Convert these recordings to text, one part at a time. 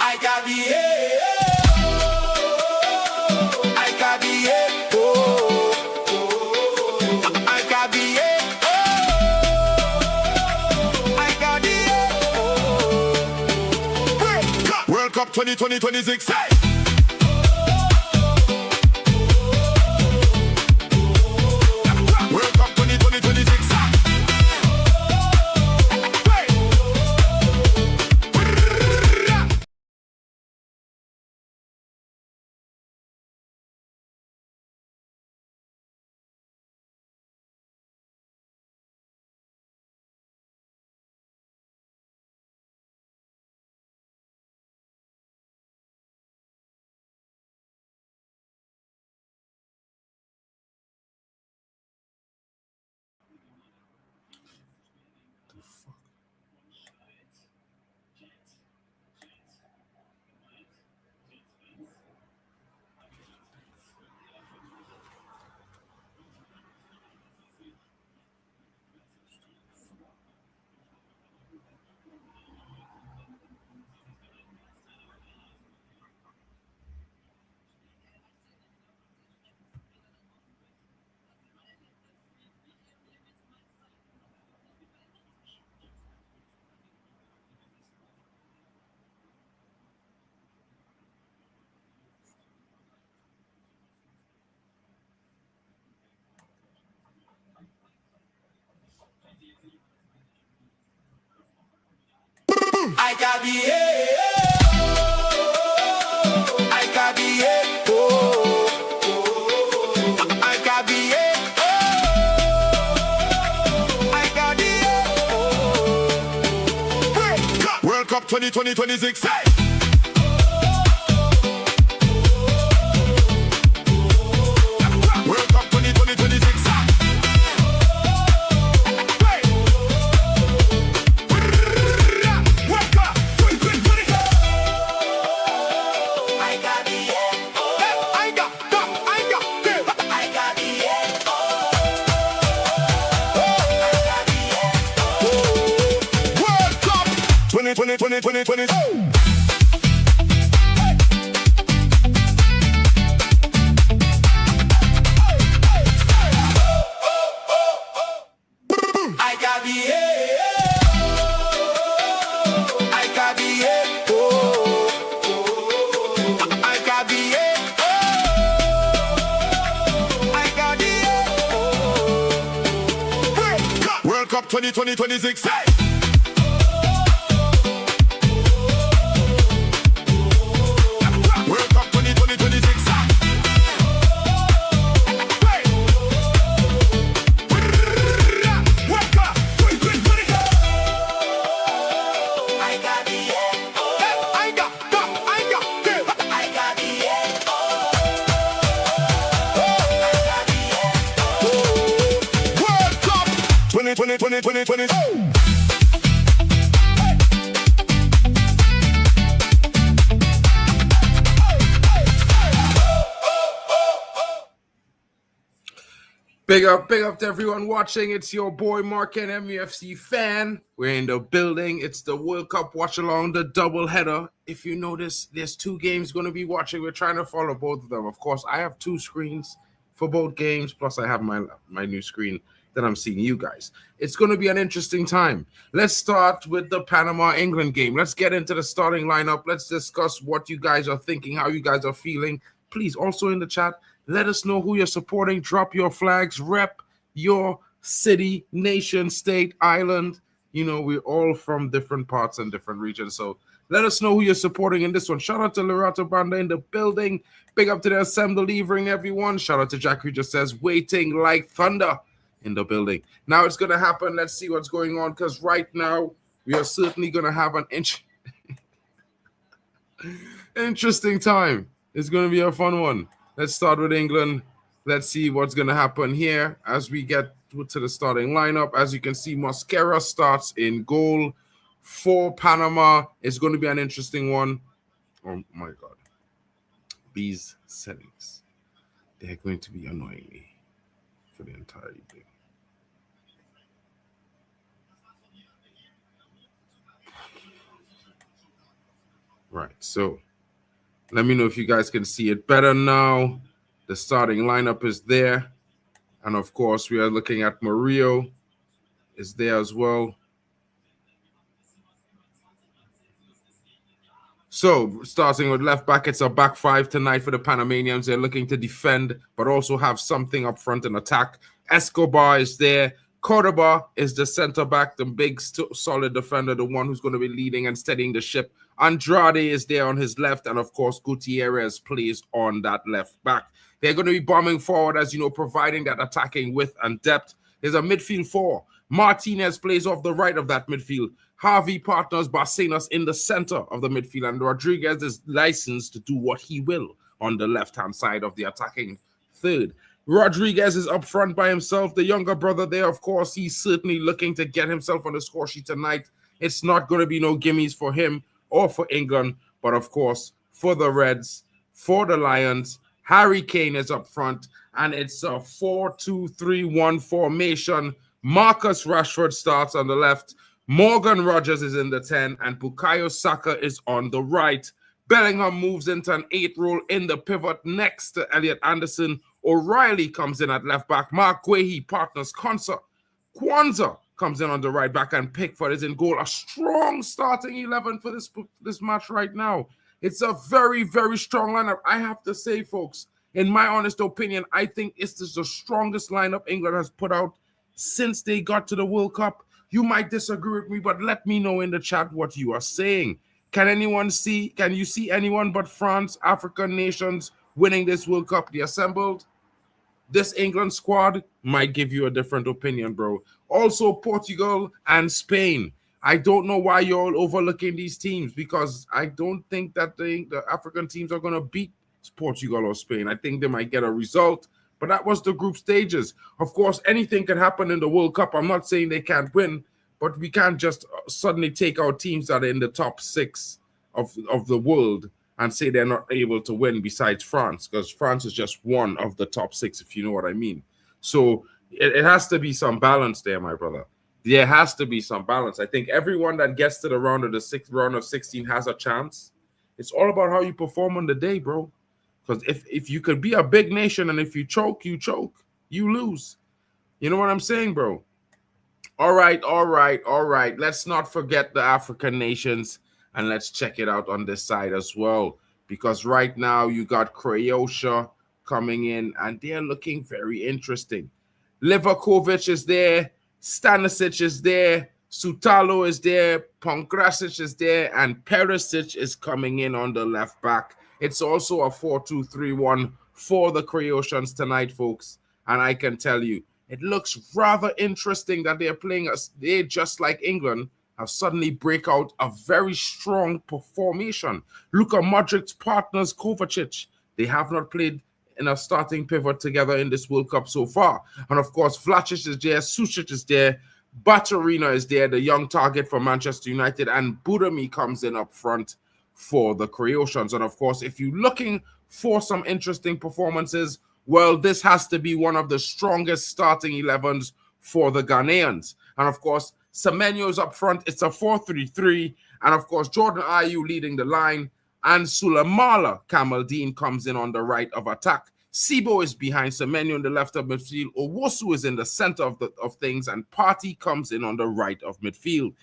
I got the I got the I got the I got the World Cup 2026. World Cup 2026. I got the I got the I got the I got the World Cup 2026. World Cup 2026. I got the I got the I got the I got the World Cup 2026. World Cup 2026. I got the I got the 2020. Big up to everyone watching. It's your boy Mark and MUFC fan. We're in the building. It's the World Cup watch along, the double header. If you notice, there's two games going to be watching. We're trying to follow both of them. Of course, I have two screens for both games, plus I have my new screen that I'm seeing you guys. It's going to be an interesting time. Let's start with the Panama-England game. Let's get into the starting lineup. Let's discuss what you guys are thinking, how you guys are feeling. Please, also in the chat, let us know who you're supporting. Drop your flags. Rep your city, nation, state, island. You know, we're all from different parts and different regions. So let us know who you're supporting in this one. Shout out to Lerato Banda in the building. Big up to the assembly leaving everyone. Shout out to Jack who just says, waiting like thunder in the building. Now it's going to happen. Let's see what's going on, because right now we are certainly going to have an interesting time. It's going to be a fun one. Let's start with England. Let's see what's going to happen here as we get to the starting lineup. As you can see, Mosquera starts in goal for Panama. It's going to be an interesting one. Oh, my God. These settings, they're going to be annoying me for the entire evening. Right. So let me know if you guys can see it better now. The starting lineup is there. And of course, we are looking at Murillo is there as well. So, starting with left back, it's a back five tonight for the Panamanians. They're looking to defend, but also have something up front in attack. Escobar is there. Cordoba is the center back, the big, solid defender, the one who's going to be leading and steadying the ship. Andrade is there on his left, and of course, Gutierrez plays on that left back. They're going to be bombing forward, as you know, providing that attacking width and depth. There's a midfield four. Martinez plays off the right of that midfield. Harvey partners Barcenas in the center of the midfield, and Rodriguez is licensed to do what he will on the left-hand side of the attacking third. Rodriguez is up front by himself. The younger brother there, of course, he's certainly looking to get himself on the score sheet tonight. It's not going to be no gimmies for him or for England, but of course, for the Reds, for the Lions, Harry Kane is up front, and it's a 4-2-3-1 formation. Marcus Rashford starts on the left. Morgan Rogers is in the 10, and Bukayo Saka is on the right. Bellingham moves into an 8 role in the pivot next to Elliot Anderson. O'Reilly comes in at left back. Mark Guehi partners Kwanzaa comes in on the right back, and Pickford is in goal. A strong starting 11 for this match right now. It's a very, very strong lineup. I have to say, folks, in my honest opinion, I think it's the strongest lineup England has put out since they got to the World Cup. You might disagree with me, but let me know in the chat what you are saying. Can you see anyone but France, African nations winning this World Cup? The assembled, this England squad might give you a different opinion, bro. Also, Portugal and Spain. I don't know why you're all overlooking these teams, because I don't think that the African teams are going to beat Portugal or Spain. I think they might get a result, but that was the group stages. Of course, anything can happen in the World Cup. I'm not saying they can't win, but we can't just suddenly take out teams that are in the top 6 of the world and say they're not able to win besides France, because France is just one of the top 6, if you know what I mean. So it has to be some balance there, my brother. There has to be some balance. I think everyone that gets to the round of 16 has a chance. It's all about how you perform on the day, bro. Because if you could be a big nation, and if you choke, you lose. You know what I'm saying, bro? All right. Let's not forget the African nations, and let's check it out on this side as well. Because right now you got Croatia coming in, and they're looking very interesting. Livakovic is there. Stanisic is there. Sutalo is there. Pongrasic is there. And Perisic is coming in on the left back. It's also a 4-2-3-1 for the Croatians tonight, folks. And I can tell you, it looks rather interesting that they're playing us. They, just like England, have suddenly break out a very strong formation. Luka Modric's partners Kovacic. They have not played in a starting pivot together in this World Cup so far. And of course, Vlasic is there, Sušić is there, Baturina is there, the young target for Manchester United, and Budami comes in up front for the Croatians. And of course, if you're looking for some interesting performances, well, this has to be one of the strongest starting 11s for the Ghanaians. And of course, Semenyo's up front. It's a 4-3-3. And of course, Jordan Ayew leading the line. And Sulemala Kamaldeen comes in on the right of attack. Sibo is behind Semenyo in the left of midfield. Owusu is in the center of things. And Partey comes in on the right of midfield.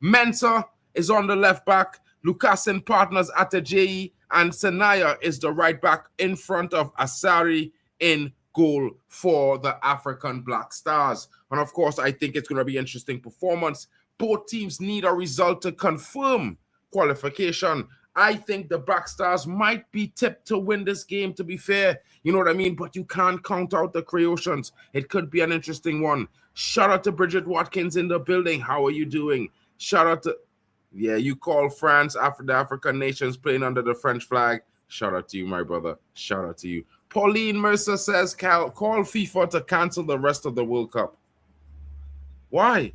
Mensah is on the left back. Lukasen partners Atejeyi. And Senaya is the right back in front of Asari in goal for the African Black Stars. And of course, I think it's going to be an interesting performance. Both teams need a result to confirm qualification. I think the Black Stars might be tipped to win this game, to be fair. You know what I mean? But you can't count out the Croatians. It could be an interesting one. Shout out to Bridget Watkins in the building. How are you doing? Shout out to... Yeah, you call France after the African nations playing under the French flag. Shout out to you, my brother. Shout out to you. Pauline Mercer says, call FIFA to cancel the rest of the World Cup. Why?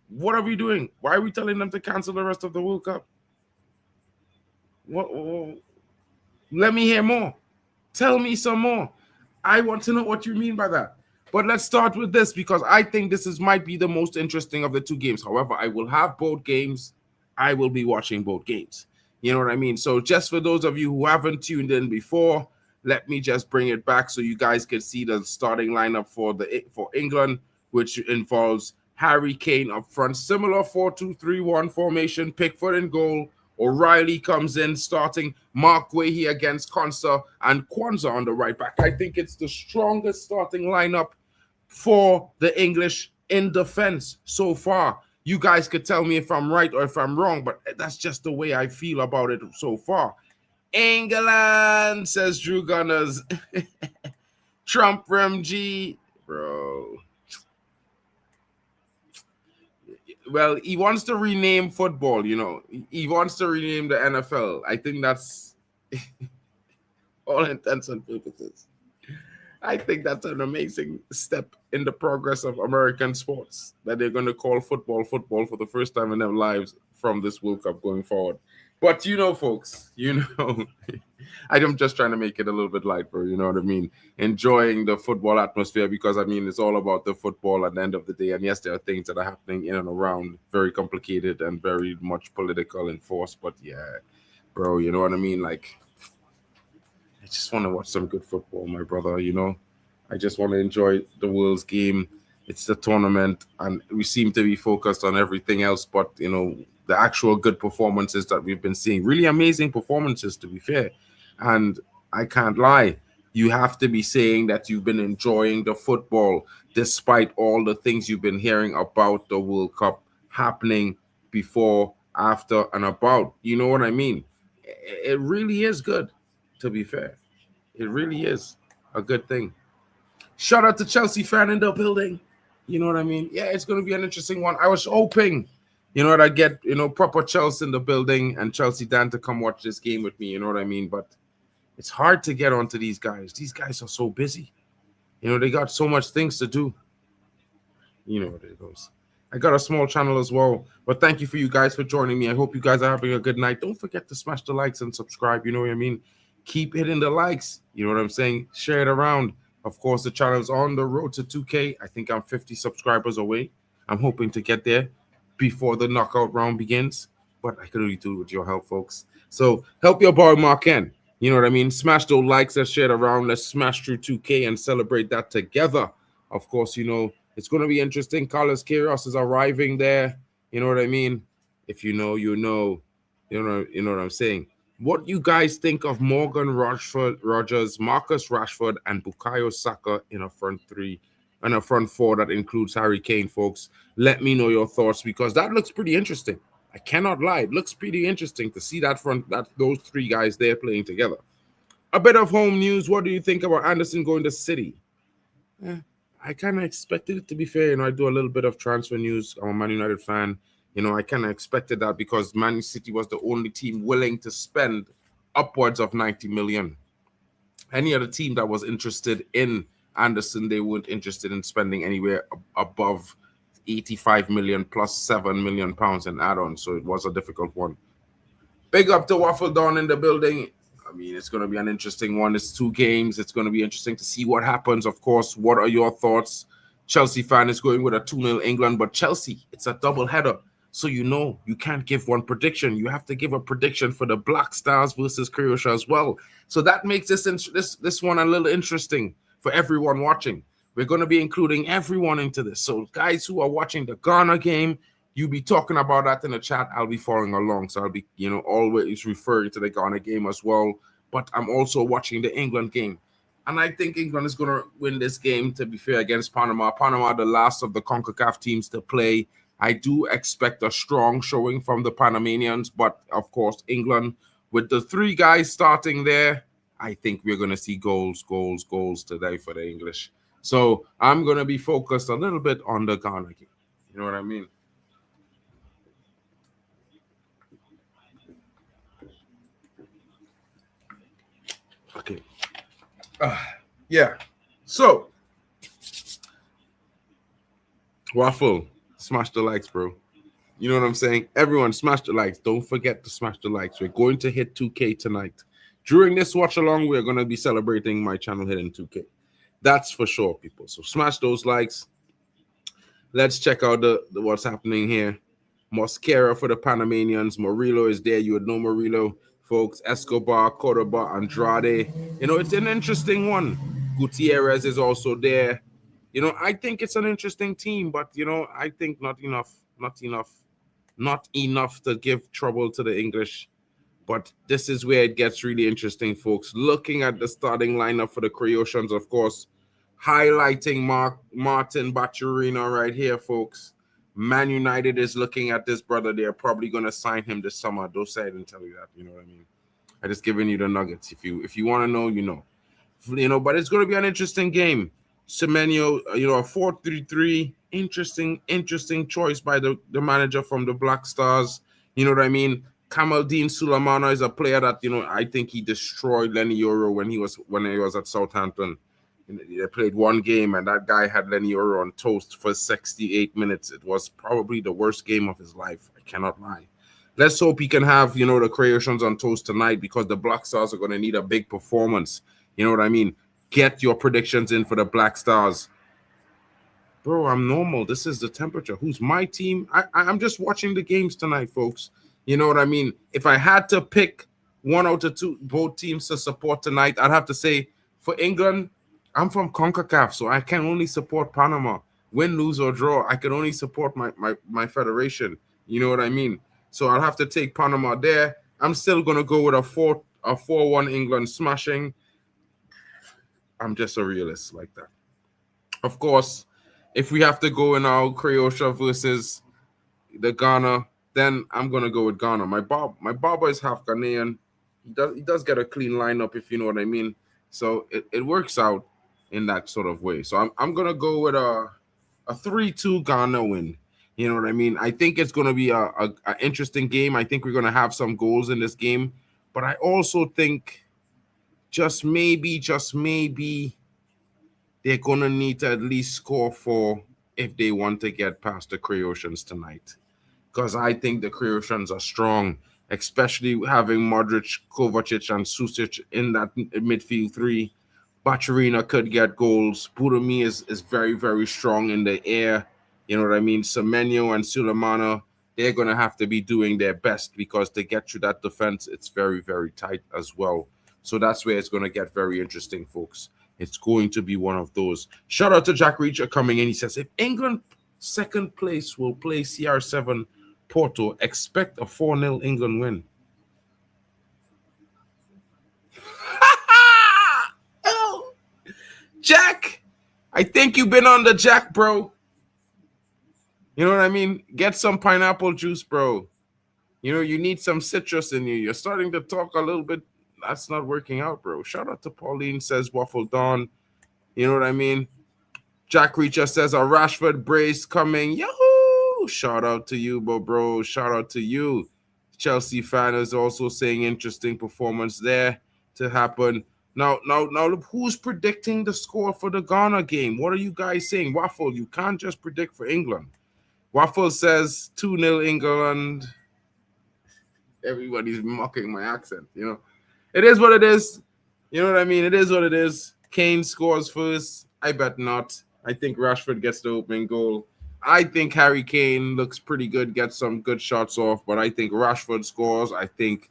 What are we doing? Why are we telling them to cancel the rest of the World Cup? What? Let me hear more. Tell me some more. I want to know what you mean by that. But let's start with this, because I think this might be the most interesting of the two games. However, I will have both games. I will be watching both games. You know what I mean? So just for those of you who haven't tuned in before, let me just bring it back so you guys can see the starting lineup for England, which involves Harry Kane up front, similar 4-2-3-1 formation, Pickford in goal. O'Reilly comes in starting, Mark Guehi against Konsa, and Kwanzaa on the right back. I think it's the strongest starting lineup for the English in defense so far. You guys could tell me if I'm right or if I'm wrong, but that's just the way I feel about it so far. England, says Drew Gunners. Trump Rem G, bro. Well, he wants to rename football, you know. He wants to rename the NFL. I think that's all intents and purposes. I think that's an amazing step in the progress of American sports that they're going to call football football for the first time in their lives from this World Cup going forward. But you know, folks, you know, I'm just trying to make it a little bit light, bro. You know what I mean? Enjoying the football atmosphere because, I mean, it's all about the football at the end of the day. And yes, there are things that are happening in and around, very complicated and very much political in force. But yeah, bro, you know what I mean? Like, I just want to watch some good football, my brother. You know, I just want to enjoy the world's game. It's the tournament, and we seem to be focused on everything else, but you know, the actual good performances that we've been seeing, really amazing performances, to be fair. And I can't lie, you have to be saying that you've been enjoying the football despite all the things you've been hearing about the World Cup happening before, after, and about. You know what I mean? It really is good, to be fair. It really is a good thing. Shout out to Chelsea fan in the building. You know what I mean? Yeah, it's going to be an interesting one. I was hoping, you know, that I get, you know, proper Chelsea in the building and Chelsea Dan to come watch this game with me. You know what I mean? But it's hard to get onto these guys. These guys are so busy. You know, they got so much things to do. You know what it goes. I got a small channel as well. But thank you for you guys for joining me. I hope you guys are having a good night. Don't forget to smash the likes and subscribe. You know what I mean? Keep hitting the likes. You know what I'm saying? Share it around. Of course, the channel's on the road to 2K. I think I'm 50 subscribers away. I'm hoping to get there before the knockout round begins. But I can only do it with your help, folks. So help your boy Mark N. You know what I mean? Smash those likes. Let's share it around. Let's smash through 2K and celebrate that together. Of course, you know, it's going to be interesting. Carlos Queiroz is arriving there. You know what I mean? If you know, you know. You know what I'm saying? What you guys think of Morgan Rogers, Marcus Rashford, and Bukayo Saka in a front three and a front four that includes Harry Kane, folks? Let me know your thoughts because that looks pretty interesting. I cannot lie. It looks pretty interesting to see those three guys there playing together. A bit of home news. What do you think about Anderson going to City? I kind of expected it, to be fair. You know, I do a little bit of transfer news. I'm a Man United fan. You know, I kind of expected that because Man City was the only team willing to spend upwards of 90 million. Any other team that was interested in Anderson, they weren't interested in spending anywhere above 85 million plus 7 million pounds in add-ons. So it was a difficult one. Big up to Waffle Dawn in the building. I mean, it's going to be an interesting one. It's 2 games. It's going to be interesting to see what happens. Of course, what are your thoughts? Chelsea fan is going with a 2-0 England, but Chelsea, it's a double header. So you know you can't give one prediction. You have to give a prediction for the Black Stars versus Croatia as well. So that makes this one a little interesting for everyone watching. We're going to be including everyone into this. So guys who are watching the Ghana game, you be talking about that in the chat. I'll be following along. So I'll be, you know, always referring to the Ghana game as well. But I'm also watching the England game. And I think England is going to win this game, to be fair, against Panama. Panama, the last of the CONCACAF teams to play. I do expect a strong showing from the Panamanians. But, of course, England, with the 3 guys starting there, I think we're going to see goals today for the English. So I'm going to be focused a little bit on the Ghana game. You know what I mean? Okay. Yeah. So, Waffle, smash the likes, bro. You know what I'm saying? Everyone, smash the likes. Don't forget to smash the likes. We're going to hit 2K tonight. During this watch along, we're going to be celebrating my channel hitting 2K. That's for sure, people. So smash those likes. Let's check out the what's happening here. Mosquera for the Panamanians. Murillo is there. You would know Murillo, folks. Escobar, Cordoba, Andrade. It's an interesting one. Gutierrez is also there. I think it's an interesting team, but I think not enough to give trouble to the English. But this is where it gets really interesting, folks. Looking at the starting lineup for the Croatians, of course, highlighting Martin Bacciarino right here, folks. Man United is looking at this brother. They're probably going to sign him this summer. Don't say I didn't tell you that. You know what I mean? I just giving you the nuggets. If you want to know, you know. But it's going to be an interesting game. Semenyo, a 4-3-3, interesting choice by the manager from the Black Stars. You know what I mean? Kamaldeen Sulemana is a player that I think he destroyed Lenny Euro when he was at Southampton. They played one game and that guy had Lenny Euro on toast for 68 minutes. It was probably the worst game of his life. I cannot lie. Let's hope he can have the Croatians on toast tonight, because the Black Stars are going to need a big performance. You know what I mean? Get your predictions in for the Black Stars. Bro, I'm normal. This is the temperature. Who's my team? I'm just watching the games tonight, folks. You know what I mean? If I had to pick one out of two, both teams to support tonight, I'd have to say for England, I'm from CONCACAF, so I can only support Panama. Win, lose, or draw, I can only support my federation. You know what I mean? So I'll have to take Panama there. I'm still going to go with a 4-1 England smashing. I'm just a realist like that. Of course, if we have to go in our Croatia versus the Ghana, then I'm gonna go with Ghana. My Baba is half Ghanaian. He does get a clean lineup, if you know what I mean. So it works out in that sort of way. So I'm gonna go with a 3-2 Ghana win. You know what I mean? I think it's gonna be a interesting game. I think we're gonna have some goals in this game, but I also think just maybe they're going to need to at least score 4 if they want to get past the Croatians tonight. Because I think the Croatians are strong, especially having Modric, Kovacic, and Susic in that midfield three. Bacciarina could get goals. Budami is very, very strong in the air. You know what I mean? Semenyo and Sulemana, they're going to have to be doing their best, because to get through that defense, it's very, very tight as well. So that's where it's going to get very interesting, folks. It's going to be one of those. Shout out to Jack Reacher coming in. He says, if England second place will play CR7 Porto, expect a 4-0 England win. Oh, Jack, I think you've been on the Jack, bro. You know what I mean? Get some pineapple juice, bro. You need some citrus in you. You're starting to talk a little bit. That's not working out, bro. Shout out to Pauline, says Waffle Dawn. You know what I mean? Jack Reacher says a Rashford brace coming. Yahoo! Shout out to you, bro. Shout out to you. Chelsea fan is also saying interesting performance there to happen. Now, who's predicting the score for the Ghana game? What are you guys saying? Waffle, you can't just predict for England. Waffle says 2-0 England. Everybody's mocking my accent, It is what it is. You know what I mean? It is what it is. Kane scores first. I bet not. I think Rashford gets the opening goal. I think Harry Kane looks pretty good, gets some good shots off, but I think Rashford scores. I think,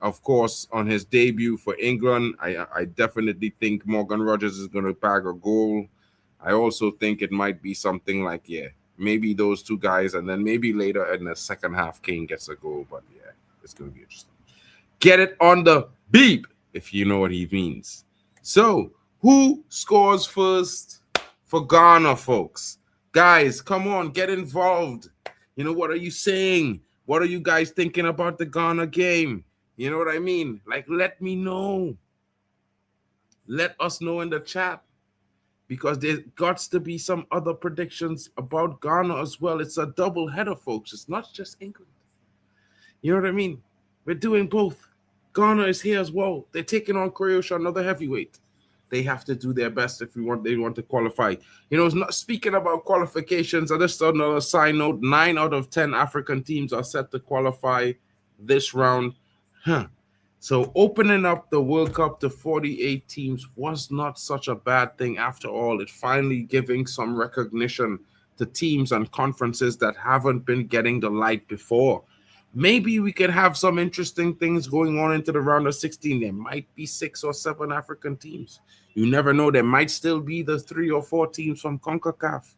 of course, on his debut for England, I definitely think Morgan Rogers is going to bag a goal. I also think it might be something like, maybe those two guys, and then maybe later in the second half, Kane gets a goal, but it's going to be interesting. Get it on the beep, if you know what he means. So, who scores first for Ghana, folks? Guys, come on, get involved. What are you saying? What are you guys thinking about the Ghana game? You know what I mean? Like, let me know. Let us know in the chat, because there's got to be some other predictions about Ghana as well. It's a double header, folks. It's not just England. You know what I mean? We're doing both. Ghana is here as well. They're taking on Croatia, another heavyweight. They have to do their best if they want to qualify. It's not speaking about qualifications. I just saw another side note. 9 out of 10 African teams are set to qualify this round. So opening up the World Cup to 48 teams was not such a bad thing after all. It finally giving some recognition the teams and conferences that haven't been getting the light before. Maybe we could have some interesting things going on into the round of 16. There might be 6 or 7 African teams. You never know. There might still be the 3 or 4 teams from CONCACAF.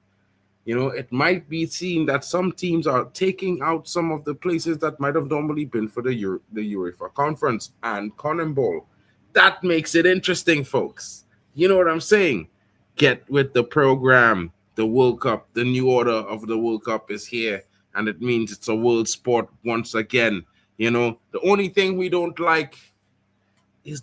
It might be seen that some teams are taking out some of the places that might have normally been for the UEFA Conference and CONMEBOL. That makes it interesting, folks. You know what I'm saying? Get with the program. The World Cup, the new order of the World Cup is here, and it means it's a world sport once again. The only thing we don't like is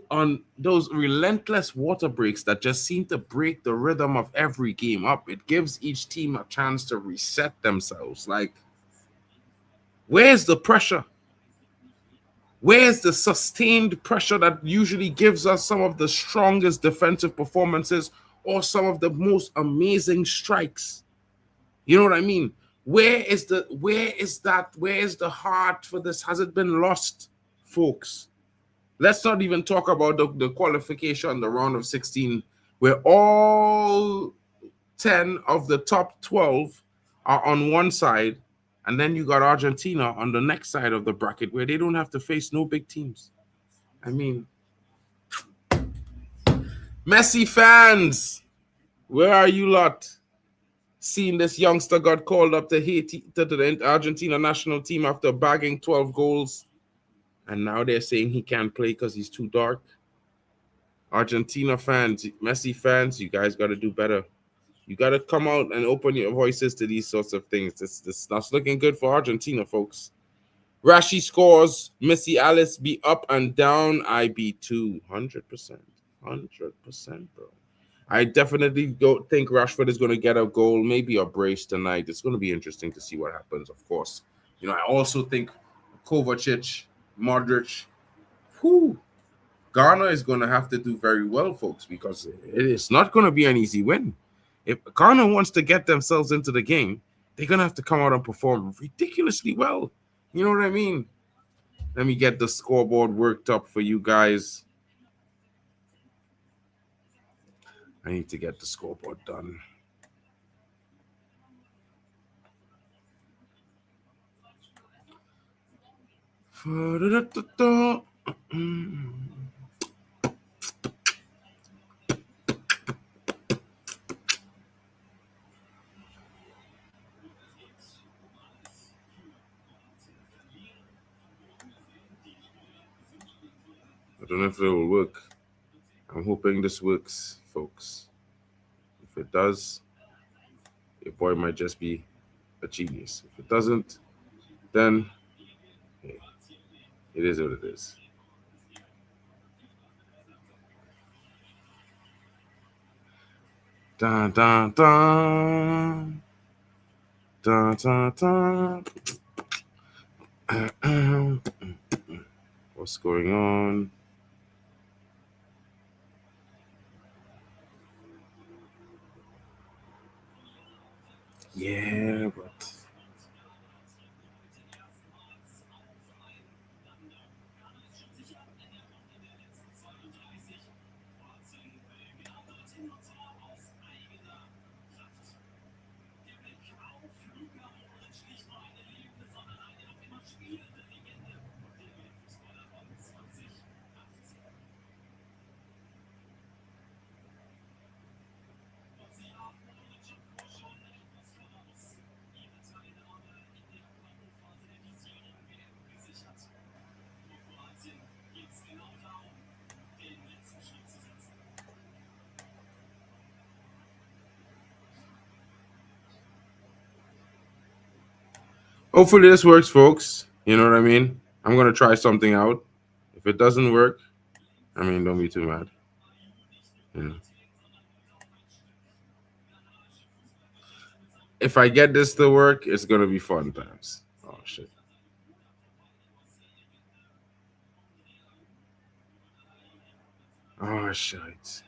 on those relentless water breaks that just seem to break the rhythm of every game up. It gives each team a chance to reset themselves. Like, where's the pressure? Where's the sustained pressure that usually gives us some of the strongest defensive performances or some of the most amazing strikes? You know what I mean? Where is the heart for this? Has it been lost, folks? Let's not even talk about the qualification, the round of 16, where all 10 of the top 12 are on one side, and then you got Argentina on the next side of the bracket where they don't have to face no big teams. I mean, Messi fans, where are you lot? Seeing this youngster got called up to Haiti, to the Argentina national team after bagging 12 goals, and now they're saying he can't play because he's too dark. Argentina fans, Messi fans, you guys got to do better. You got to come out and open your voices to these sorts of things. That's looking good for Argentina, folks. Rashi scores. Missy Alice be up and down. I be 200%. 100%, bro. I definitely think Rashford is going to get a goal, maybe a brace tonight. It's going to be interesting to see what happens, of course. I also think Kovacic, Modric, whew, Ghana is going to have to do very well, folks, because it is not going to be an easy win. If Ghana wants to get themselves into the game, they're going to have to come out and perform ridiculously well. You know what I mean? Let me get the scoreboard worked up for you guys. I need to get the scoreboard done. I don't know if it will work. I'm hoping this works, folks. If it does, your boy might just be a genius. If it doesn't, then hey, it is what it is. Dun, dun, dun. Dun, dun, dun. What's going on? Yeah, but hopefully this works, folks. You know what I mean? I'm gonna try something out. If it doesn't work, I mean, don't be too mad. Yeah. If I get this to work, it's gonna be fun times. Oh shit. Oh shit.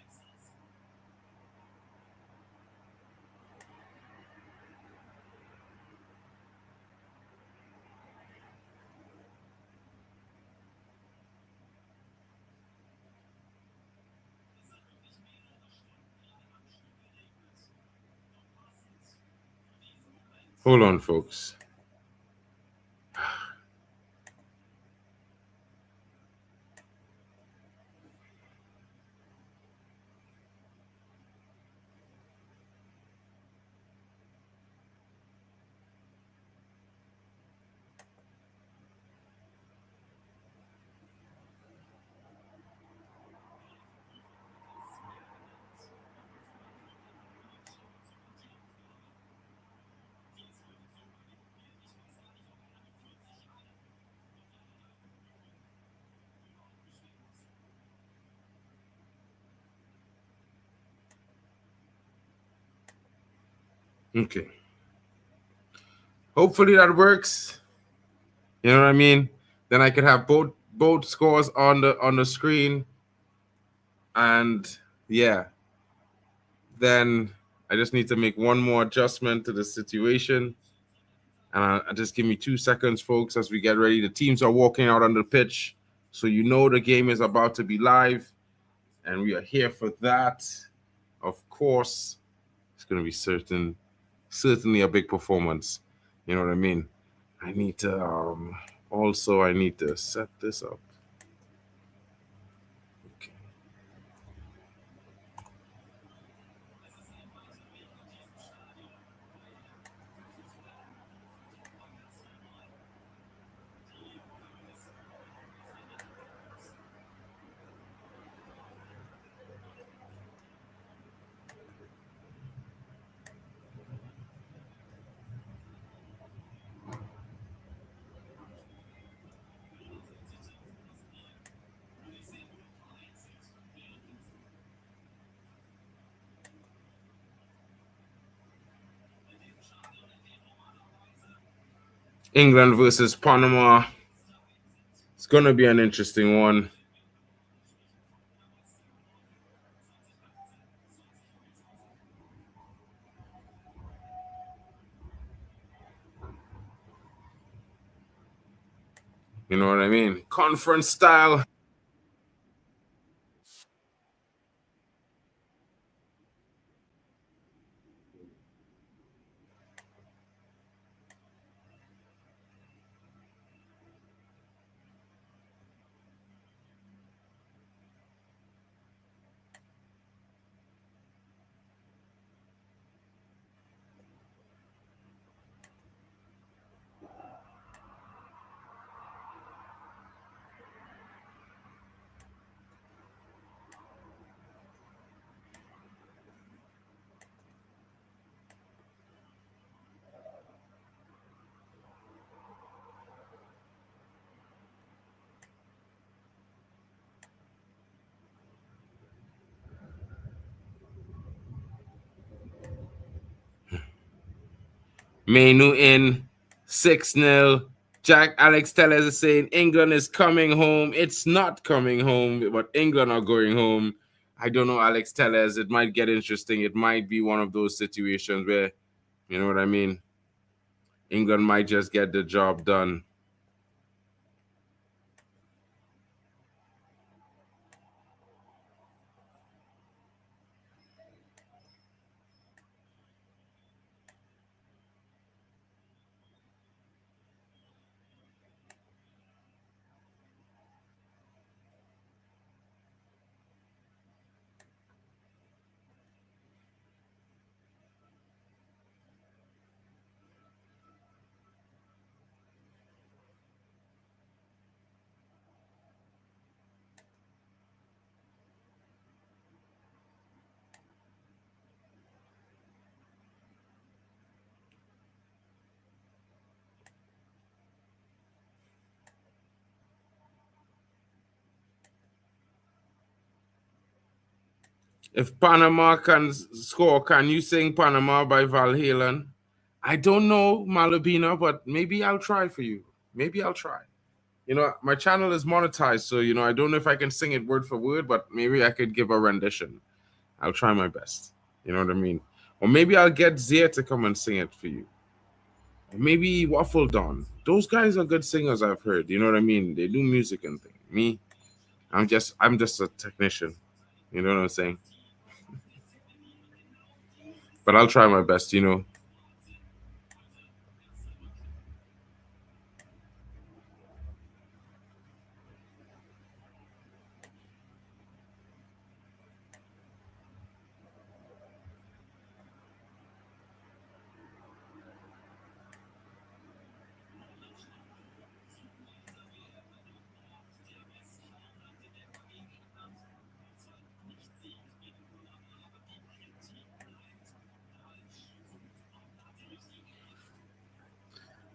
Hold on, folks. Okay. Hopefully that works. You know what I mean? Then I could have both scores on the screen, and yeah, then I just need to make one more adjustment to the situation. And just give me 2 seconds, folks, as we get ready. The teams are walking out on the pitch, so you know the game is about to be live, and we are here for that. Of course, it's going to be certainly a big performance. You know what I mean? I need to also I need to set this up. Okay. England versus Panama. It's gonna be an interesting one. You know what I mean? Conference style. Menu in 6-0. Jack Alex Tellez is saying England is coming home. It's not coming home, but England are going home. I don't know, Alex Tellez. It might get interesting. It might be one of those situations where, you know what I mean? England might just get the job done. If Panama can score, can you sing Panama by Val Halen? I don't know, Malabina, but maybe I'll try for you. Maybe I'll try. You know, my channel is monetized, so you know, I don't know if I can sing it word for word, but maybe I could give a rendition. I'll try my best. You know what I mean? Or maybe I'll get Zia to come and sing it for you. Or maybe Waffle Dawn. Those guys are good singers, I've heard. You know what I mean? They do music and things. Me, I'm just a technician. You know what I'm saying? But I'll try my best, you know.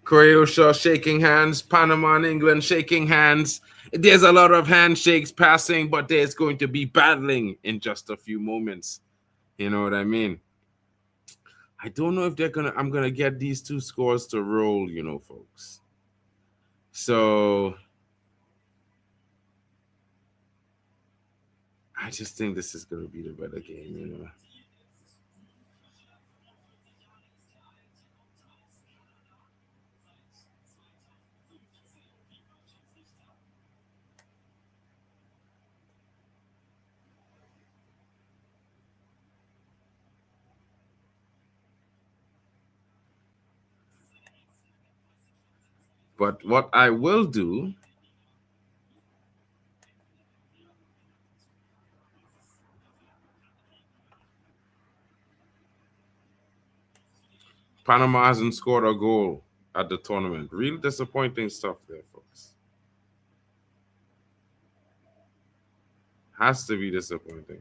Croatia shaking hands, Panama and England shaking hands. There's a lot of handshakes passing, but there's going to be battling in just a few moments. You know what I mean? I don't know if I'm gonna get these two scores to roll, folks. So I just think this is gonna be the better game. But what I will do, Panama hasn't scored a goal at the tournament. Real disappointing stuff there, folks. Has to be disappointing.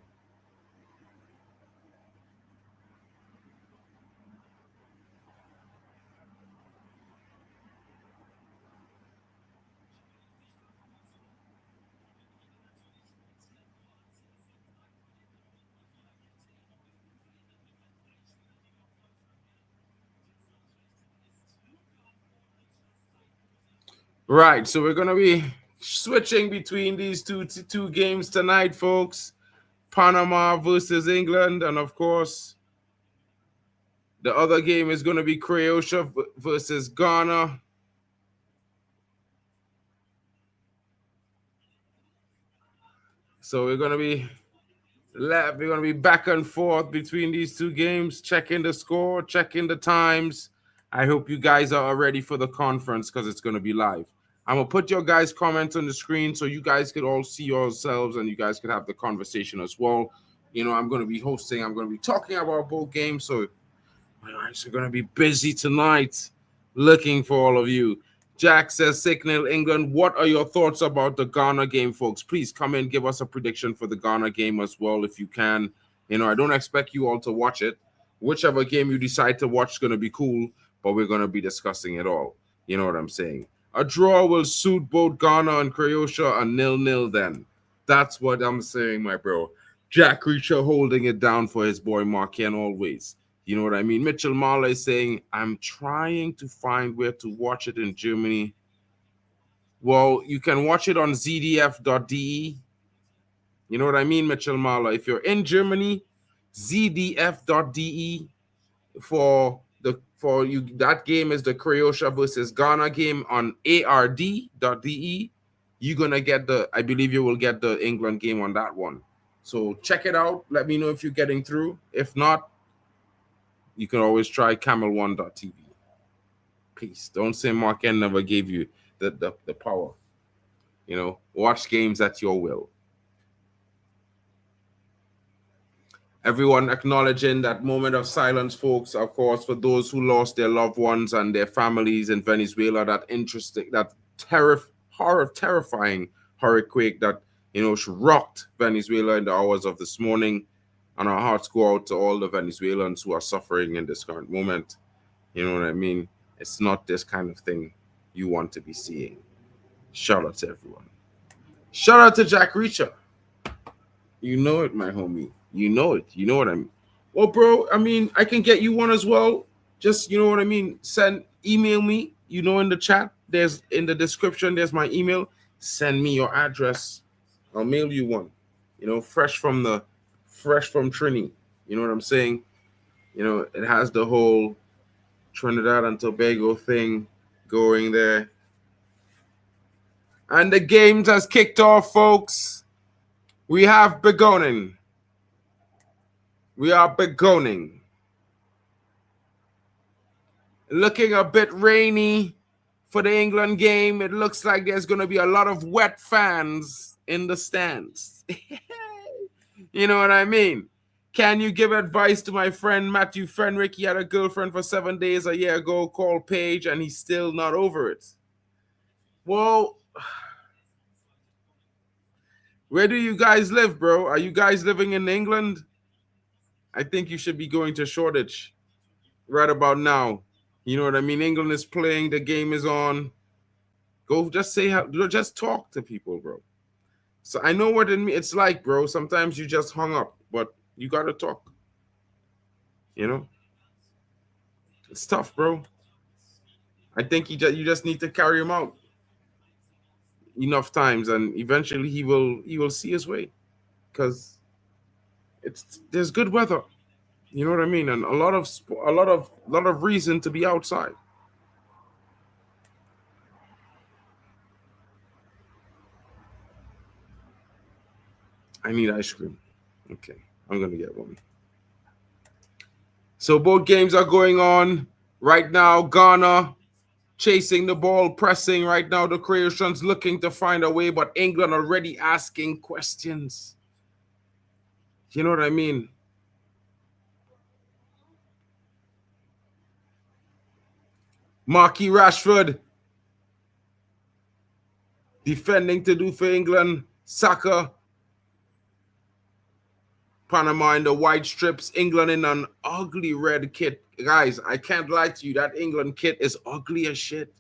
Right, so we're gonna be switching between these two games tonight, folks. Panama versus England, and of course, the other game is gonna be Croatia versus Ghana. So we're gonna be back and forth between these two games, checking the score, checking the times. I hope you guys are ready for the conference because it's gonna be live. I'm gonna put your guys' comments on the screen so you guys could all see yourselves and you guys could have the conversation as well. I'm gonna be hosting. I'm gonna be talking about both games. So my eyes are gonna be busy tonight, looking for all of you. Jack says, Signal England. What are your thoughts about the Ghana game, folks? Please come in, give us a prediction for the Ghana game as well, if you can. I don't expect you all to watch it. Whichever game you decide to watch is going to be cool, but we're going to be discussing it all. You know what I'm saying? A draw will suit both Ghana and Croatia, a 0-0 then. That's what I'm saying, my bro. Jack Reacher holding it down for his boy Markian always. You know what I mean? Mitchell Marley is saying, I'm trying to find where to watch it in Germany. Well, you can watch it on zdf.de. You know what I mean, Mitchell Marley? If you're in Germany, zdf.de for you. That game is the Croatia versus Ghana game on ard.de. You're gonna get I believe you will get the England game on that one. So check it out. Let me know if you're getting through. If not, you can always try camel1.tv. Peace. Don't say Mark N never gave you the power. Watch games at your will. Everyone acknowledging that moment of silence, folks, of course, for those who lost their loved ones and their families in Venezuela. That interesting, that terrifying hurricane that rocked Venezuela in the hours of this morning. And our hearts go out to all the Venezuelans who are suffering in this current moment. You know what I mean? It's not this kind of thing you want to be seeing. Shout out to everyone. Shout out to Jack Reacher. You know it, my homie. You know it. You know what I mean. Well, bro, I mean, I can get you one as well. Just, you know what I mean? Email me. In the chat, there's in the description, there's my email. Send me your address. I'll mail you one. Fresh from Trini. You know what I'm saying? It has the whole Trinidad and Tobago thing going there. And the games has kicked off, folks. We have begonnen. We are begoning. Looking a bit rainy for the England game. It looks like there's going to be a lot of wet fans in the stands. You know what I mean? Can you give advice to my friend Matthew Fenrick? He had a girlfriend for 7 days a year ago called Paige, and he's still not over it. Well, where do you guys live, bro? Are you guys living in England? I think you should be going to Shoreditch right about now. You know what I mean? England is playing, the game is on. Go just say how, just talk to people, bro. So I know what it's like, bro. Sometimes you just hung up, but you gotta talk. You know, it's tough, bro. I think you just need to carry him out enough times, and eventually he will see his way because it's there's good weather. You know what I mean, and a lot of reason to be outside. I need ice cream. Okay, I'm gonna get one. So both games are going on right now. Ghana chasing the ball, pressing right now. The Croatians looking to find a way, but England already asking questions. You know what I mean? Marky Rashford defending to do for England. Saka, Panama in the white strips. England in an ugly red kit. Guys, I can't lie to you. That England kit is ugly as shit.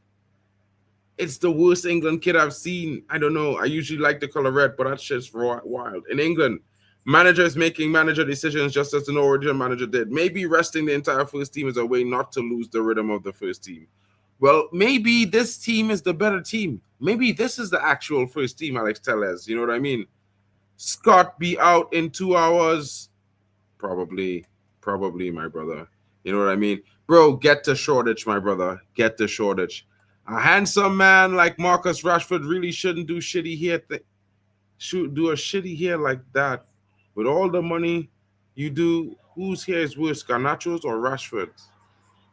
It's the worst England kit I've seen. I don't know. I usually like the color red, but that shit's wild. In England, manager is making manager decisions just as the Norwegian manager did. Maybe resting the entire first team is a way not to lose the rhythm of the first team. Well, maybe this team is the better team. Maybe this is the actual first team, Alex Tellez. You know what I mean? Scott be out in 2 hours. Probably, probably, my brother. You know what I mean? Bro, get to Shoreditch, my brother. Get to Shoreditch. A handsome man like Marcus Rashford really shouldn't do shitty hair. Should do a shitty hair like that. With all the money you do, whose hair is worse, Garnacho's or Rashford's?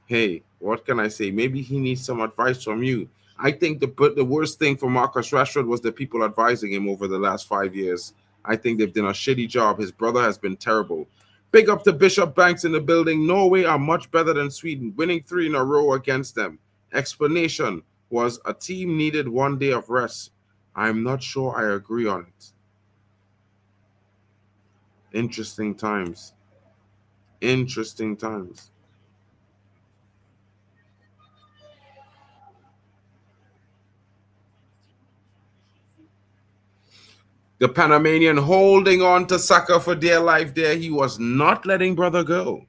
Hey, what can I say? Maybe he needs some advice from you. I think the worst thing for Marcus Rashford was the people advising him over the last 5 years. I think they've done a shitty job. His brother has been terrible. Big up to Bishop Banks in the building. Norway are much better than Sweden, winning 3 in a row against them. Explanation was a team needed 1 day of rest. I'm not sure I agree on it. Interesting times. Interesting times. The Panamanian holding on to Saka for dear life there. He was not letting brother go.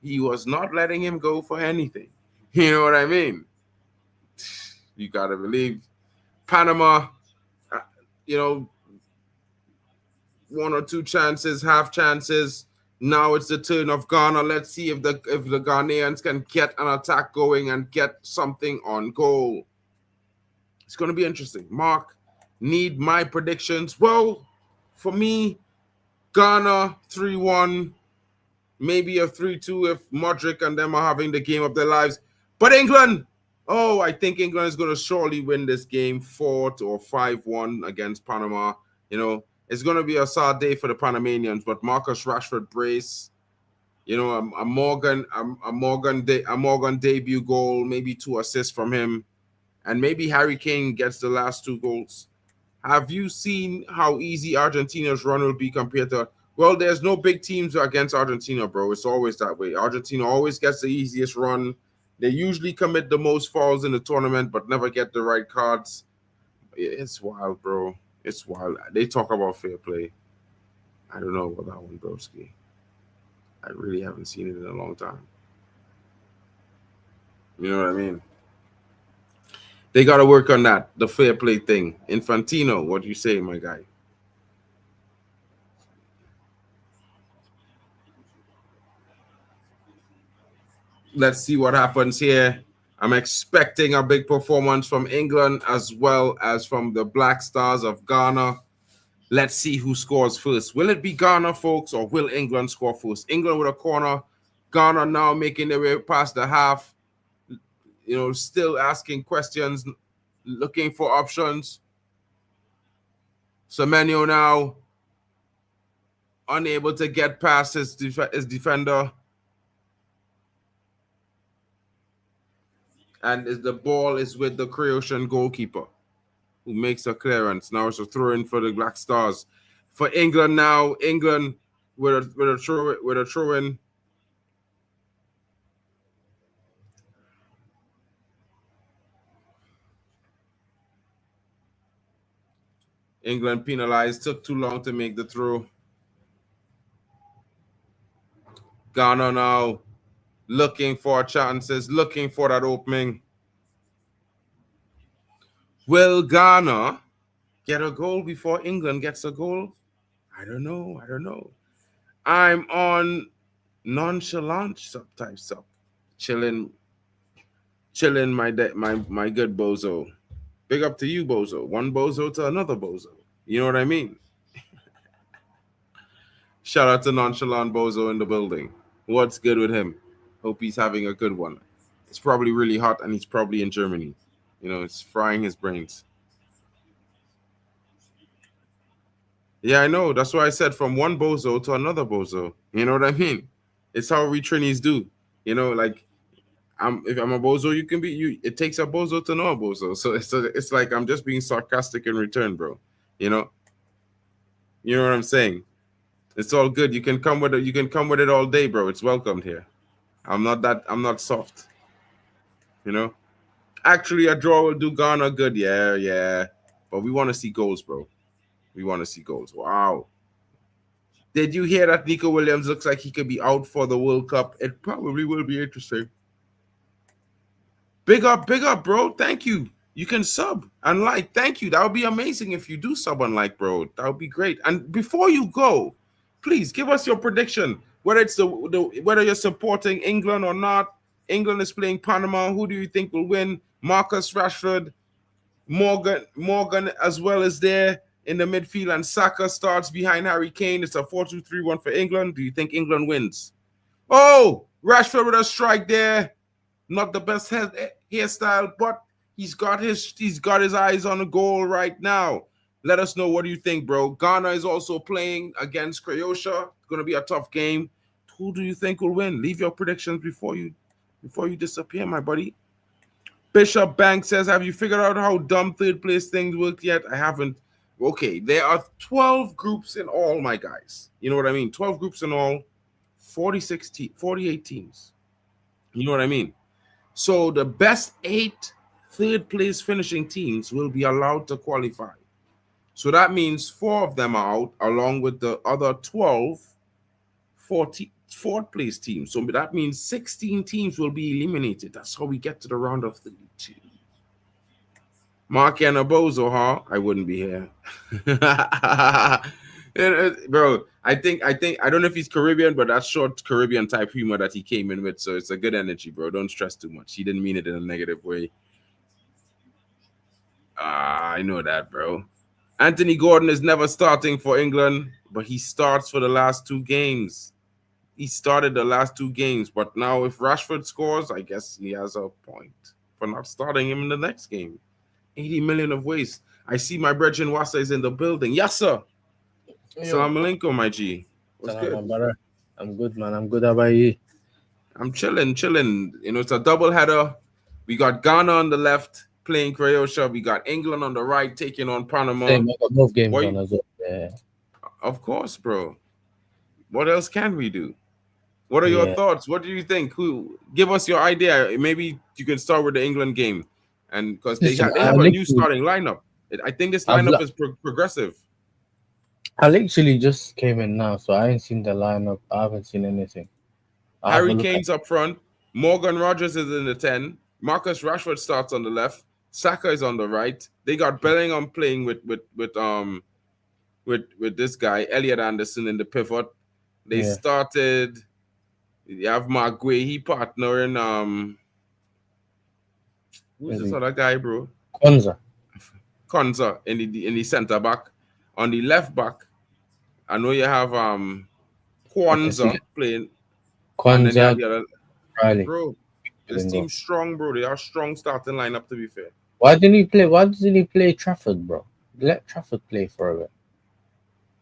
He was not letting him go for anything. You know what I mean? You got to believe Panama, uh, you know, one or two chances, half chances. Now it's the turn of Ghana. Let's see if the Ghanaians can get an attack going and get something on goal. It's going to be interesting. Mark, need my predictions. Well, for me, Ghana 3-1, maybe a 3-2 if Modric and them are having the game of their lives. But England, oh, I think England is going to surely win this game 4 or 5-1 against Panama. You know, it's going to be a sad day for the Panamanians, but Marcus Rashford brace, you know, a Morgan debut goal, maybe 2 assists from him, and maybe Harry Kane gets the last 2 goals. Have you seen how easy Argentina's run will be compared to? Well, there's no big teams against Argentina, bro. It's always that way. Argentina always gets the easiest run. They usually commit the most fouls in the tournament, but never get the right cards. It's wild, bro. It's wild. They talk about fair play. I don't know about that one, broski. I really haven't seen it in a long time. You know what I mean? They got to work on that, the fair play thing. Infantino, what do you say, my guy? Let's see what happens here. I'm expecting a big performance from England as well as from the Black Stars of Ghana. Let's see who scores first. Will it be Ghana, folks, or will England score first? England with a corner. Ghana now making their way past the half. You know, still asking questions, looking for options. Semenyo now unable to get past his defender. And the ball is with the Croatian goalkeeper, who makes a clearance. Now it's a throw in for the Black Stars. For England now, England with a throw in. England penalized. Took too long to make the throw. Ghana now looking for chances, looking for that opening. Will Ghana get a goal before England gets a goal? I don't know. I don't know. I'm on nonchalant subtypes up. Chilling, chilling my good bozo. Big up to you, bozo. One bozo to another bozo. You know what I mean? Shout out to nonchalant bozo in the building. What's good with him? Hope he's having a good one. It's probably really hot and he's probably in Germany. You know, it's frying his brains. Yeah, I know. That's why I said from one bozo to another bozo. You know what I mean? It's how we Trinis do. You know, like if I'm a bozo, you can be you. It takes a bozo to know a bozo. So it's like I'm just being sarcastic in return, bro. You know, you know what I'm saying? It's all good. You can come with it. You can come with it all day, bro. It's welcomed here. I'm not soft. You know. Actually, a draw will do Ghana good. Yeah, yeah. But we want to see goals, bro. We want to see goals. Wow. Did you hear that Nico Williams looks like he could be out for the World Cup? It probably will be interesting. Big up, bro. Thank you. You can sub and like. Thank you. That would be amazing if you do sub and like, bro. That would be great. And before you go, please give us your prediction. Whether it's whether you're supporting England or not. England is playing Panama. Who do you think will win? Marcus Rashford, Morgan as well as there in the midfield, and Saka starts behind Harry Kane. It's a 4-2-3-1 for England. Do you think England wins? Oh, Rashford with a strike there. Not the best hairstyle, but he's got his eyes on the goal right now. Let us know, what do you think, bro? Ghana is also playing against Croatia. It's going to be a tough game. Who do you think will win? Leave your predictions before you disappear, my buddy. Bishop Bank says, have you figured out how dumb third place things work yet? I haven't. Okay, there are 12 groups in all, my guys. You know what I mean? 12 groups in all, 48 teams. You know what I mean? So the best 8 third place finishing teams will be allowed to qualify. So that means 4 of them are out, along with the other 12 fourth place teams. So that means 16 teams will be eliminated. That's how we get to the round of 32. Mark and Abozo, huh? I wouldn't be here. Bro, I don't know if he's Caribbean, but that's short Caribbean type humor that he came in with. So it's a good energy, bro. Don't stress too much. He didn't mean it in a negative way. I know that, bro. Anthony Gordon is never starting for England, but he starts for the last 2 games. He started the last 2 games, but now if Rashford scores, I guess he has a point for not starting him in the next game. 80 million of waste. I see my brethren Wassa is in the building. Yes, sir. Assalamu alaikum, my G. What's good? Brother. I'm good, man. I'm good. How about you? I'm chilling. You know, it's a double header. We got Ghana on the left playing Croatia. We got England on the right taking on Panama. Same, I got both games on as well. Yeah. Of course, bro. What else can we do? What are your thoughts? What do you think? Give us your idea. Maybe you can start with the England game, and because they have a new starting lineup. I think this lineup is progressive. I literally just came in now, so I ain't seen the lineup. I haven't seen anything. Harry Kane's up front. Morgan Rogers is in the 10. Marcus Rashford starts on the left. Saka is on the right. They got Bellingham playing with this guy Elliot Anderson in the pivot. They started. You have Mark Guehi partnering who's this other guy, bro? Konza in the center back. On the left back, I know you have Kwanzaa playing. Kwanzaa, Riley. Bro, this team's strong, bro. They are strong starting lineup, to be fair. Why didn't he play Trafford, bro? Let Trafford play for a bit.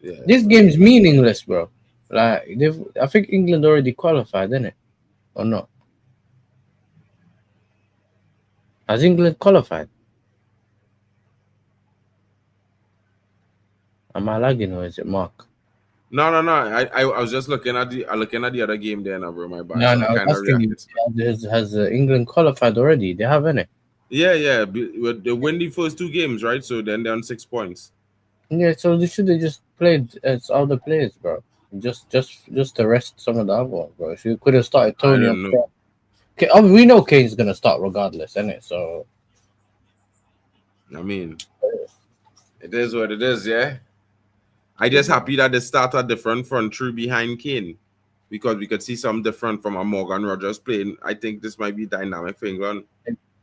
Yeah, this game's meaningless, bro. Like I think England already qualified, didn't it? Or not? Has England qualified? Am I lagging or is it Mark? No. I was just looking at the other game there now, bro. My bad. No, I was asking you, has England qualified already? They have, innit? Yeah. They win the first 2 games, right? So then they're on 6 points. Yeah, so they should have just played as other players, bro. Just to rest some of the other ones, bro. If you could have started I Tony up don't know. front. We know Kane's gonna start regardless, innit? So I mean, it is what it is, yeah. I just happy that they start a different front three behind Kane because we could see some different from a Morgan Rogers playing. I think this might be dynamic for England.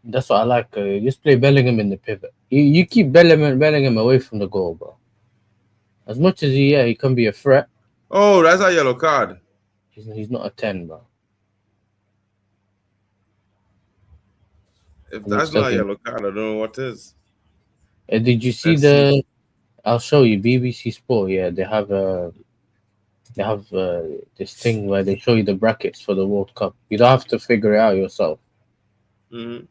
that's what I like. Just play Bellingham in the pivot. You keep Bellingham away from the goal, bro. As much as he can be a threat, Oh, that's a yellow card. he's not a 10, bro. If Which that's not a doesn't. yellow card, I don't know what is. Did you see Let's see. the? I'll show you BBC Sport. Yeah, they have this thing where they show you the brackets for the World Cup. You don't have to figure it out yourself. Mm-hmm.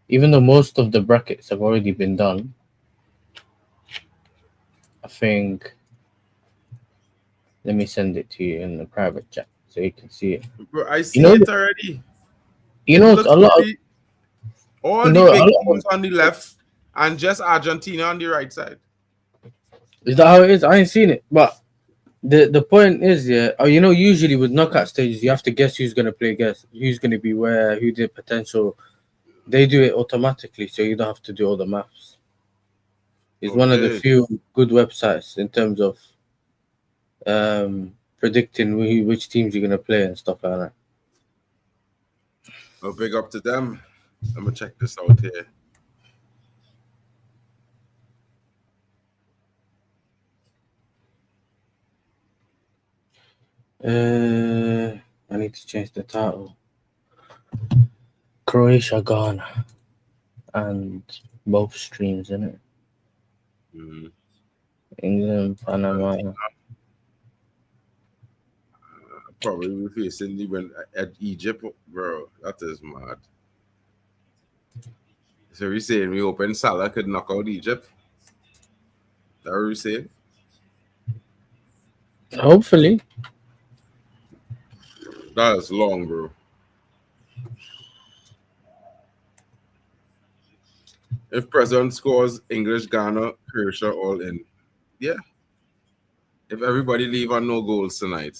Even though most of the brackets have already been done, I think. Let me send it to you in the private chat so you can see it. Bro, I You see know, it already. you It know, looks a to lot of be all you the know a big lot of teams on the left and just Argentina on the right side. is that how it is? I ain't seen it, but the point is, yeah. Usually with knockout stages, you have to guess who's gonna play, guess who's gonna be where, who the potential. They do it automatically, so you don't have to do all the maths. It's one of the Okay. few good websites in terms of predicting which teams you're gonna play and stuff like that. Well, big up to them. Let me check this out here. I need to change the title. Croatia, Ghana, and both streams in it. Mm-hmm. England, Panama. Probably facing even at Egypt, bro. That is mad. So we saying we open Salah could knock out Egypt? That what we saying? Hopefully, That is long, bro. If President scores, English, Ghana, Croatia all in. Yeah. If everybody leave on no goals tonight.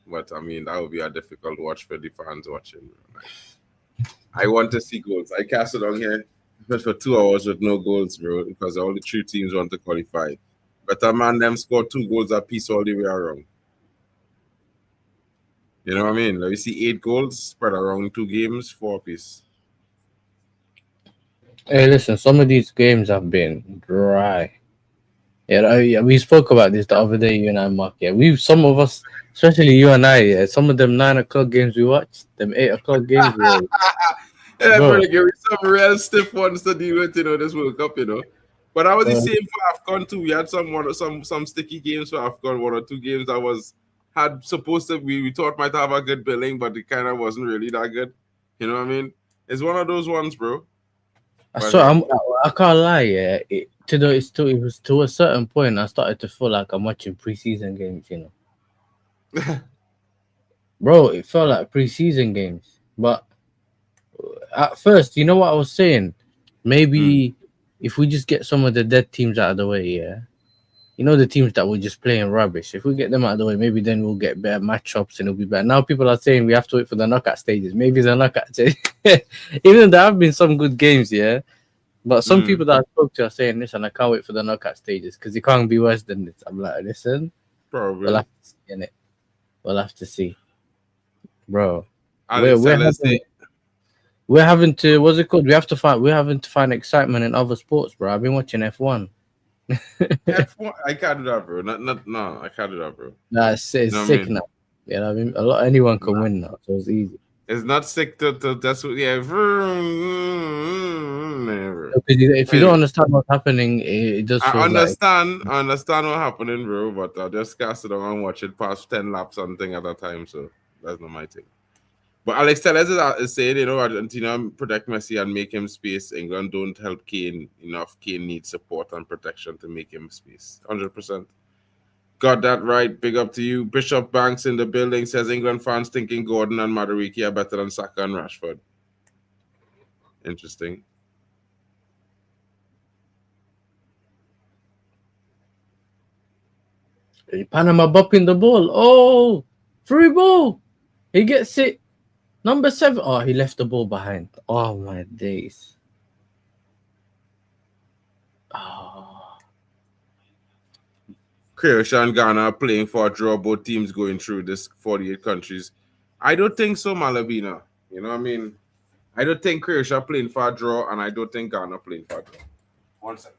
But I mean, that would be a difficult watch for the fans watching. Like, I want to see goals. I cast it on here for 2 hours with no goals, bro, because all the three teams want to qualify. But a man them score 2 goals apiece all the way around. You know what I mean? Like, you see 8 goals spread around 2 games, 4 apiece. hey, listen. Some of these games have been dry. Yeah, we spoke about this the other day, you and I, Mark. Yeah, some of us, especially you and I, yeah, some of them 9 o'clock games we watched, them 8 o'clock games, Yeah, bro, bro. like, give me some real stiff ones to deal with, this World Cup, But I was the Uh, same for AFCON too. We had some sticky games for AFCON, 1 or 2 games that was had supposed to be we thought might have a good billing, but it kind of wasn't really that good. You know what I mean? It's one of those ones, bro. I But swear, hey. I can't lie. Yeah, it was to a certain point. I started to feel like I'm watching preseason games. Bro, it felt like preseason games. But at first, you know what I was saying? Mm. Maybe if we just get some of the dead teams out of the way, yeah. The teams that were just playing rubbish. If we get them out of the way, maybe then we'll get better matchups and it'll be better. Now people are saying we have to wait for the knockout stages. Maybe the knockout stage. Even though there have been some good games, yeah. But some Mm. people that I spoke to are saying, listen, I can't wait for the knockout stages because it can't be worse than this. I'm like, listen, we'll Probably. have to see in it. We'll have to see, bro. Alex, We're let's having say we're having to what's it called? We're having to find excitement in other sports, bro. I've been watching F1. F1. I can't do that, bro. No, I can't do that, bro. Nah, You it's know what I sick mean? now. I mean, anyone can win now, so it's easy. It's not sick to that's what yeah. Never. Because if you don't Anyway, understand what's happening, it just I feels like understand what's happening, bro, but I just cast it on and watch it past 10 laps something at a time, so that's not my thing. But Alex Tellez is saying, Argentina protect Messi and make him space. England don't help Kane enough. Kane needs support and protection to make him space. 100%. Got that right. Big up to you. Bishop Banks in the building says England fans thinking Gordon and Madueke are better than Saka and Rashford. Interesting. Panama bopping the ball. Oh, free ball. He gets it. Number 7. Oh, he left the ball behind. Oh my days. Oh. Croatia and Ghana are playing for a draw. Both teams going through this 48 countries. I don't think so, Malabina. You know what I mean? I don't think Croatia playing for a draw, and I don't think Ghana playing for a draw. 1 second.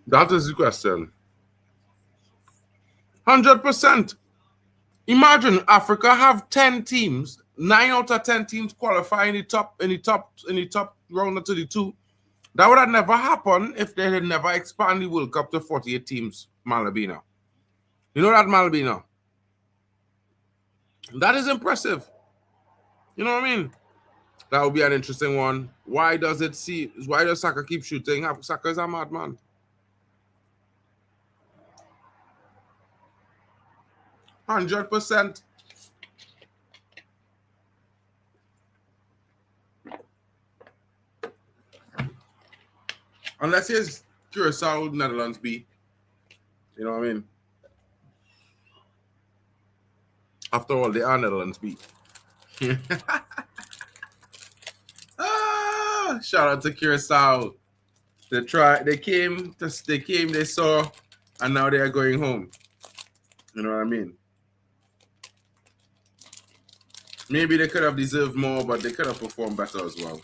That is the question. 100%. Imagine Africa have 10 teams, 9 out of 10 teams qualify in the top round of 32. That would have never happened if they had never expanded the World Cup to 48 teams, Malabina. You know that, Malabina? That is impressive. You know what I mean? That would be an interesting one. Why does Saka keep shooting? Saka is a madman. 100%. Unless it's Curacao, Netherlands B. You know what I mean? After all, they are Netherlands B. Shout out to Curacao. They came, they saw, and now they are going home. You know what I mean? Maybe they could have deserved more, but they could have performed better as well.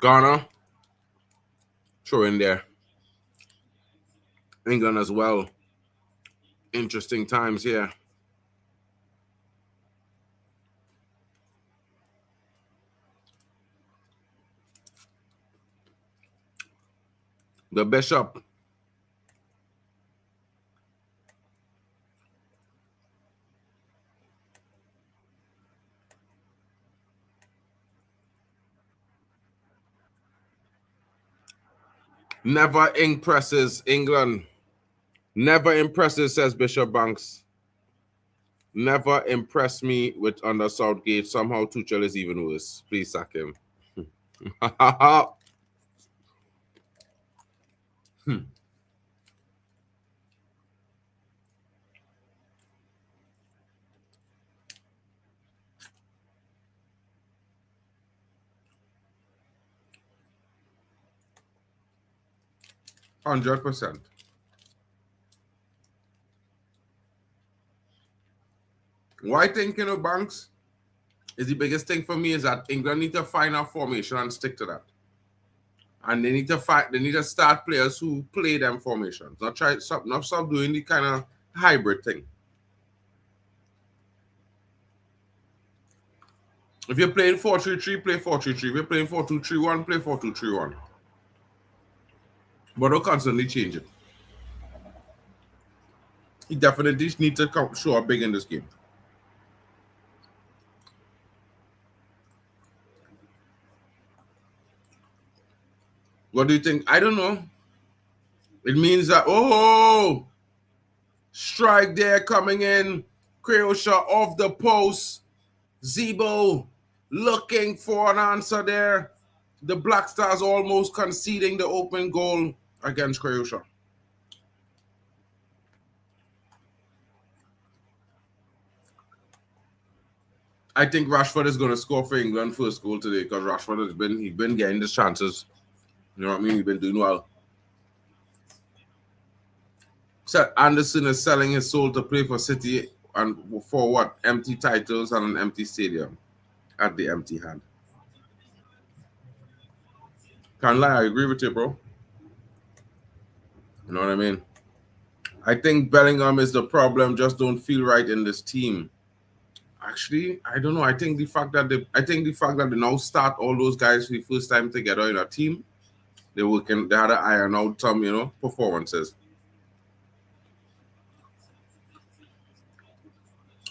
Ghana, throw in there. England as well. Interesting times here. The Bishop. Never impresses England. Never impresses, says Bishop Banks. Never impressed me with under Southgate. Somehow Tuchel is even worse. Please sack him. 100%. Why think, Banks, is the biggest thing for me is that England need to find a formation and stick to that. And they need to start players who play them formations. Not stop doing the kind of hybrid thing. If you're playing 4-3-3, play 4-3-3. If you're playing 4-2-3-1, play 4-2-3-1. But don't constantly change it. He definitely needs to show up big in this game. What do you think? I don't know. It means that, strike there coming in. Croatia off the post. Zebo looking for an answer there. The Black Stars almost conceding the open goal against Croatia. I think Rashford is going to score for England first goal today because Rashford has been getting his chances. You know what I mean? He's been doing well. So Anderson is selling his soul to play for City. and for what? Empty titles and an empty stadium at the empty hand. Can't lie, I agree with you, bro. You know what I mean? I think Bellingham is the problem. Just don't feel right in this team. Actually, I don't know. I think the fact that they now start all those guys for the first time together in a team, they had to iron out some, performances.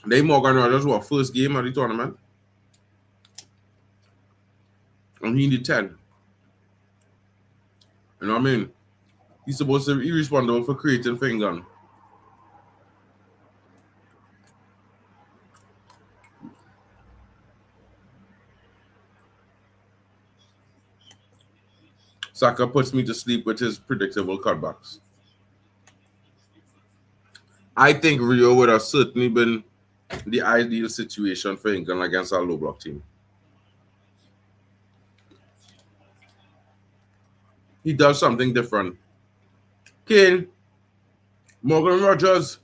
They Morgan Rogers were first game of the tournament. And he need 10. You know what I mean? He's supposed to be responsible for creating for England. Saka puts me to sleep with his predictable cutbacks. I think Rio would have certainly been the ideal situation for England against our low block team. He does something different. Kane, Morgan Rogers.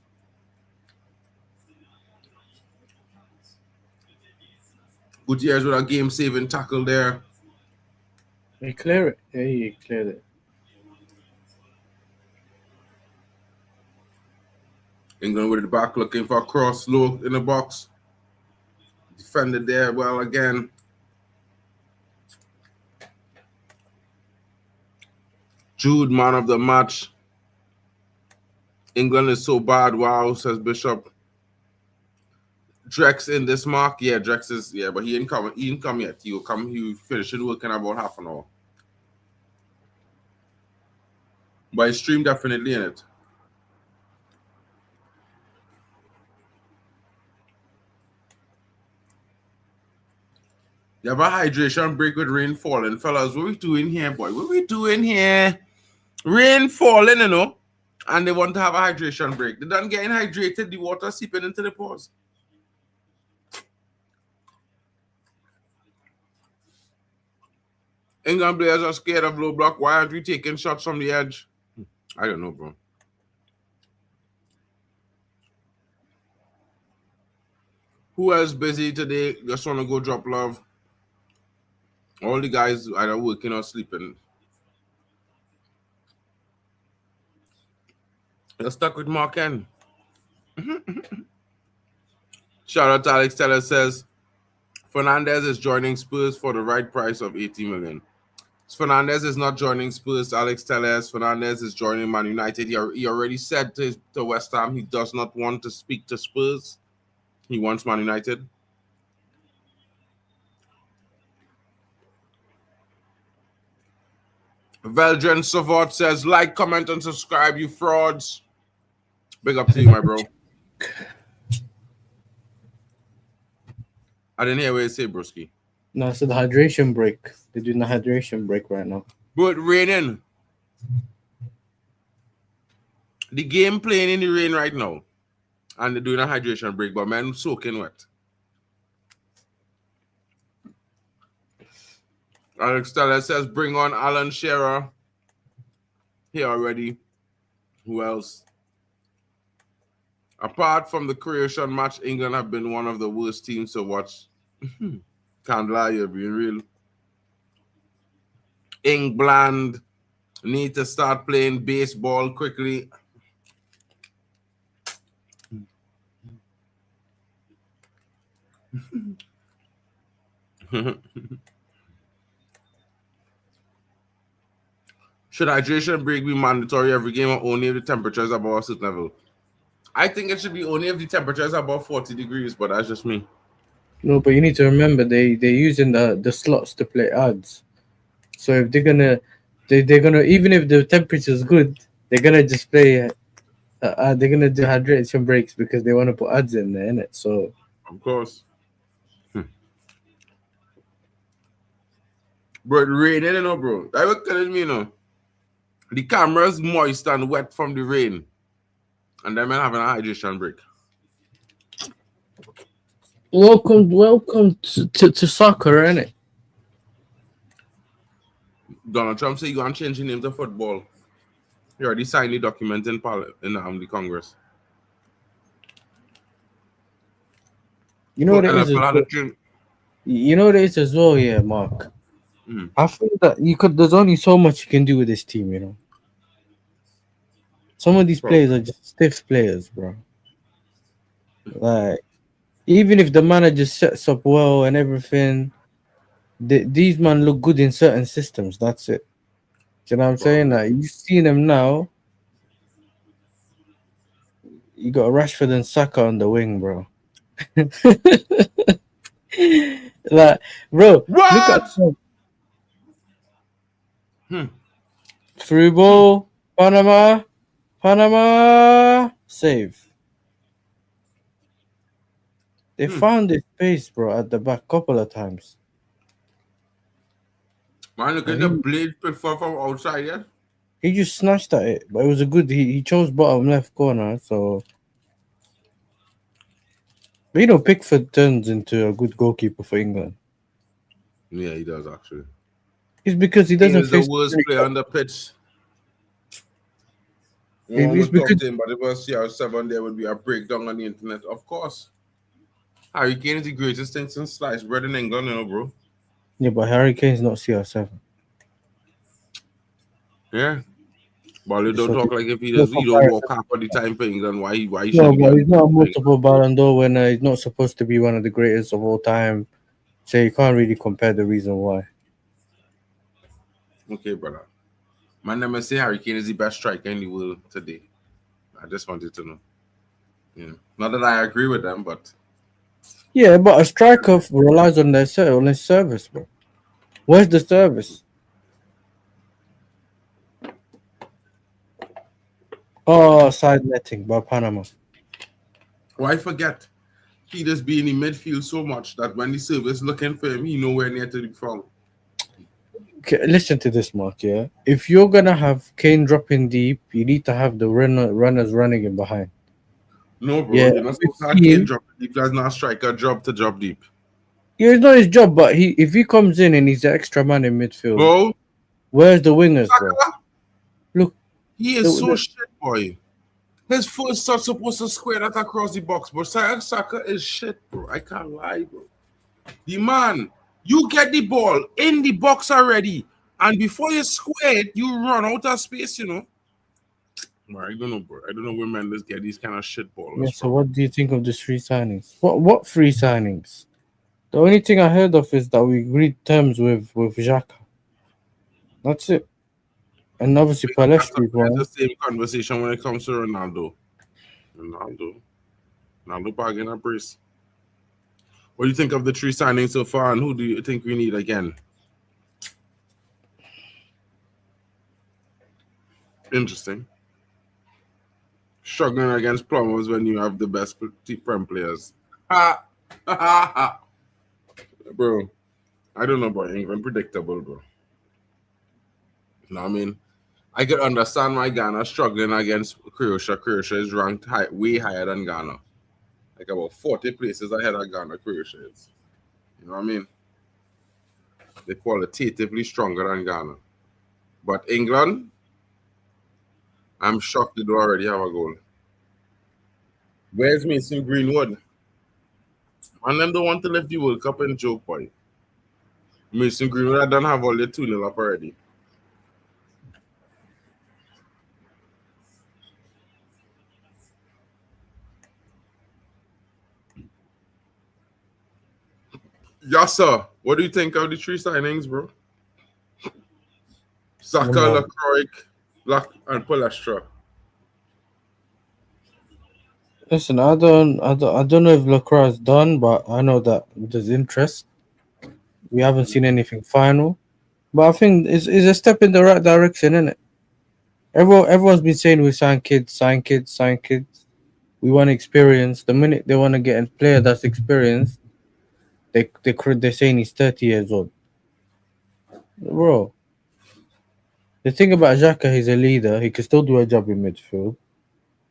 Gutierrez with a game-saving tackle there. He cleared it. Yeah, he cleared it. England with the back looking for a cross, low in the box. Defended there well again. Jude, man of the match. England is so bad. Wow, says Bishop. Drex in this mark. Yeah, Drex is, but he ain't come yet. He will finish it work in about half an hour. But his stream definitely in it. You have a hydration break with rain falling. Fellas, what we doing here, boy? What we doing here? Rain falling, and they want to have a hydration break. They done getting hydrated, the water seeping into the pores. England players are scared of low block. Why aren't we taking shots from the edge? I don't know, bro. Who else busy today? Just want to go drop love. All the guys either working or sleeping. You're stuck with Mark N. Shout out to Alex Teller says, Fernandez is joining Spurs for the right price of 80 million. Fernandez is not joining Spurs. Alex Telles. Fernandez is joining Man United. He already said to West Ham he does not want to speak to Spurs. He wants Man United. Veldren Savot says, like, comment, and subscribe, you frauds. Big up to you, my bro. I didn't hear what you say, broski. No, I said the hydration break. They're doing the hydration break right now. But raining. The game playing in the rain right now. And they're doing a hydration break, but man, soaking wet. Alex Teller says, bring on Alan Shearer. Here already. Who else? Apart from the Croatian match, England have been one of the worst teams to watch. Can't lie, you're being real. England need to start playing baseball quickly. Should hydration break be mandatory every game or only if the temperature is above a certain level? I think it should be only if the temperature is above 40 degrees, but that's just me. No, but you need to remember they're using the slots to play odds. So if they're gonna even if the temperature is good, they're gonna just play. They're gonna do hydration breaks because they want to put odds in there, innit? So of course. Bro, it raining, bro. That was telling me, the camera's moist and wet from the rain. And then man having a hydration break. Welcome to soccer, innit? Donald Trump said you gonna change the name to football. He already signed the document in the Congress. You know But what it is as NFL had a well? drink. You know what it is as well, yeah, Mark. Mm. I feel that you could. There's only so much you can do with this team. You know, some of these Bro. players are just stiff players, bro. Like even if the manager sets up well and everything, these man look good in certain systems. That's it. Do you know what I'm saying? Bro. Like you see them now. You got Rashford and Saka on the wing, bro. Like, bro, look at What? Hmm. through Hmm. ball, Panama, save. They Hmm. found this space, bro, at the back couple of times. Man, look But at the blade prefer from outside, yeah? he just snatched at it. But it was a good. He chose bottom left corner. So, but Pickford turns into a good goalkeeper for England. Yeah, he does actually. It's because he Kane doesn't is the face. worst player on the pitch. No one It's would talk because to him, but if it was CR7, there would be a breakdown on the internet. Of course. Harry Kane is the greatest thing since sliced bread in England, bro. yeah, but Harry Kane's not CR7. Yeah. But you don't So talk like if no he don't comparison. walk half of the time for England, why should No, he be but on he's not a for England? multiple Ballon d'Or winner. He's not supposed to be one of the greatest of all time. So you can't really compare the reason why. Okay, brother. My name is say Harry Kane is the best striker in the world today. I just wanted to know. Yeah. Not that I agree with them, but Yeah, but a striker relies on on his service, bro. Where's the service? Oh, side netting by Panama. why forget? He just be in the midfield so much that when the service looking for him, he nowhere near to be found. Okay, listen to this, Mark. Yeah, if you're gonna have Kane dropping deep, you need to have the runners running in behind. No, bro, Yeah, you're not we've supposed to have Kane seen. drop deep. That's not a striker job to drop deep. Yeah, it's not his job, but if he comes in and he's the extra man in midfield, Bro, where's the wingers, bro? Saka, Look, he the, is so the, shit, boy. His first touch supposed to square that across the box, but Saka is shit, bro. I can't lie, bro. The man, you get the ball in the box already, and before you square it, you run out of space. Bro, I don't know, bro. I don't know where Mendes get these kind of shit yeah. ballers So, from. what do you think of the three signings? What three signings? The only thing I heard of is that we agreed terms with Xhaka. That's it. And obviously Palestri is It's one. the same conversation when it comes to Ronaldo. Ronaldo bargain a brace. What do you think of the three signings so far, and who do you think we need again? Interesting. Struggling against plumbers when you have the best prem players. Ha! Ha ha ha! Bro, I don't know about England. Predictable, bro. You know what I mean? I could understand why Ghana struggling against Croatia. Croatia is ranked way higher than Ghana. Like about 40 places ahead of Ghana, Croatia is. You know what I mean? They're qualitatively stronger than Ghana. But England, I'm shocked they don't already have a goal. Where's Mason Greenwood? And them don't want to lift the World Cup in joke, boy. Mason Greenwood, I don't have all the 2-0 up already. Yes, sir. What do you think of the three signings, bro? Saka, No. Lacroix, and Palestra. Listen, I don't know if Lacroix is done, but I know that there's interest. We haven't seen anything final, but I think it's a step in the right direction, isn't it? Everyone's been saying we sign kids, sign kids, sign kids. We want experience. The minute they want to get a player that's experienced, they're saying he's 30 years old, bro. The thing about Xhaka, he's a leader. He can still do a job in midfield.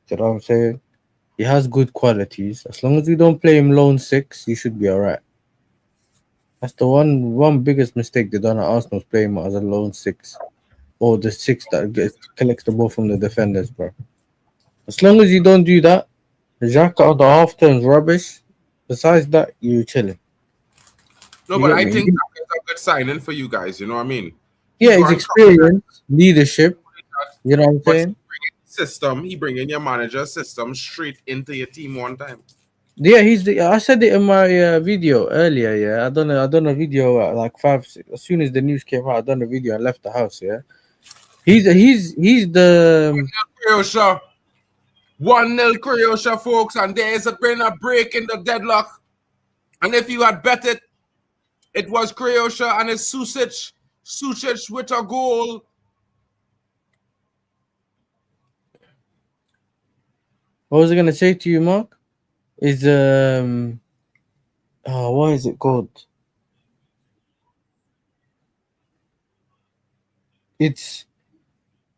You know what I'm saying? He has good qualities. As long as we don't play him lone six, you should be alright. That's the one biggest mistake they done at Arsenal, playing him as a lone six, or the six that collects the ball from the defenders, bro. As long as you don't do that, Xhaka on the half turns rubbish. Besides that, you chilling. No, You but get I me? think that's a good signing for you guys. You know what I mean? He Yeah, go his and cover that, experience, leadership. You know what I'm but he saying? bring in system. He bring in your manager system straight into your team one time. Yeah, he's the. I said it in my video earlier. Yeah, I done a video at like five. As soon as the news came out, I done a video and left the house. Yeah, he's the. Croatia, 1-0 Croatia, folks, and there is been a break in the deadlock. And if you had bet it, it was Croatia and it's Susic. Susic with a goal. What was I gonna say to you, Mark? Is oh, what is it called? It's.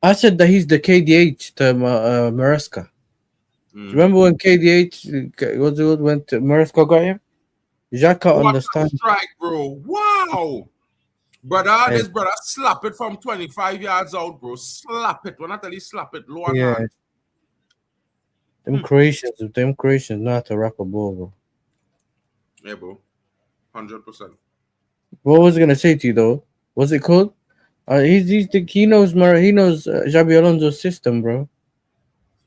I said that he's the KDH to Maresca. Remember when KDH was it when Maresca got him? Xhaka What a understands. strike, bro. Wow. Brother, Hey, this brother slap it from 25 yards out, bro. Slap it. When I tell you slap it, low and yeah, hard. them Croatians know how to rap a ball, bro. Yeah, bro. 100%. What was I gonna say to you though? What's it called? He knows he knows Xabi Alonso's system, bro.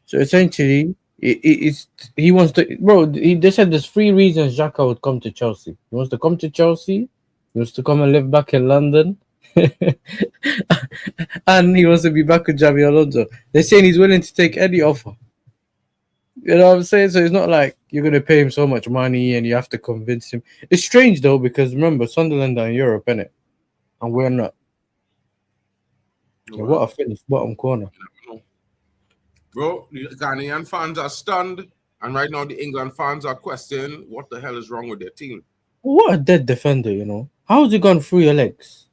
So essentially, it's he wants to, bro. They said there's three reasons Xhaka would come to Chelsea. He wants to come to Chelsea. He wants to come and live back in London, and he wants to be back with Xabi Alonso. They're saying he's willing to take any offer. You know what I'm saying? So it's not like you're gonna pay him so much money and you have to convince him. It's strange though because remember Sunderland are in Europe, innit? And we're not. Yeah, what a finish, bottom corner. Bro, the Ghanaian fans are stunned. And right now, the England fans are questioning what the hell is wrong with their team. What a dead defender, you know. How's he gone through your legs?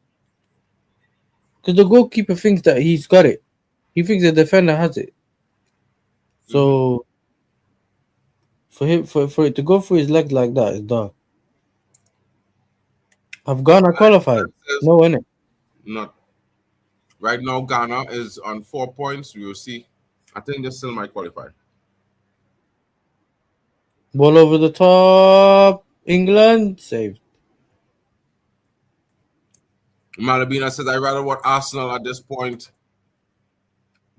Because the goalkeeper thinks that he's got it. He thinks the defender has it. So for it to go through his legs like that is dark. Have Ghana qualified? No, innit? Not. Right now, Ghana is on 4 points. We will see. I think they still might qualify. Ball over the top. England saved. Malabina says, I'd rather watch Arsenal at this point.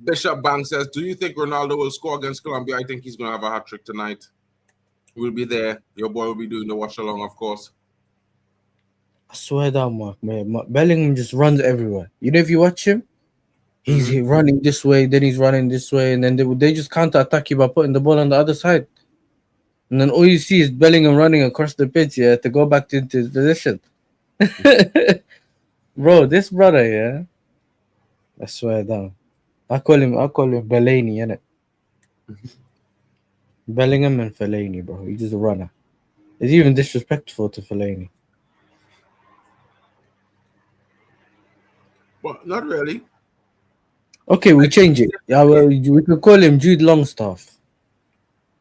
Bishop Bank says, do you think Ronaldo will score against Colombia? I think he's going to have a hat trick tonight. We'll be there. Your boy will be doing the watch along, of course. I swear down, Mark, man. Bellingham just runs everywhere. You know, if you watch him, he's running this way, then he's running this way, and then they just counter attack you by putting the ball on the other side. And then all you see is Bellingham running across the pitch, yeah, to go back into his position. Bro, this brother, yeah. I swear down. I call him Fellaini, innit? Bellingham and Fellaini, bro. He's just a runner. It's even disrespectful to Fellaini. Well, not really. Okay, we change it. Yeah, well, we could call him Jude Longstaff.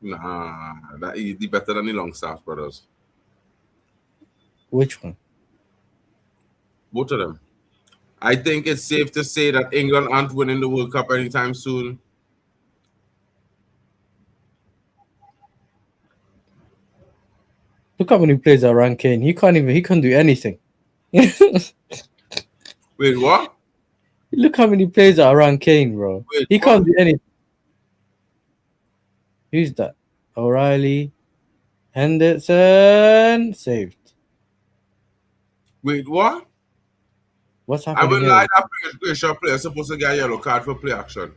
Nah, that easy better than the Longstaff brothers. Which one? Both of them. I think it's safe to say that England aren't winning the World Cup anytime soon. Look how many players are around Kane. He can't do anything. Wait, what? Look how many players are around Kane, bro. Wait, He what? can't do anything. Who's that? O'Reilly. Henderson. Saved. Wait, what? What's I happening will here? lie that Croatia player supposed to get a yellow card for play action.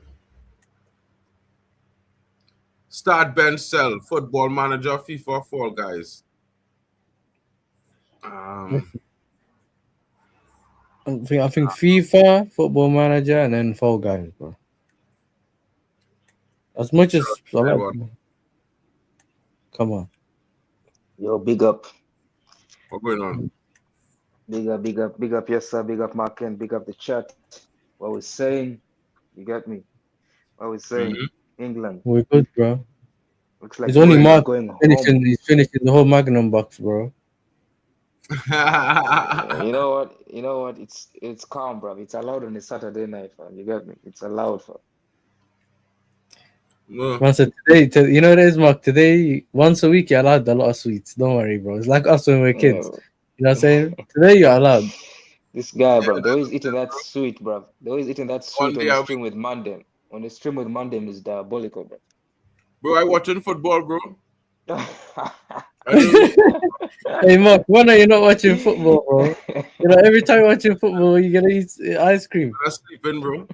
Start bench sell. Football manager, FIFA, Fall Guys. I think FIFA, Football Manager, and then Fall Guys, bro. As much as I like, come on. Yo, big up. What's going on? Big up, yes, sir. Big up, Mark, and big up the chat. What we're saying, you got me. What we're saying, England. We're good, bro. Looks like It's only England Mark going home. he's finishing the whole Magnum box, bro. You know what? It's calm, bro. It's allowed on a Saturday night, fam. You got me. It's allowed, fam. No. Man said today, you know what it is, Mark? Today, once a week, you're allowed a lot of sweets. Don't worry, bro. It's like us when we're kids. Yeah. You know what I'm saying? Today, you're allowed. This guy, Yeah, bro, they're always that's eating that sweet, bro. They're always eating that one sweet on day the a stream week. with Mandem. On the stream with Mandem is diabolical, bro. Bro, I watching football, bro. I don't know. Hey, Mark, when are you not watching football, bro? You know, every time you're watching football, you're gonna eat ice cream. I'm sleeping, bro.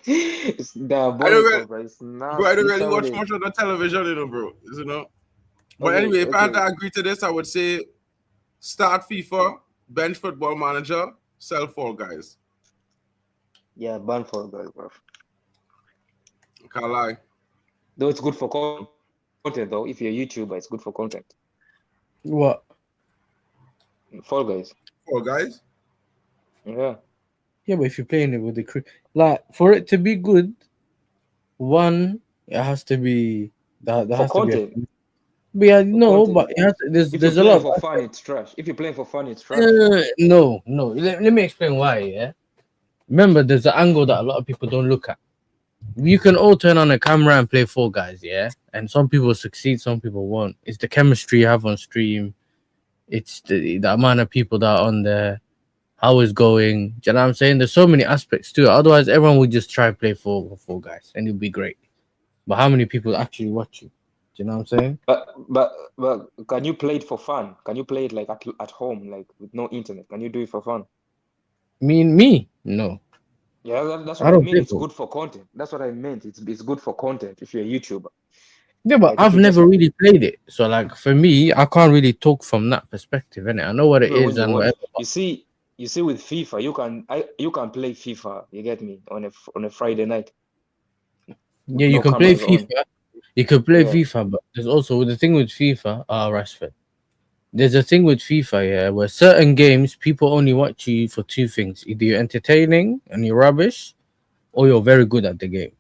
It's I don't diabolical, really, bro. It's bro, I don't nasty. It's really how it watch is. much on the television, bro. You know. But Okay, anyway, if I had okay. to agree to this, I would say start FIFA, bench Football Manager, sell Fall Guys. Yeah, ban for guys, bro. Can't lie. Though it's good for content, though. If you're a YouTuber, it's good for content. What? Fall Guys. Fall Guys. Yeah. Yeah, but if you're playing it with the crew, like for it to be good, one, it has to be there For has to be a. content. But yeah, For no, content. but it has If you're there's a playing lot. for fun, it's trash. If you're playing for fun, it's trash. No, no. Let me explain why. Yeah, remember, there's an angle that a lot of people don't look at. You can all turn on a camera and play Fall Guys, yeah, and some people succeed, some people won't. It's the chemistry you have on stream. It's the amount of people that are on there, how it's going. Do you know what I'm saying? There's so many aspects to it. Otherwise, everyone would just try play Fall Guys, and it'll be great. But how many people actually watch you? Do you know what I'm saying? But can you play it for fun? Can you play it like at home, like with no internet? Can you do it for fun? Me? No, Yeah, that's I what I don't mean. play It's for. good for content. That's what I meant. It's good for content if you're a YouTuber. Yeah, but Like if I've you just never really played it. So like for me, I can't really talk from that perspective, innit? I know what it even when is you and watch, whatever. you see with FIFA, you can play FIFA. You get me on a Friday night Yeah, with you no can play cameras on. FIFA. You can play Yeah, FIFA, but there's also the thing with FIFA. Rashford. There's a thing with FIFA, yeah, where certain games people only watch you for two things: either you're entertaining and you're rubbish, or you're very good at the game.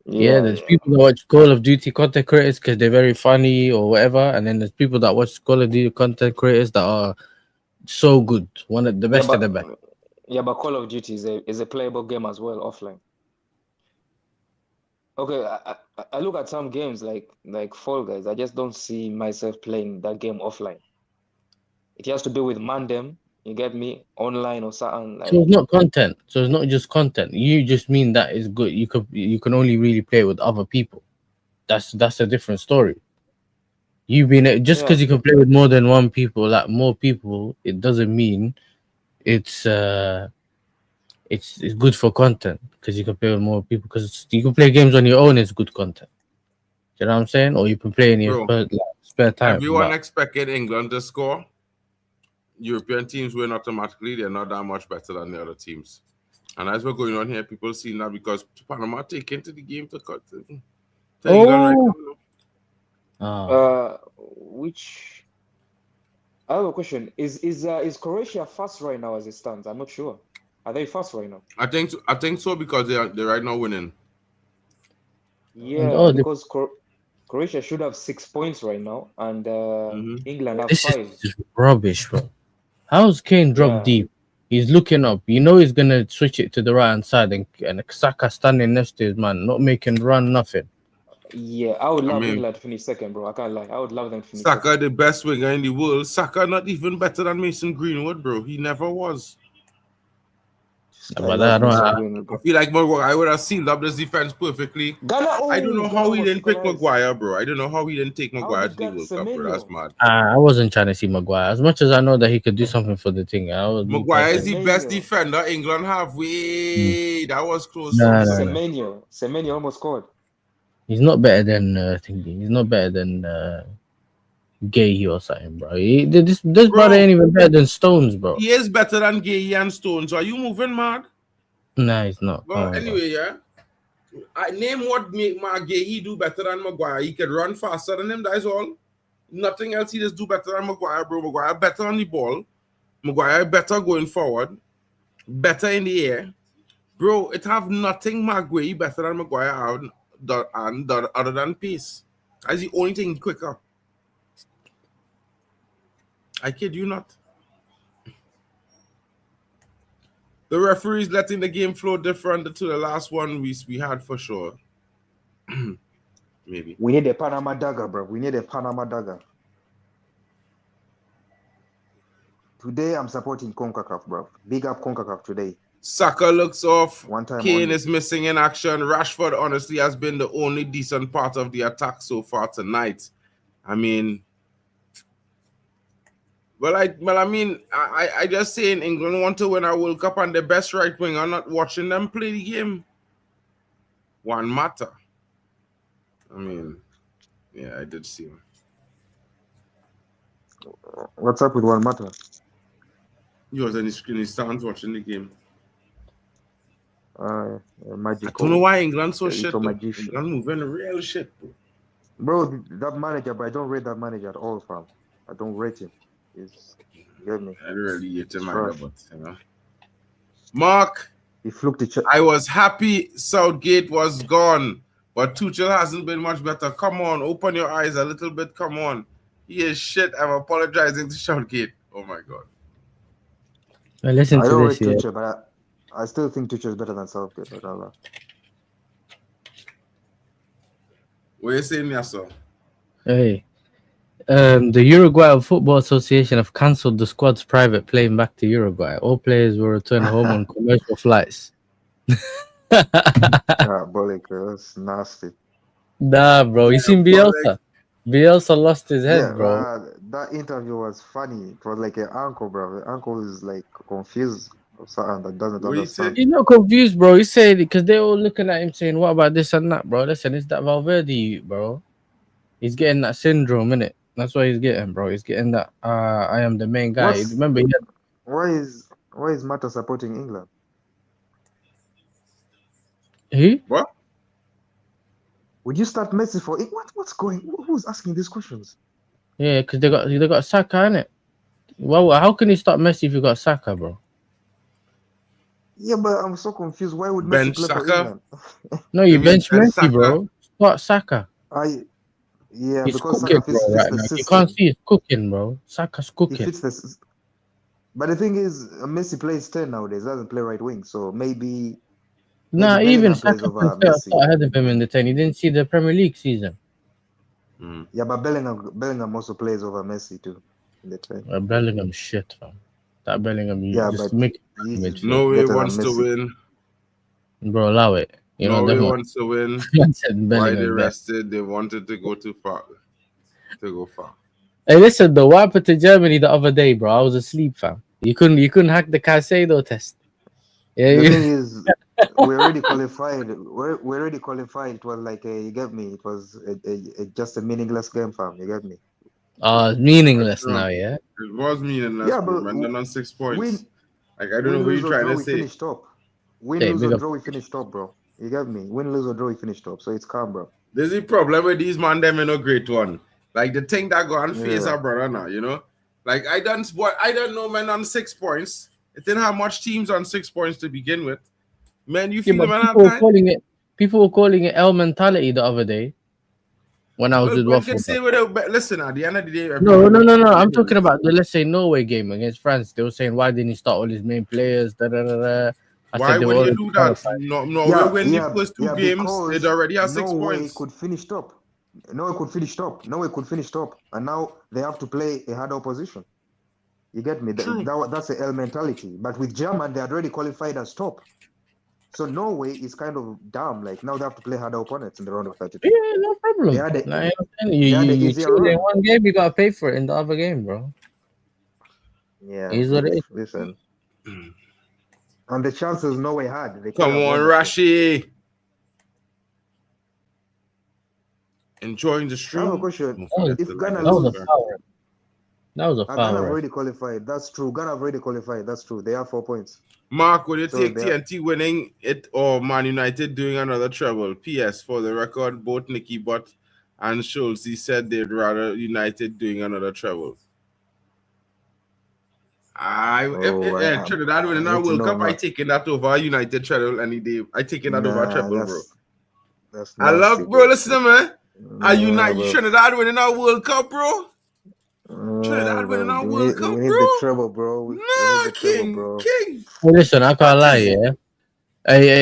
Yeah, yeah, there's yeah. people that watch Call of Duty content creators because they're very funny or whatever, and then there's people that watch Call of Duty content creators that are so good, one of the Yeah, best of but the best. Call of Duty is a playable game as well offline. Okay, I look at some games like Fall Guys. I just don't see myself playing that game offline. It has to be with Mandem. You get me online or something So it's like. not content. So it's not just content. You just mean that is good. You can only really play with other people. That's a different story. You being just Yeah, because you can play with more than one people, like more people, it doesn't mean it's it's good for content because you can play with more people because you can play games on your own. It's good content. You know what I'm saying? Or you can play in your Bro, spare time. everyone But expected England to score. European teams win automatically. They're not that much better than the other teams. And as we're going on here, people see that because Panama take into the game to cut to England right oh, now. which I have a question. Is Croatia fast right now as it stands? I'm not sure. Are they fast right now? I think so because they're right now winning. and Yeah, because Croatia should have 6 points right now, and Mm-hmm. England have this is five. just rubbish, bro. How's Kane drop Yeah, deep? He's looking up. You know he's gonna switch it to the right hand side, and Saka standing next to his man, not making run nothing. yeah. I would I love mean, England to finish second, bro. I can't lie. I would love them to finish Saka, second. the best winger in the world. Saka, not even better than Mason Greenwood, bro. He never was. This guy But loves I don't. Mason Greenwood, I bro. feel like Maguire would have sealed up this defense perfectly. Ghana, I don't know Ghana how he almost didn't pick equalized. Maguire, bro. I don't know how he didn't take How Maguire did to the Ghana? World Cup, bro. That's Semenyo. mad. I wasn't trying to see Maguire as much as I know that he could do something for the thing. I was me Maguire is personally. the best Semenyo. defender England have. Mm. Wait, that was close No, from no, no. somewhere. Semenyo almost scored. He's not better than thingy. He's not better than Gay or something, bro. This brother Bro, ain't even better than Stones, bro. he is better than Gay and Stones. Are you moving mad? Nah, he's not. Come Well, on, bro. anyway, yeah. I name what make Gay do better than Maguire. He can run faster than him, that is all. Nothing else he just do better than Maguire, bro. Maguire better on the ball. Maguire better going forward. Better in the air. Bro, it have nothing Maguire better than Maguire other than pace. That's the only thing quicker. I kid you not. The referees letting the game flow different to the last one we had for sure. Maybe. We need a Panama dagger, bro. We need a Panama dagger. Today, I'm supporting CONCACAF, bro. Big up CONCACAF today. Saka looks off. One time Kane only. is missing in action. Rashford, honestly, has been the only decent part of the attack so far tonight. I mean, I just say in England want to win a World Cup and the best right wing are not watching them play the game. One matter. I mean, yeah, I did see him. What's up with one matter? He was on his screen. He stands watching the game. Magic. I don't know why England so shit. England moving real shit, bro. Bro, that manager, but I don't rate that manager at all, fam. I don't rate him. You get me? I don't really hate him either, but you know. Mark, he fluked the I was happy Southgate was gone, but Tuchel hasn't been much better. Come on, open your eyes a little bit. Come on. He is shit. I'm apologizing to Southgate. Oh my god. Well, listen I to don't this, rate yeah. Tuchel, but I still think Tuchel is better than Southgate. What are you saying, Yasser? Hey. The Uruguay Football Association have cancelled the squad's private plane back to Uruguay. All players will return home on commercial flights. That's nasty. Nah, bro. You seen Bielsa? Bielsa lost his head, bro. That interview was funny. It was like an uncle, bro. The uncle is like confused or something that doesn't understand. He's not confused, bro. He said because they're all looking at him saying, "What about this and that, bro?" Listen, it's that Valverde, bro. He's getting that syndrome, innit? That's what he's getting, bro. He's getting that. I am the main guy. Remember, why is Mata supporting England? Who? What? Would you start Messi for it? What's going? Who's asking these questions? Yeah, because they got Saka, innit? Well, how can you start Messi if you got Saka, bro? Yeah, but I'm so confused. Why would bench Messi play Saka? for England? No, you bench Messi, bro. Start Saka. Yeah, he's because cooking, Saka fits bro, right the now. system. You can't see he's cooking, bro. Saka's cooking. He fits this. But the thing is, Messi plays 10 nowadays. Doesn't play right wing, so maybe. Nah, even Saka Saka can start ahead of him in the 10. You didn't see the Premier League season. Yeah, but Bellingham also plays over Messi too in the 10. Bellingham shit, man. That Bellingham, just make it. Norway wants to win. Bro, allow it. Norway wants to win. Why they rested? They wanted to go too far. Hey, listen though, what happened to Germany the other day, bro? I was asleep, fam. You couldn't hack the Casado test. Yeah, the thing is, we already qualified. We already qualified. It was like you get me. It was just a meaningless game, fam. You get me? It's meaningless now, yeah. It was meaningless. Yeah, but we're on 6 points. I don't know what you're trying to say. Finished top. Win, lose, or draw, we finished top, bro. You get me? Win, lose, or draw, we finished top. So it's calm, bro. There's a problem with these man. Them in a great one. Like the thing that go on face our brother now. You know, like I don't know, man. On 6 points, it didn't have much teams on 6 points to begin with. Man, you feel man people were calling it L mentality the other day. When I was with Waffle. Listen, at the end of the day, no. I'm talking about the, let's say, Norway game against France. They were saying, why didn't he start all his main players? Why would you do that? No, when the first two games, it already has 6 points. Could finish top. Norway could finish top. And now they have to play a hard opposition. You get me? That's the L mentality. But with German, they had already qualified as top. So Norway is kind of dumb. Like now they have to play harder opponents in the round of 32. Yeah, no problem. You cheat in one game, you gotta pay for it in the other game, bro. Yeah. What listen. And the chances Norway had. Come on, Rashi. Enjoying the stream. I have a question. If Ghana that was a foul. Ghana have already qualified. That's true. Ghana have already qualified. That's true. They have 4 points. Mark, will you take TNT winning it or Man United doing another treble? P.S. For the record, both Nicky Butt and Schultz, he said they'd rather United doing another treble. If Trinidad winning our World Cup, I taking that over United treble any day. I taking that over treble, bro. I love, bro. Listen, man. Are Trinidad winning our World Cup, bro? Trinidad winning our World Cup, we need bro. the treble, bro. We need Nah, the treble, King, bro. King. Hey, listen, I can't lie, Patty. yeah.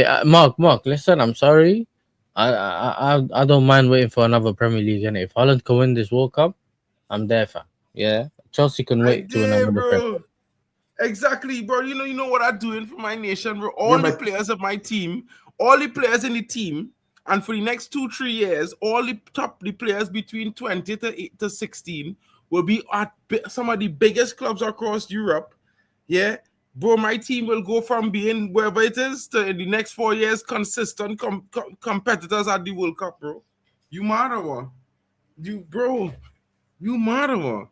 Hey, Mark, listen, I'm sorry. I don't mind waiting for another Premier League, innit? If Holland can win this World Cup, I'm there, fam. Yeah, Chelsea can I wait to win did, another Premier. bro. Exactly, bro. You know what I'm doing for my nation, bro. Yeah, All the but- players of my team, all the players in the team, and for the next 2-3 years, all the players between 20 to 16 will be at some of the biggest clubs across Europe. Yeah, bro. My team will go from being wherever it is to in the next 4 years consistent competitors at the World Cup, bro. You mad or what? You mad or what?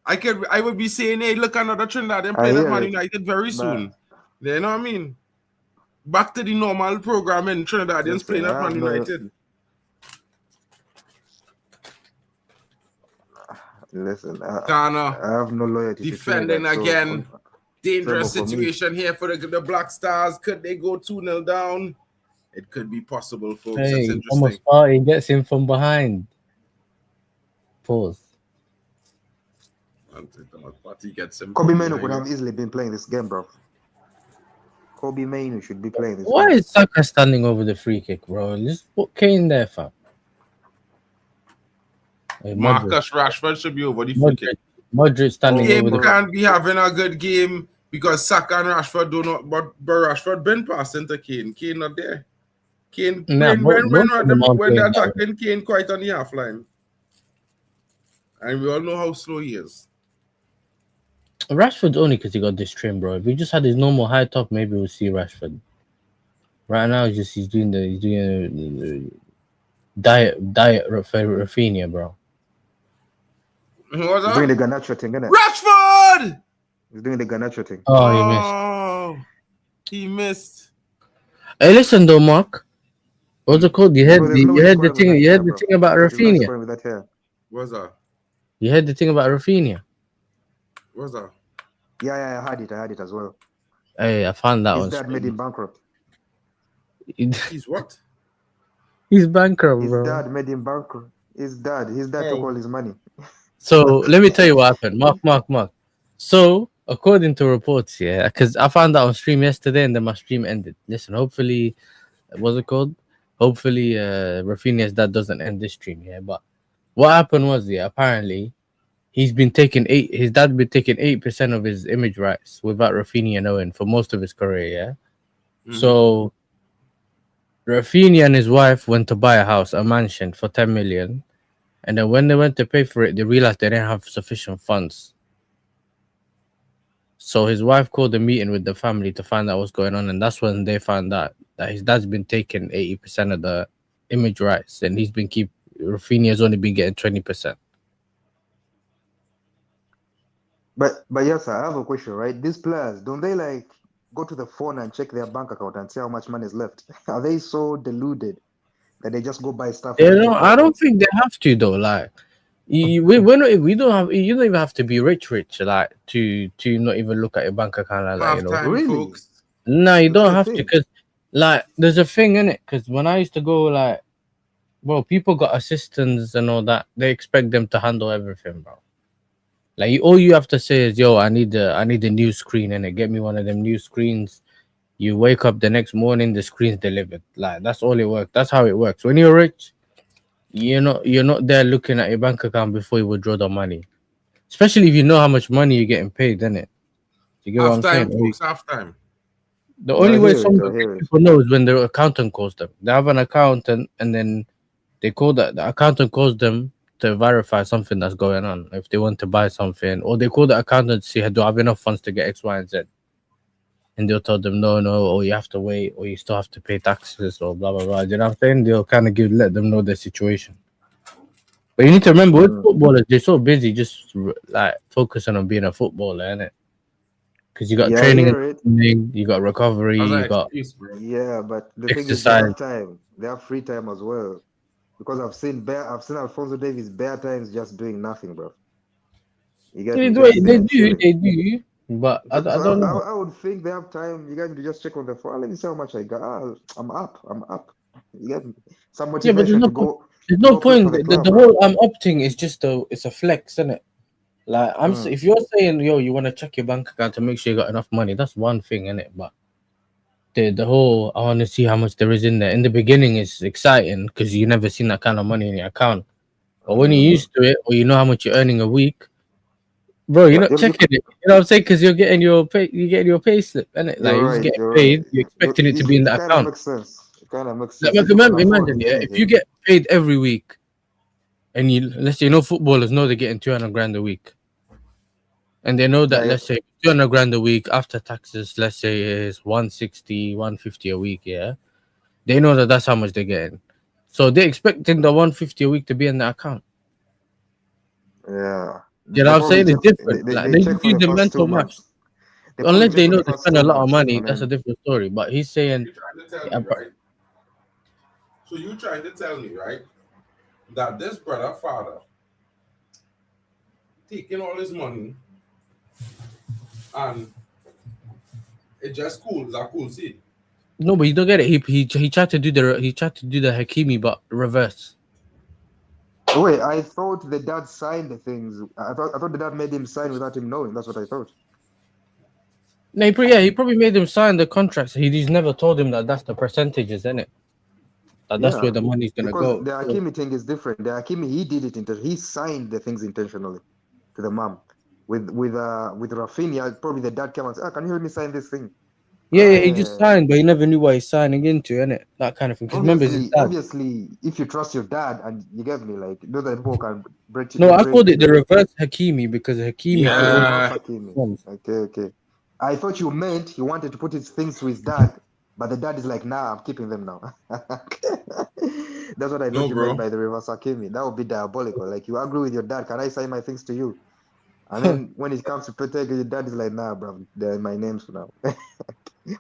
I would be saying, hey, look, another Trinidad and I playing at hear Man it, United very but- soon. You know what I mean? Back to the normal program in Trinidadians Listen, playing at I Man have no- United. Listen, Ghana I have no loyalty to defending Trinidad, so again. Dangerous treble for me. situation here for the Black Stars. Could they go 2-0 down? It could be possible, folks. It's Hey, interesting. almost he gets him from behind. Pause. But he gets him. Kobe from Manu behind. could have easily been playing this game, bro. Kobe Manu should be playing this Why game. is Saka standing over the free kick, bro? Just put Kane there, fam. Hey, Marcus Rashford should be over the free kick. Modric standing Game over the. can't be having a good game because Saka and Rashford do not. But Rashford been passing to Kane. Kane not there. Kane Nah, when both of them aren't they're playing that attacking Kane quite on the half line, and we all know how slow he is. Rashford's only because he got this trim, bro. If he just had his normal high top, maybe we'll see Rashford. Right now, he's doing the diet Rafinha, bro. Who was He's doing that? the Garnacho thing, innit? Rashford! He's doing the Garnacho thing. Oh, He missed. Hey, listen though, Mark. What's it called? You heard Bro, there's no way the scoring with thing. that You hair, heard the bro. thing about There's no Rafinha. scoring with that hair. What's that? You heard the thing about Rafinha. What's that? Yeah, I had it as well. Hey, I found that His one. dad made him bankrupt. He's what? He's bankrupt, His bro. dad made him bankrupt. His dad took all his money. So let me tell you what happened. Mark. So according to reports, yeah, because I found out on stream yesterday and then my stream ended. Listen, hopefully, what's it called? Hopefully, Rafinha's dad doesn't end this stream, yeah. But what happened was, yeah, apparently his dad been taking 8% of his image rights without Rafinha knowing for most of his career, yeah. Mm-hmm. So Rafinha and his wife went to buy a mansion for 10 million. And then when they went to pay for it, they realized they didn't have sufficient funds. So his wife called a meeting with the family to find out what's going on. And that's when they found out that his dad's been taking 80% of the image rights. And Rafinha's only been getting 20%. But yes, I have a question, right? These players, don't they like go to the phone and check their bank account and see how much money is left? Are they so deluded that they just go buy stuff? I don't think they have to though. Like we don't even have to be rich, like to not even look at your bank account like that. You know, Half-time, Really? folks. no, you That's don't the have thing. to, because like there's a thing in it. Because when I used to go, like, bro, people got assistants and all that. They expect them to handle everything, bro. Like all you have to say is, "Yo, I need a new screen, and get me one of them new screens." You wake up the next morning, the screen's delivered. Like that's all it works. That's how it works. When you're rich, you're not there looking at your bank account before you withdraw the money. Especially if you know how much money you're getting paid, innit? You get what I'm Half-time, saying? folks. Half-time. The only way some I hear it. people know is when their accountant calls them. They have an accountant, and then they call the accountant calls them to verify something that's going on. If they want to buy something, or they call the accountant to see, do I have enough funds to get X, Y, and Z? And they'll tell them no, or you have to wait, or you still have to pay taxes, or blah blah blah. You know what I'm saying? They'll kind of let them know their situation. But you need to remember, with footballers, they're so busy just like focusing on being a footballer, innit? Because you got training, you got recovery, you got yeah. But the thing is, they have time. They have free time as well. Because I've seen Alphonso Davies bare times just doing nothing, bro. They do. But I don't know. I would think they have time. You guys to just check on the phone. Let me see how much I got. I'm up. You get me? Some motivation to go. There's no point. The whole I'm up thing is just it's a flex, isn't it? Like if you're saying, yo, you want to check your bank account to make sure you got enough money, that's one thing, innit? But the whole I want to see how much there is in there. In the beginning, it's exciting because you never seen that kind of money in your account. But when you're used to it, or you know how much you're earning a week, bro, you're not checking it. You know what I'm saying? Because you're getting your pay slip, innit? Like you're just getting paid, you're expecting it to be in that It kind of account. makes sense. It kind of makes Like, sense. If you can afford imagine, yeah, if you anything. get paid every week, and let's say, footballers know they're getting 200 grand a week, and they know that, Yeah, let's say 200 grand a week after taxes, let's say is 160, 150 a week, yeah, they know that that's how much they're getting. So they're expecting the 150 a week to be in the account. yeah. You know what I'm saying? It's different. Like, They they check just for use the the first mental 2 months. math. They probably Unless check they for know the they first spend a 2 lot of months, money, and that's a then different story. But he's saying, You trying to tell me, right? So you trying to tell me, right, that this brother father taking all his money and it just cool. It's a cool scene. no, but you don't get it. He tried to do the Hakimi, but reverse. wait. I thought the dad signed the things. I thought the dad made him sign without him knowing. That's what I thought. No, he probably made him sign the contracts. He's never told him that that's the percentages, isn't it? That's where Yeah, the money's gonna because go. the Hakimi thing is different. The Hakimi, he did it. He signed the things intentionally to the mom. With Rafinha, probably the dad came and said, "Ah, can you help me sign this thing?" Yeah, he just signed, but he never knew what he's signing into, innit? That kind of thing. Because remember, it's his dad. Obviously, if you trust your dad, and you get me, like, know that people can No, I called it the betray. reverse Hakimi because Hakimi. Oh, the reverse Yeah. Hakimi. Okay. I thought you meant he wanted to put his things to his dad, but the dad is like, "Nah, I'm keeping them now." That's what I thought No, you meant bro. by the reverse Hakimi. That would be diabolical. Like, you agree with your dad, can I sign my things to you? And then when it comes to protect, your dad is like, "Nah, bro, they're my names for now."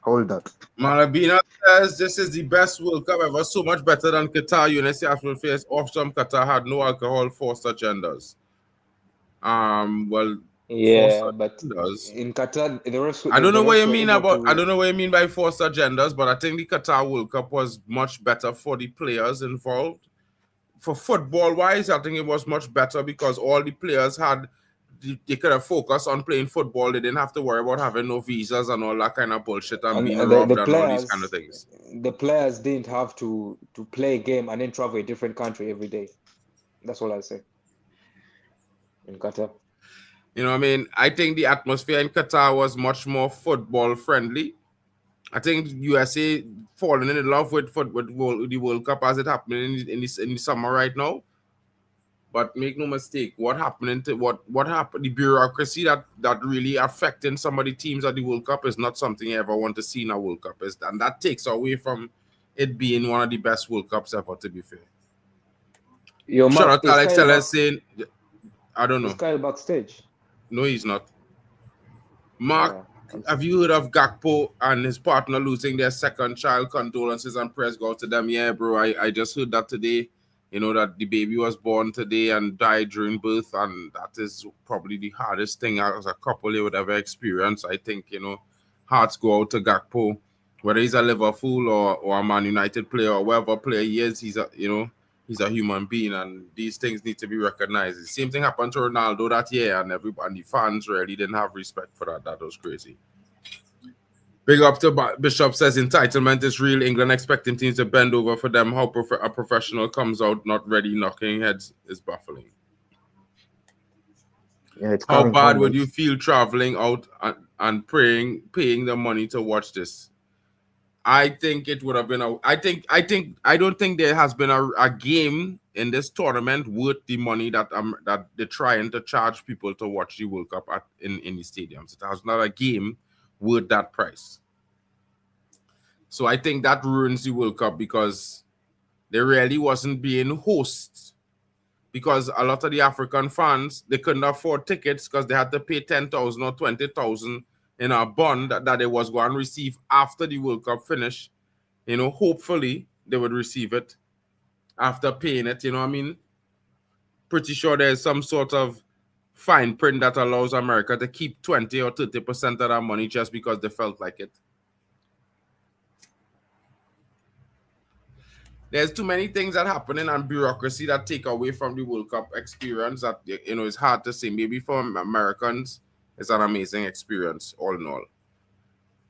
Hold that. Malabina says this is the best World Cup ever, so much better than Qatar. University Afro face Offshore Qatar had no alcohol, forced agendas. Well, forced Yeah, but agendas. in Qatar, I don't know the what refs you were mean able about. I to. don't know what you mean by forced agendas, but I think the Qatar World Cup was much better for the players involved. For football wise, I think it was much better because all the players had they could have focused on playing football. They didn't have to worry about having no visas and all that kind of bullshit and And being the robbed and all these kind of things. players didn't have to play a game and then travel a different country every day. That's all I say. In Qatar. You know what I mean? I think the atmosphere in Qatar was much more football friendly. I think USA falling in love with the World Cup as it happening in the summer right now. But make no mistake, what happened? The bureaucracy that really affecting some of the teams at the World Cup is not something you ever want to see in a World Cup. And that takes away from it being one of the best World Cups ever. To be fair, Yo, shout Mark, out to Alex Tellez saying, I don't is know. Kyle backstage? No, he's not. Mark, Yeah. have you heard of Gakpo and his partner losing their second child? Condolences and prayers go out to them. Yeah, bro, I just heard that today. You know, that the baby was born today and died during birth, and that is probably the hardest thing as a couple they would ever experience. I think, hearts go out to Gakpo, whether he's a Liverpool or a Man United player or whatever player he is, he's a human being, and these things need to be recognized. The same thing happened to Ronaldo that year, and the fans really didn't have respect for that. That was crazy. Big up to Bishop says entitlement is real. England expecting teams to bend over for them. How a professional comes out not ready, knocking heads is baffling. Yeah, it's How coming bad home, would mate. you feel traveling out and paying the money to watch this? I think it would have been I don't think there has been a game in this tournament worth the money that they're trying to charge people to watch the World Cup in the stadiums. It has not a game worth that price. So I think that ruins the World Cup because there really wasn't being hosts. Because a lot of the African fans, they couldn't afford tickets because they had to pay 10,000 or 20,000 in a bond that they was going to receive after the World Cup finished. Hopefully they would receive it after paying it. You know what I mean? Pretty sure there's some sort of fine print that allows America to keep 20 or 30% of that money just because they felt like it. There's too many things that happening and bureaucracy that take away from the World Cup experience that, it's hard to say. Maybe for Americans, it's an amazing experience, all in all.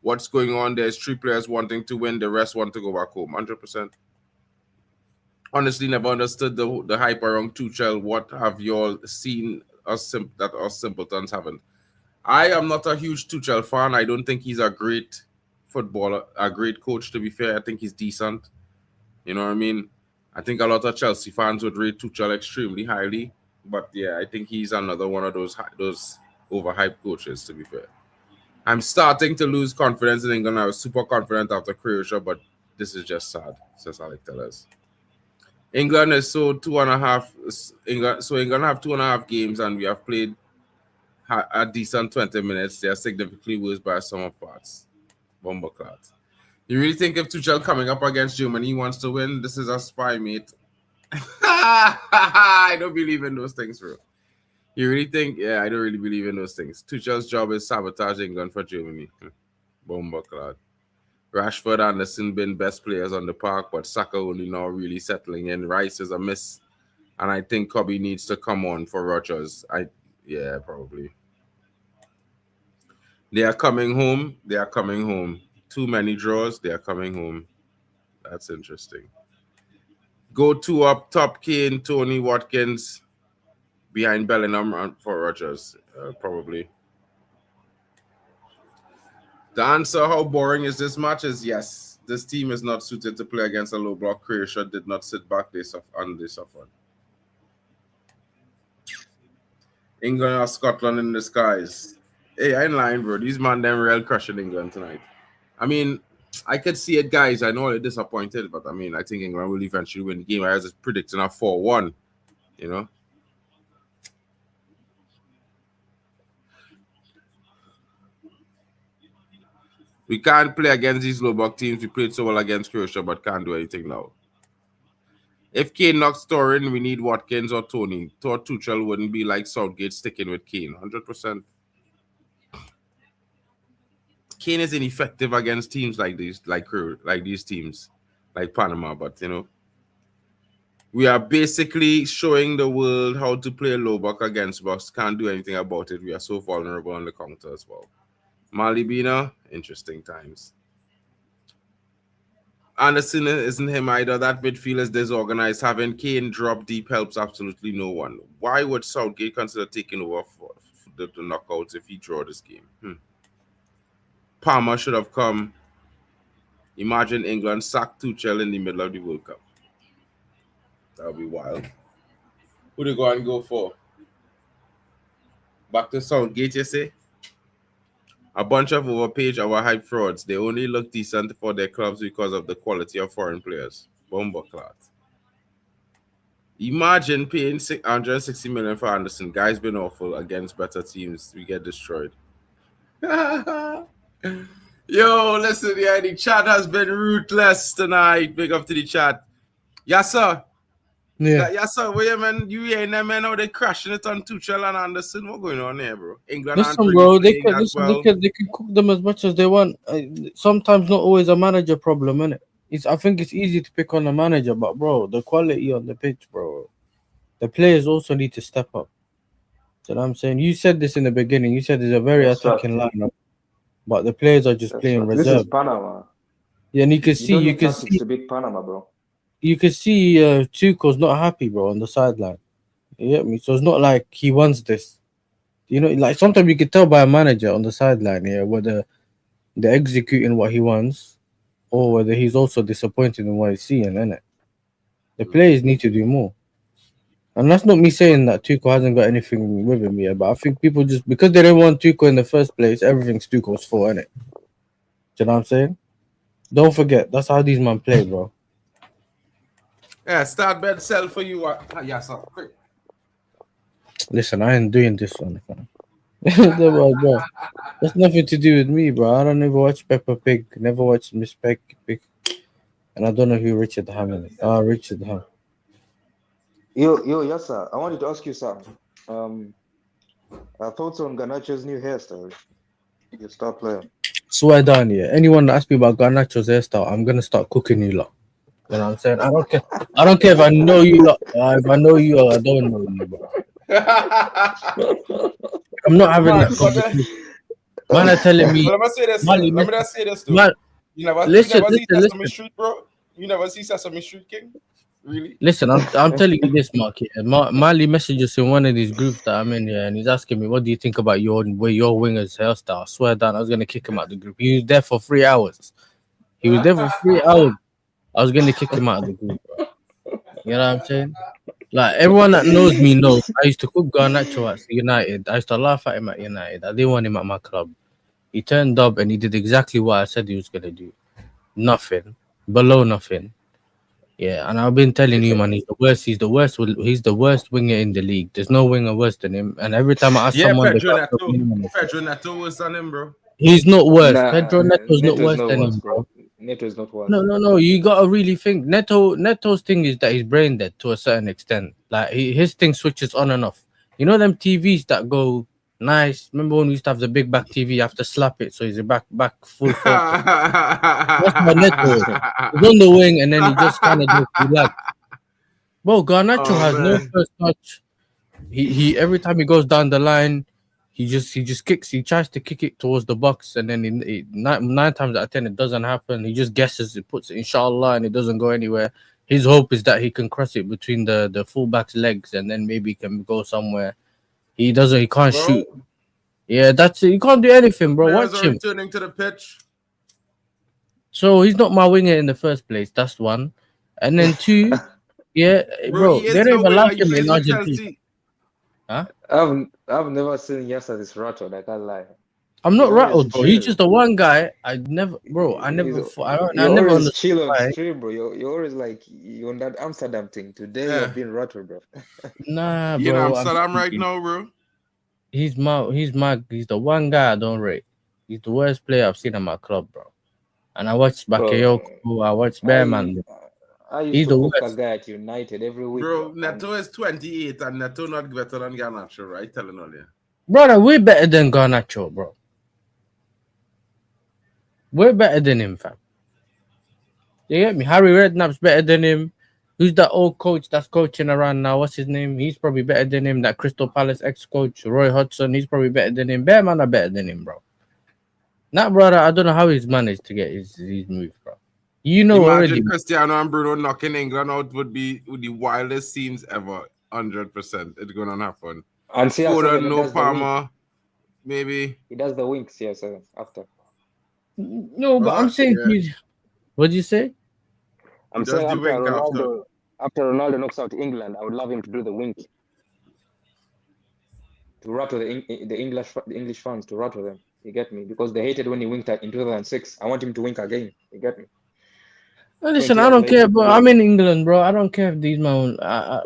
What's going on? There's 3 players wanting to win, the rest want to go back home. 100%. Honestly, never understood the hype around Tuchel. What have you all seen that us simpletons haven't? I am not a huge Tuchel fan. I don't think he's a great footballer, a great coach, to be fair. I think he's decent. You know what I mean? I think a lot of Chelsea fans would rate Tuchel extremely highly. But yeah, I think he's another one of those overhyped coaches, to be fair. I'm starting to lose confidence in England. I was super confident after Croatia, but this is just sad. It's just how they tell us. England is so 2.5. England have 2.5 games, and we have played a decent 20 minutes. They are significantly worse by some of parts. Bomberclat. You really think if Tuchel coming up against Germany wants to win, this is a spy, mate? I don't believe in those things, bro. You really think? Yeah, I don't really believe in those things. Tuchel's job is sabotage England for Germany. Bomberclat. Rashford, Anderson been best players on the park, but Saka only now really settling in. Rice is a miss, and I think Kobe needs to come on for Rodgers. Yeah, probably. They are coming home. They are coming home. Too many draws. They are coming home. That's interesting. Go 2 up top, Kane, Tony, Watkins, behind Bellingham for Rodgers, probably. The answer, how boring is this match, is yes. This team is not suited to play against a low block. Croatia did not sit back, they suffered. England or Scotland in the skies. Hey, I ain't lying, bro. These man them real crushing England tonight. I mean, I could see it, guys. I know they're disappointed, but I mean, I think England will eventually win the game. I was predicting a 4-1, you know. We can't play against these low block teams. We played so well against Croatia, but can't do anything now. If Kane knocks Torin, we need Watkins or Tony. Tuchel wouldn't be like Southgate sticking with Kane. 100%. Kane is ineffective against teams like these, like these teams, like Panama. But we are basically showing the world how to play low block against us. Can't do anything about it. We are so vulnerable on the counter as well. Malibina, interesting times. Anderson isn't him either. That midfield is disorganized. Having Kane drop deep helps absolutely no one. Why would Southgate consider taking over for the knockouts if he draw this game? Palmer should have come. Imagine England sack Tuchel in the middle of the World Cup. That would be wild. Who they go and go for? Back to Southgate, you say? A bunch of overpaid, overhyped frauds. They only look decent for their clubs because of the quality of foreign players. Bomberclat. Imagine paying 160 million for Anderson. Guy's been awful against better teams. We get destroyed. Yo, listen, yeah, the chat has been ruthless tonight. Big up to the chat. Yes, sir. Yeah. Yes, sir. Wait, man. You ain't them, man. How they crashing it on Tuchel and Anderson? What going on here, bro? England Listen, aren't bro, really they can cook them as much as they want. Sometimes not always a manager problem, innit? I think it's easy to pick on a manager, but bro, the quality on the pitch, bro, the players also need to step up. So what I'm saying, you said this in the beginning. You said there's a very attacking lineup, but the players are just playing reserve. This is Panama. Yeah, and you can see to beat Panama, bro. You can see Tuchel's not happy, bro, on the sideline. You get me? So it's not like he wants this. You know, like sometimes you can tell by a manager on the sideline, whether they're executing what he wants or whether he's also disappointed in what he's seeing, innit? The players need to do more. And that's not me saying that Tuchel hasn't got anything with him yet, but I think people just, because they didn't want Tuchel in the first place, everything's Tuchel's fault, innit? Do you know what I'm saying? Don't forget, that's how these men play, bro. Yeah, start bed sell for you. Yes, sir. Quick. Listen, I ain't doing this one. Bro. That's nothing to do with me, bro. I don't ever watch Peppa Pig, never watch Miss Pig, and I don't know who Richard Ham is. Richard Ham. Yo, yes, sir. I wanted to ask you something. Thoughts on Garnacho's new hairstyle? Your star player. Swear down, yeah. Anyone that asks me about Garnacho's hairstyle, I'm gonna start cooking you lot. You know what I'm saying? I don't care. I don't care if I know you lot, if I know you or I don't know you, bro. I'm not having that conversation. Man are telling me, But let me say this. Mali, Let me just say this though. man, You never listen, see listen, Sesame listen. Street, bro. You never see Sesame Street, King. Really? Listen, I'm telling you this, Mark. Yeah. Mali messages in one of these groups that I'm in here, and he's asking me, "What do you think about your winger's hairstyle?" I swear down, I was gonna kick him out of the group. He was there for 3 hours. He was there for 3 hours. I was gonna kick him out of the group, bro. You know what I'm saying? Like everyone that knows me knows I used to cook Garnacho at United. I used to laugh at him at United. I didn't want him at my club. He turned up and he did exactly what I said he was gonna do. Nothing. Below nothing. Yeah, and I've been telling you, man, he's the worst. He's the worst. He's the worst winger in the league. There's no winger worse than him. And every time I ask Yeah, someone, they Pedro can't put Neto. his name on the Pedro Neto was on him, bro. He's not worse. Nah, Pedro Neto's not Neto is worse not than worse, him, bro. bro. Neto is not worse. No. You gotta really think. Neto's thing is that he's brain dead to a certain extent. Like his thing switches on and off. You know them TVs that go nice. Remember when we used to have the big back TV? You have to slap it so he's back full focus. That's my Neto. He's on the wing and then he just kind of just relax. Bro, Garnacho Oh, has no man. first touch. He every time he goes down the line, he just kicks. He tries to kick it towards the box, and then nine times out of 10 it doesn't happen. He just guesses, it puts it inshallah, and it doesn't go anywhere. His hope is that he can cross it between the fullback's legs, and then maybe he can go somewhere. He doesn't. He can't Bro, shoot. Yeah, that's it. He can't do anything, bro. players Watch are him. returning to the pitch. So he's not my winger in the first place. That's one, and then two. Yeah, Bro, bro, he they is don't your even winger. like He him in plays with Argentina. Chelsea. Huh? I've never seen Yasa this rattled. I can't lie. I'm He not always rattled, bro. He's chill. just the one guy I never, bro. I He's, never, I you're never always understood chill on why. stream, bro. You're always like you're on that Amsterdam thing. Today Yeah. you're being rattled, bro. Nah, You in bro. Amsterdam right now, bro? He's the one guy I don't rate. He's the worst player I've seen in my club, bro. And I watched Bro, Bakayoko. I watched I Bearman. I used He's to the cook that worst. guy at United every week, Bro, bro. Neto is 28 and Neto not better than Garnacho, right? Telling all you. Brother, we're better than Garnacho, bro. We're better than him, fam. You get me? Harry Redknapp's better than him. Who's that old coach that's coaching around now? What's his name? He's probably better than him. That Crystal Palace ex-coach, Roy Hodgson, he's probably better than him. Bearman are better than him, bro. That brother, I don't know how he's managed to get his move, bro. You know Imagine already. Cristiano and Bruno knocking England out would be the wildest scenes ever. 100%. It's gonna happen. And CR7 Foden, he no does the wink. Palmer, maybe. He does the wink, CR7 after. No, but I'm saying, Yeah. What'd you say? I'm He saying does the wink after Ronaldo knocks out England, I would love him to do the wink. To rattle the English fans, to rattle them. You get me? Because they hated when he winked in 2006. I want him to wink again. You get me? Listen, I don't care, bro. I'm in England, bro. I don't care if these man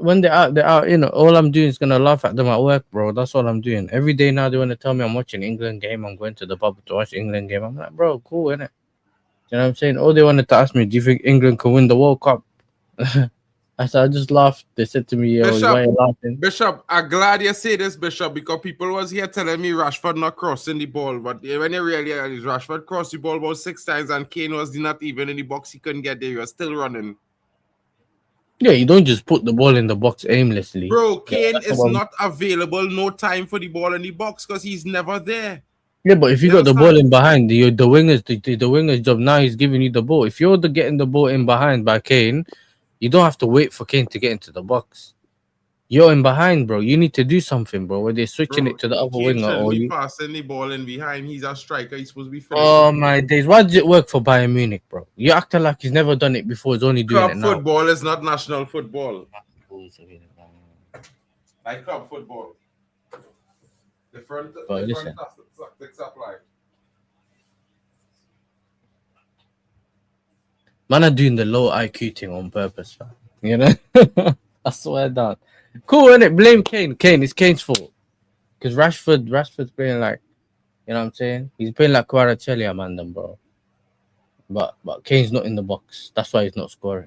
when they're out. You know, all I'm doing is gonna laugh at them at work, bro. That's all I'm doing. Every day now they want to tell me I'm watching England game. I'm going to the pub to watch England game. I'm like, bro, cool, innit? You know what I'm saying? All they wanted to ask me, do you think England can win the World Cup? I said, I just laughed. They said to me, yo, why are you laughing? Bishop, I'm glad you say this, Bishop, because people was here telling me Rashford not crossing the ball. But when you realize Rashford crossed the ball about 6 times and Kane was not even in the box, he couldn't get there. He was still running. Yeah, you don't just put the ball in the box aimlessly. Bro, Kane is not available, no time for the ball in the box because he's never there. Yeah, but if you got the ball in behind, the winger's job now he's giving you the ball. If you're getting the ball in behind by Kane, you don't have to wait for Kane to get into the box. You're in behind, bro. You need to do something, bro. Where they're switching it to the other Kane winger, or you passing the ball in behind. He's a striker. He's supposed to be finishing. Oh my days! Why did it work for Bayern Munich, bro? You acting like he's never done it before. He's only doing it now. Club football is not national football. Like club football. Different tactics apply. Man are doing the low IQ thing on purpose, fam. You know? I swear down. Cool, innit? Blame Kane. It's Kane's fault. Because Rashford's playing like, you know what I'm saying? He's playing like Kvaratskhelia, man, bro. But Kane's not in the box. That's why he's not scoring.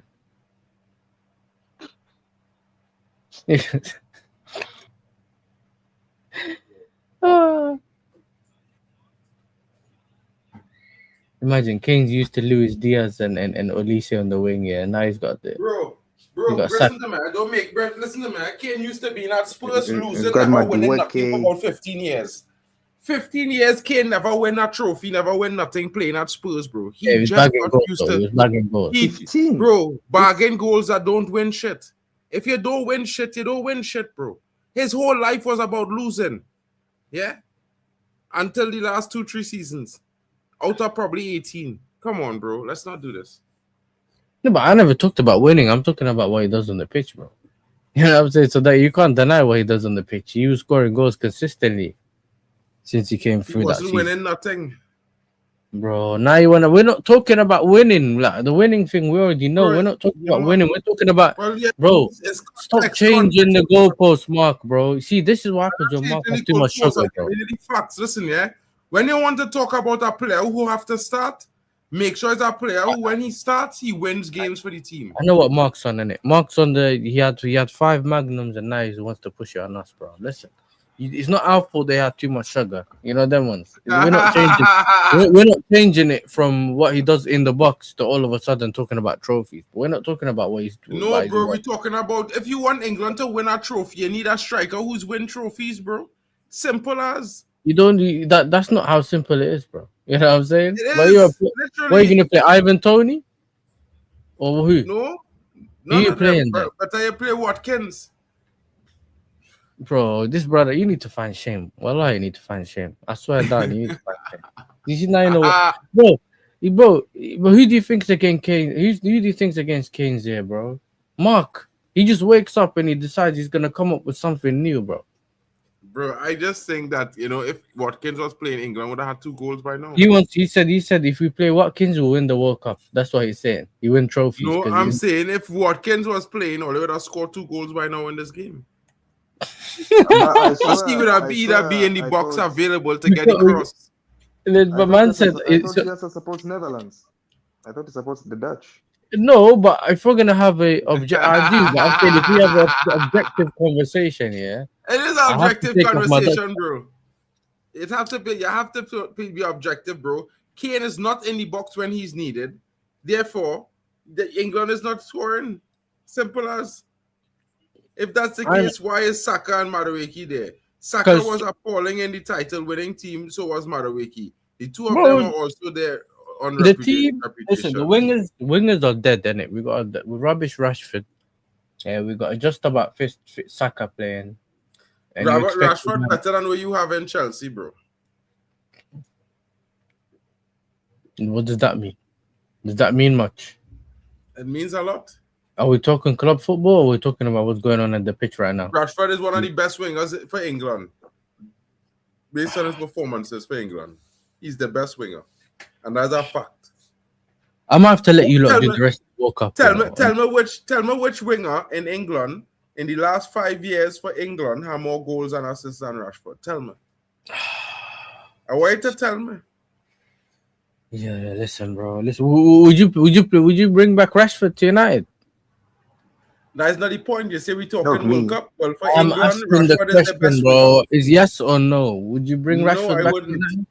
Imagine Kane's used to Luis Diaz and Olise on the wing, yeah. Now he's got the Bro, he got listen sacked. to me. Don't make listen to me. Kane used to be not Spurs You've losing, got never winning nothing for Madueke. about 15 years. 15 years, Kane never win a trophy, never win nothing playing at Spurs, bro. Yeah, He he was just bagging got goals used though. He to was bagging goals. 15. bro, bargain goals that don't win shit. If you don't win shit, you don't win shit, bro. His whole life was about losing. Yeah. Until the last 2-3 seasons. Out of probably 18. Come on, bro. Let's not do this. No, but I never talked about winning. I'm talking about what he does on the pitch, bro. You know what I'm saying? So that you can't deny what he does on the pitch. He was scoring goals consistently since he came He through that wasn't season. winning nothing. Bro, now you wanna we're not talking about winning. Like the winning thing we already know. Bro, We're not talking you about know- winning. We're talking about Well, yeah, bro. it's Stop context, changing the context. goalpost, Mark, bro. See, this is what happens when Mark has too much sugar, bro. Facts. Listen, yeah. When you want to talk about a player who have to start, make sure it's a player who, when he starts, he wins games for the team. I know what Mark's on, innit? Mark's on the he had 5 magnums and now he wants to push it on us, bro. Listen. It's not our fault they had too much sugar. You know them ones. We're not changing. We're not changing it from what he does in the box to all of a sudden talking about trophies. We're not talking about what he's doing. No, bro, we're talking about if you want England to win a trophy, you need a striker who's win trophies, bro. Simple as. You don't. That's not how simple it is, bro. You know what I'm saying? It But is. what are you gonna play? Ivan Toney or who? No, who you playing them, but you play Watkins. Bro, this brother, you need to find shame. Wallah, you need to find shame. I swear down, you need to find shame. Did you not know what, bro, but who do you think's against Kane? Who do you think's against Kane's here, bro? Mark. He just wakes up and he decides he's gonna come up with something new, bro. Bro, I just think that if Watkins was playing England, would have had 2 goals by now. He said if we play Watkins, we'll win the World Cup. That's what he's saying. He win trophies. No, I'm saying if Watkins was playing, Ole would have scored 2 goals by now in this game. He would have either be in the box available to get the cross. But man said, I thought he supports Netherlands. I thought he supports the Dutch. No, but if we're gonna have a object, I do. But I'm saying if we have an objective conversation, yeah, it is an objective conversation, bro. It have to be. You have to be objective, bro. Kane is not in the box when he's needed. Therefore, England is not scoring. Simple as. If that's the case, why is Saka and Madueke there? Saka was appalling in the title-winning team, so was Madueke. The two of them are also there on the team. Listen, the wingers are dead, innit? We got rubbish Rashford. Yeah, we got just about fit Saka playing. And Rashford better than what you have in Chelsea, bro. What does that mean? Does that mean much? It means a lot. Are we talking club football or are we talking about what's going on at the pitch right now? Rashford is one of the best wingers for England. Based on his performances for England. He's the best winger. And that's a fact. I'm gonna have to let you lot do the rest of the World Cup. Tell me which winger in England in the last 5 years for England have more goals and assists than Rashford. Tell me. I want you to tell me. Yeah, listen, bro. Listen, would you bring back Rashford to United? That's not the point. You say we talking World Cup. Well, for I'm England, Rashford is the best bro. Winger. Is yes or no? Would you bring Rashford back? Wouldn't.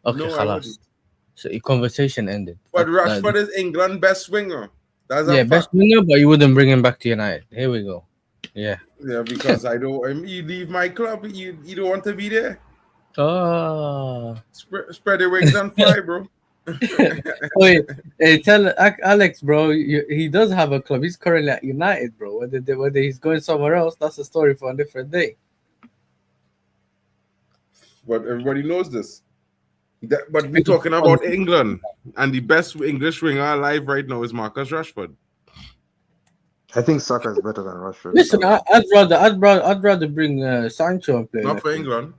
Okay, no, I wouldn't. So your conversation ended. But Rashford is England best winger. That's a best winger, but you wouldn't bring him back to United. Here we go. Yeah. Yeah, because you leave my club. You don't want to be there. Oh. Spread the wings and fly, bro. Wait, hey, tell Alex, bro. He does have a club. He's currently at United, bro. Whether he's going somewhere else, that's a story for a different day. But everybody knows this. But we're talking about England, and the best English winger alive right now is Marcus Rashford. I think Saka is better than Rashford. Listen, I'd rather bring Sancho and play. Not for England.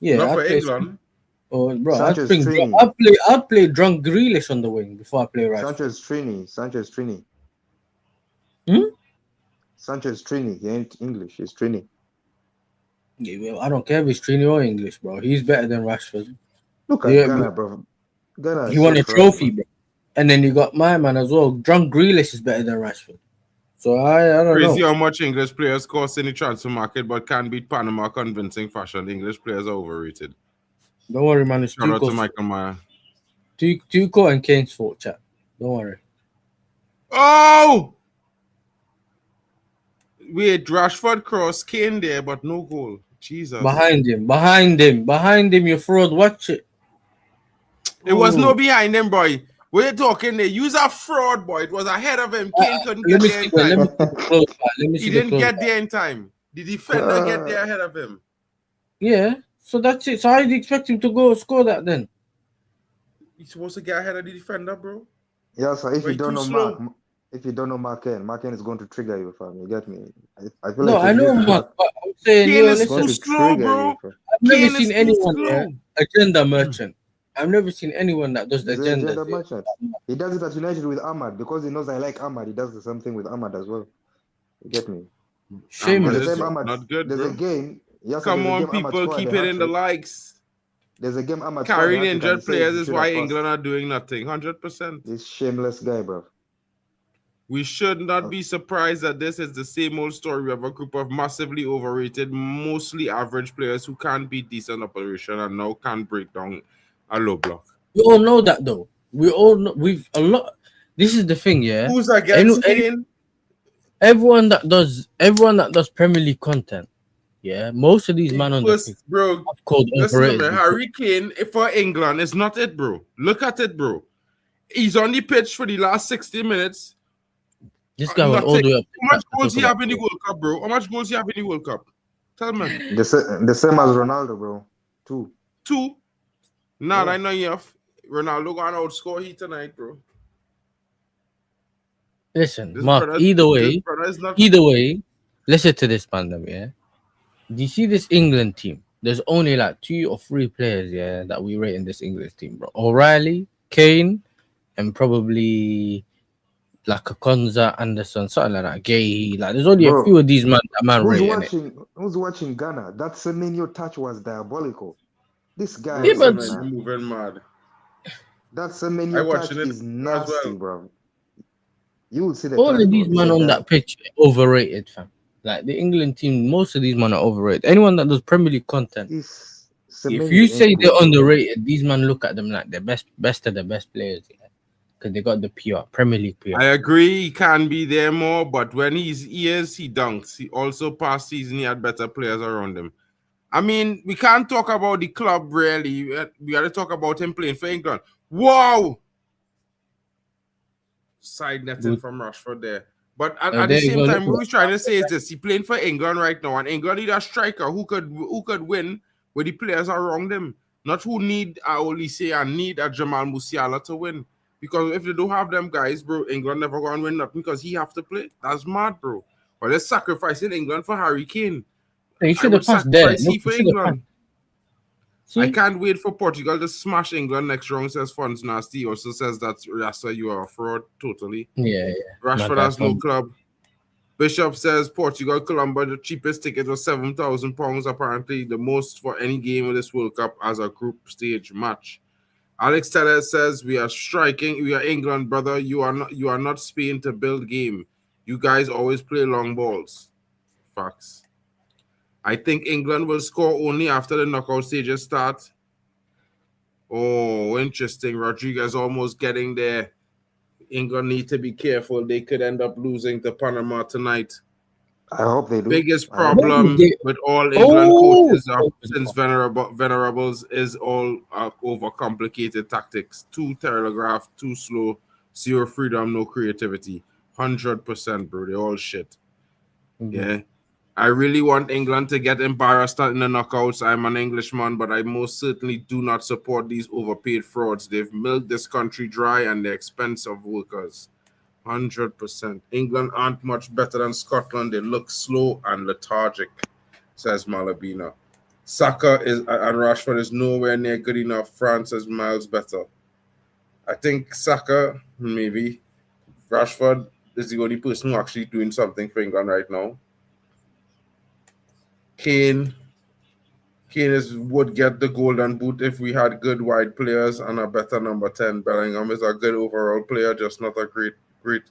Yeah, not for England. Oh, bro, I'd play drunk Grealish on the wing before I play Rashford. Sanchez Trini. Sanchez Trini. He ain't English. He's Trini. Yeah, well, I don't care if he's Trini or English, bro. He's better than Rashford. Look at Ghana, bro. Ghana. He won a trophy, bro. And then you got my man as well. Drunk Grealish is better than Rashford. So I don't know. Crazy how much English players cost in the transfer market, but can't beat Panama convincing fashion. The English players are overrated. Don't worry, man. Shout out to Michael Meyer. Tuchel and Kane's fault, chat. Don't worry. Oh! Wait, Rashford cross Kane there, but no goal. Jesus. Behind him, you fraud. Watch it. It was no behind him, boy. What you talking there? Use a fraud, boy. It was ahead of him. Kane couldn't get there in time. He didn't get there in time. The defender get there ahead of him. Yeah, so that's it. So how do you expect him to go score that then? He's supposed to get ahead of the defender, bro. Yeah, so if Way you don't too know slow. if you don't know Mark Ken is going to trigger you, fam. You get me? I feel No, like I if know, you Mark, but I'm saying, Kane is going too to slow, trigger bro. you, fam. I've never Kane is seen too anyone slow. agenda merchant. I've never seen anyone that does the He's an agendas. agenda merchant. He does it at United with Ahmad because he knows I like Ahmad. He does the same thing with Ahmad as well. You get me? Shameless. There's a time Is Ahmad. not good, There's bro. a game. Yes, Come there's a on, game Ahmad people, scored keep a it in the hat-trick. likes. There's a game Ahmad scored a Carrying hat-trick and he injured says players he is should why have England passed. are doing nothing. 100%. This shameless guy, bro. We should not be surprised that this is the same old story of a group of massively overrated, mostly average players who can't be decent operation and now can't break down a low block. We all know that though. We all know we've a lot. This is the thing, yeah. Who's against Kane? Everyone that does Premier League content, yeah. Most of these men on the pitch Bro, have called listen to overrated. me. Harry Kane for England is not it, bro. Look at it, bro. He's on the pitch for the last 60 minutes. This guy went all the way up. How much goals he have in the World Cup, bro? How much goals he have in the World Cup? Tell me. The same as Ronaldo, bro. Two. Nah, I know enough. Ronaldo gonna outscore he tonight, bro. Listen, Mark. Either way, listen to this, Pandem. Yeah. Do you see this England team? There's only like 2 or 3 players, yeah, that we rate in this English team, bro. O'Reilly, Kane, and probably like a Konza, Anderson, something like that. Gay, like there's only a few of these man rating. Who's watching Ghana? That Semenyo touch was diabolical. This guy Yeah, but moving mad. That Semenyo touch is nasty, bro. You will see the all of these men on that pitch overrated, fam. Like the England team, most of these men are overrated. Anyone that does Premier League content, if you say they're underrated, these men look at them like the best of the best players, yeah, because they got the PR, Premier League PR. I agree, he can be there more, but when he dunks. He also past season he had better players around him. I mean, we can't talk about the club really. We got to talk about him playing for England. Wow! Side netting from Rashford there. But at the same time, what we're trying to say is this: he playing for England right now, and England need a striker who could win where the players are around him. Not who need a Olise and need a Jamal Musiala to win. Because if they don't have them guys, bro, England never gonna win nothing because he have to play. That's mad, bro. But they're sacrificing England for Harry Kane. He should have passed there. For England. I can't wait for Portugal to smash England next round, says Funds Nasty. He also says that Rasta, you are a fraud, totally. Yeah. Rashford has no club. Bishop says Portugal, Colombia, the cheapest ticket was £7,000, apparently the most for any game of this World Cup as a group stage match. Alex Teller says we are England, brother. You are not Spain to build game. You guys always play long balls. Facts. I think England will score only after the knockout stages start. Oh, interesting. Rodriguez almost getting there. England need to be careful. They could end up losing to Panama tonight. I hope they do. Biggest problem with all England coaches since Venerables is all overcomplicated tactics. Too telegraphed, too slow, zero freedom, no creativity. 100%, bro. They're all shit. Yeah. I really want England to get embarrassed in the knockouts. I'm an Englishman, but I most certainly do not support these overpaid frauds. They've milked this country dry and the expense of workers. 100%. England aren't much better than Scotland. They look slow and lethargic, says Malabina. Saka and Rashford is nowhere near good enough. France is miles better. I think Saka, maybe. Rashford is the only person who actually doing something for England right now. Kane would get the golden boot if we had good wide players and a better number 10. Bellingham is a good overall player, just not a great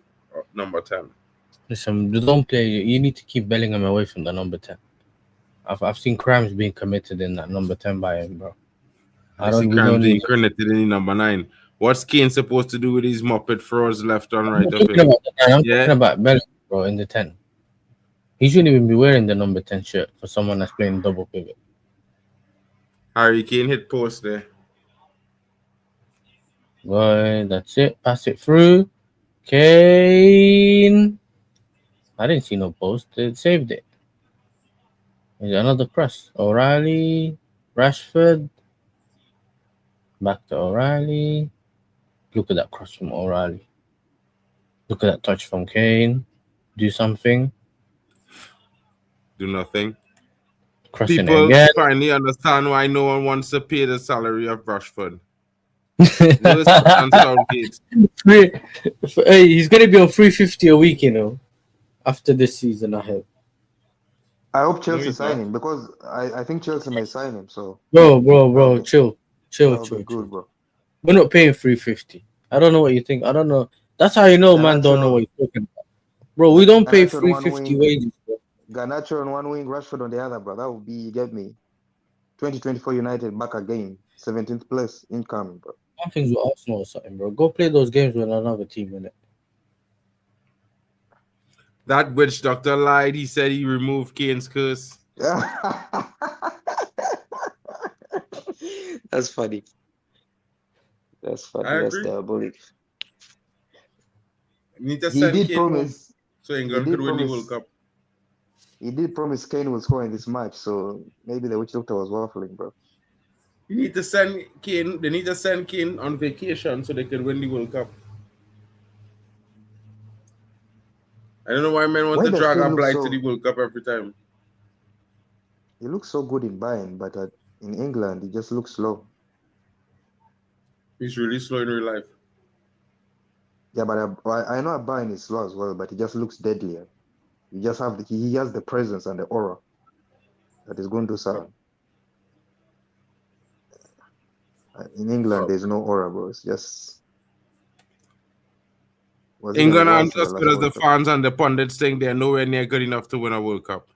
number 10. Listen, don't play. You need to keep Bellingham away from the number 10. I've seen crimes being committed in that number 10 by him, bro. I see crimes being committed in the number 9. What's Kane supposed to do with these Muppet throws left and I'm right not of talking him? about the 9. I'm Yeah. talking about Bellingham, bro, in the 10. He shouldn't even be wearing the number 10 shirt for someone that's playing double pivot. Harry Kane hit post there. Boy, that's it. Pass it through. Kane. I didn't see no post. It saved it. Is another press. O'Reilly. Rashford. Back to O'Reilly. Look at that cross from O'Reilly. Look at that touch from Kane. Do something. Do nothing. Crossing People again. finally understand why no one wants to pay the salary of Rashford. Worse than Southgate. Hey, he's gonna be on 350 a week, after this season. I hope Chelsea he's sign not. him because I think Chelsea may sign him. So bro, chill. that would be good, bro. We're not paying 350. I don't know what you think. I don't know. That's how you know, man. Don't know what you're talking about, bro. We don't pay Garnacho on one 350 wing, wages, bro. Garnacho on one wing, Rashford on the other, bro. That would be, you get me, 2024 United back again, 17th place incoming, bro. Something's with Arsenal or something, bro. Go play those games with another team, innit? That witch doctor lied. He said he removed Kane's curse. That's funny. That's funny. I That's agree. diabolic. You need to He send did Kane home promise. so England could win the World Cup. He did promise Kane will score in this match, so maybe the witch doctor was waffling, bro. You need to send Kane. They need to send Kane on vacation so they can win the World Cup. I don't know why men want Why to does drag Kane a look blight so? to the World Cup every time. He looks so good in Bayern, but in England he just looks slow. He's really slow in real life. Yeah, but I know Bayern is slow as well, but he just looks deadlier. He just he has the presence and the aura that is going to serve. In England, there's no aura, bro. It's just England worse aren't in the as last good as the World Cup. fans and the pundits think they're nowhere near good enough to win a World Cup.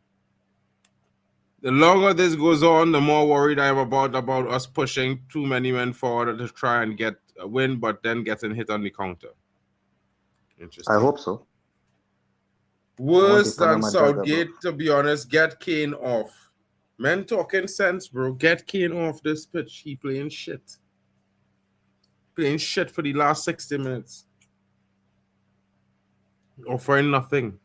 The longer this goes on, the more worried I am about us pushing too many men forward to try and get a win, but then getting hit on the counter. Interesting. I hope so. Worse than Panama Southgate, to be honest. Get Kane off. Men talking sense, bro. Get Kane off this pitch. He playing shit. Playing shit for the last 60 minutes. Offering nothing.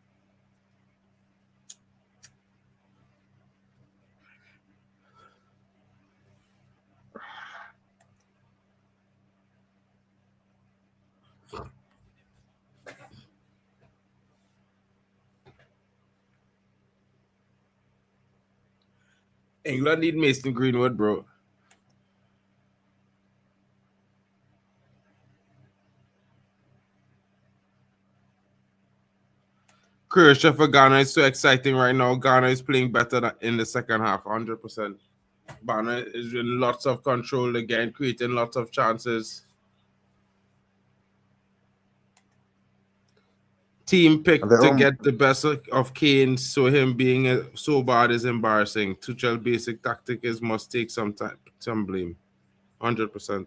England need Mason Greenwood, bro. Croatia for Ghana is so exciting right now. Ghana is playing better in the second half, 100%. Ghana is in lots of control again, creating lots of chances. Team picked to get the best of Kane, so him being so bad is embarrassing. Tuchel basic tactic is must take some time, some blame. 100%.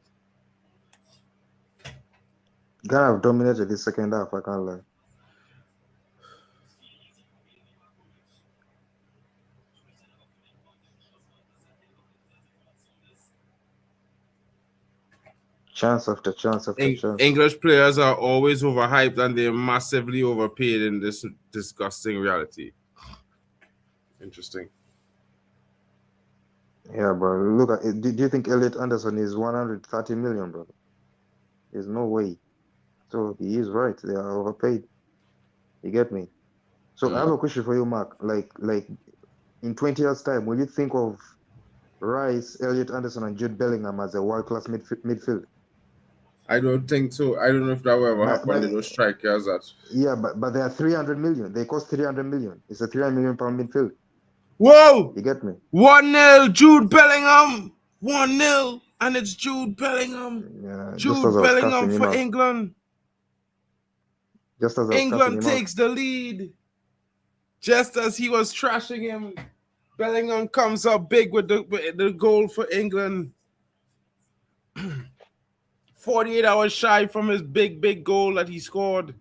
Ghana have dominated the second half, I can't lie. Chance after chance after chance. English players are always overhyped and they're massively overpaid in this disgusting reality. Interesting. Yeah, bro. Look at it. Do you think Elliot Anderson is 130 million, brother? There's no way. So he is right. They are overpaid. You get me? So I have a question for you, Mark. Like in 20 years' time, will you think of Rice, Elliot Anderson, and Jude Bellingham as a world-class midfield? I don't think so. I don't know if that will ever happen. They don't strikers that. Yeah, but they are 300 million. They cost 300 million. It's a 300 million pound midfield. Whoa! You get me? 1-0, Jude Bellingham. 1-0, and it's Jude Bellingham. Yeah, Jude Bellingham for England. Just as England takes the lead. Just as he was trashing him, Bellingham comes up big with the goal for England. 48 hours shy from his big goal that he scored.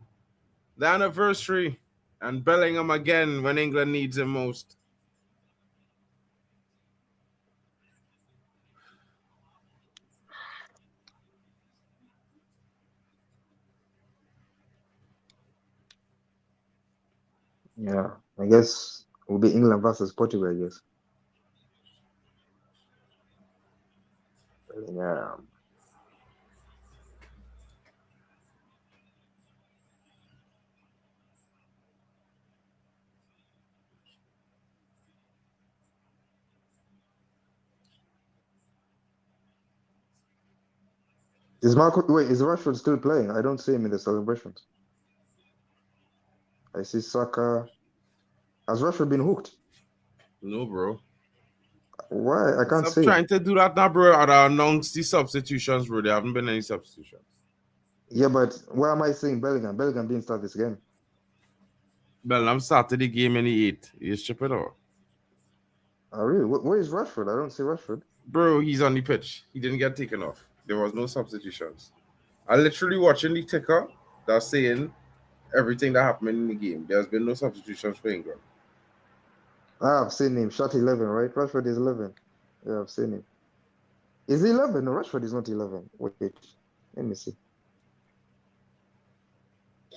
The anniversary. And Bellingham again when England needs him most. Yeah, I guess it will be England versus Portugal, I guess. Yeah. Is Rashford still playing? I don't see him in the celebrations. I see Saka. Has Rashford been hooked? No, bro. Why? I can't Stop see. trying to do that now, bro. Or announce the substitutions, bro. There haven't been any substitutions. Yeah, but why am I seeing Bellingham? Bellingham didn't start this game. Bellingham started the game in the 8th. You strip it out. Oh, really? Where is Rashford? I don't see Rashford. Bro, he's on the pitch. He didn't get taken off. There was no substitutions. I literally watching the ticker that's saying everything that happened in the game. There's been no substitutions for England. Ah, I've seen him. Shot 11, right? Rashford is 11. Yeah, I've seen him. Is he 11? No, Rashford is not 11. Wait. Let me see.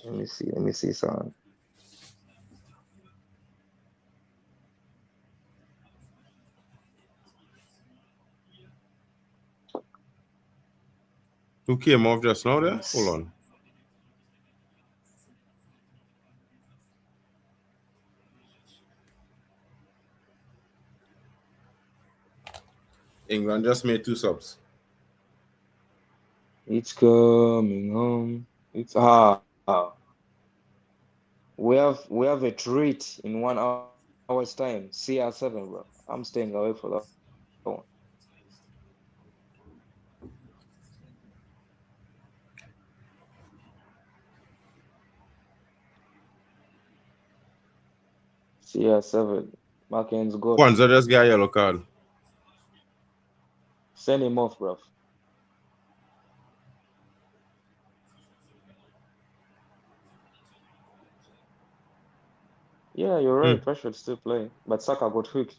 Let me see, son. Who came off just now there? Hold on. England just made 2 subs. It's coming home. It's we have a treat in 1 hour's time. CR7, bro. I'm staying away for that one. CR7. Markins got. Kwanzaa just got a yellow card. Send him off, bro. Yeah, you're right. Rashford still playing, but Saka got hooked.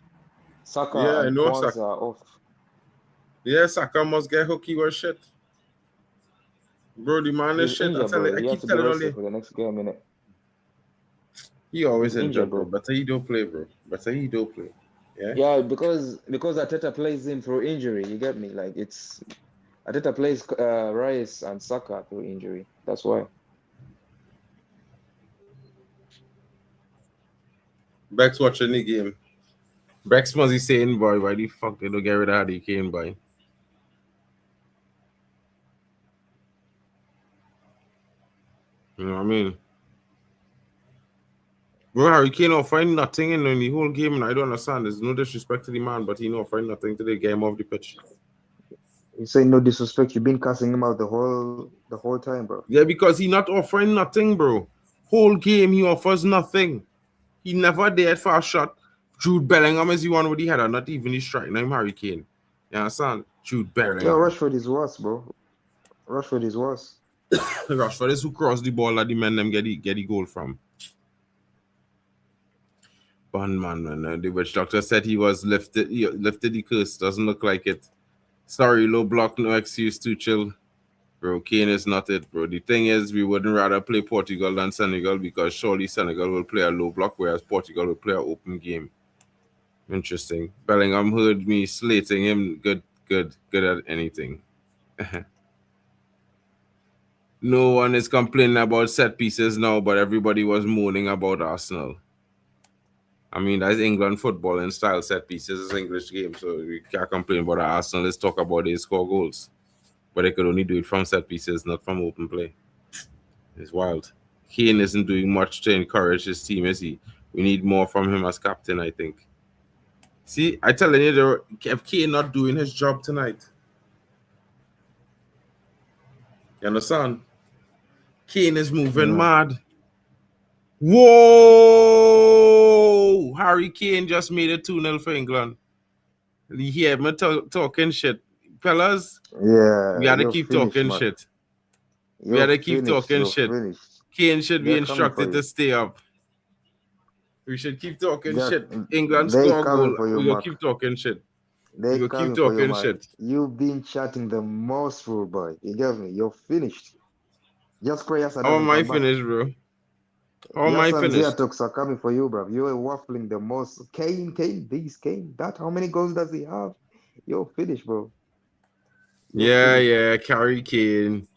Saka and Kwanzaa are off. Yeah, Saka must get hooked. He was shit. Bro, the man is shit. Injured, I keep telling you for the next game, innit? He always injured, bro. Better he don't play, bro. Better he don't play. Yeah. Yeah, because Arteta plays him through injury. You get me? Like it's Arteta plays Rice and Saka through injury. That's why. Beck's watching the game. Beck's must be saying, boy, why the fuck they don't get rid of Harry Kane, boy? You know what I mean? Bro, Harry Kane don't find nothing in the whole game, and I don't understand. There's no disrespect to the man, but he don't find nothing to the game off the pitch. You say no disrespect. You've been cussing him out the whole time, bro. Yeah, because he not offering nothing, bro. Whole game he offers nothing. He never dared for a shot. Jude Bellingham is the one with the header, not even the strike. Now Harry Kane. You understand? Jude Bellingham. Yeah, Rashford is worse, bro. Rashford is worse. Rashford is who crossed the ball that the men them get the goal from. Man. The witch doctor said he was lifted the curse. Doesn't look like it. Sorry, low block, no excuse, too chill. Bro, Kane is not it, bro. The thing is, we wouldn't rather play Portugal than Senegal because surely Senegal will play a low block, whereas Portugal will play an open game. Interesting. Bellingham heard me slating him. Good at anything. No one is complaining about set pieces now, but everybody was moaning about Arsenal. I mean, that's England football and style set pieces. It's English game, so we can't complain about Arsenal. Let's talk about they score goals. But they could only do it from set pieces, not from open play. It's wild. Kane isn't doing much to encourage his team, is he? We need more from him as captain, I think. See, I telling you, if Kane not doing his job tonight. You understand? Kane is moving mad. Whoa! Harry Kane just made it 2-0 for England. You hear me talking shit. fellas, we Yeah, gotta you're keep finished, talking man. shit. We You're gotta keep finished. talking You're shit. finished. Kane should be They're coming for instructed to you. stay up. We should keep talking They're, shit. England they score a coming goal. for you, We gonna Mark. keep talking shit. We They gonna keep coming for you, talking man. shit. You've been chatting the most, rude boy. You get me? You're finished. Just pray Yasa How doesn't am I come back. finished, bro? How am I Yasa and finished? Ziatox are coming for you, bro. You're waffling the most. Kane, Kane, that. How many goals does he have? You're finished, bro. You're finished. Yeah, Carry Kane.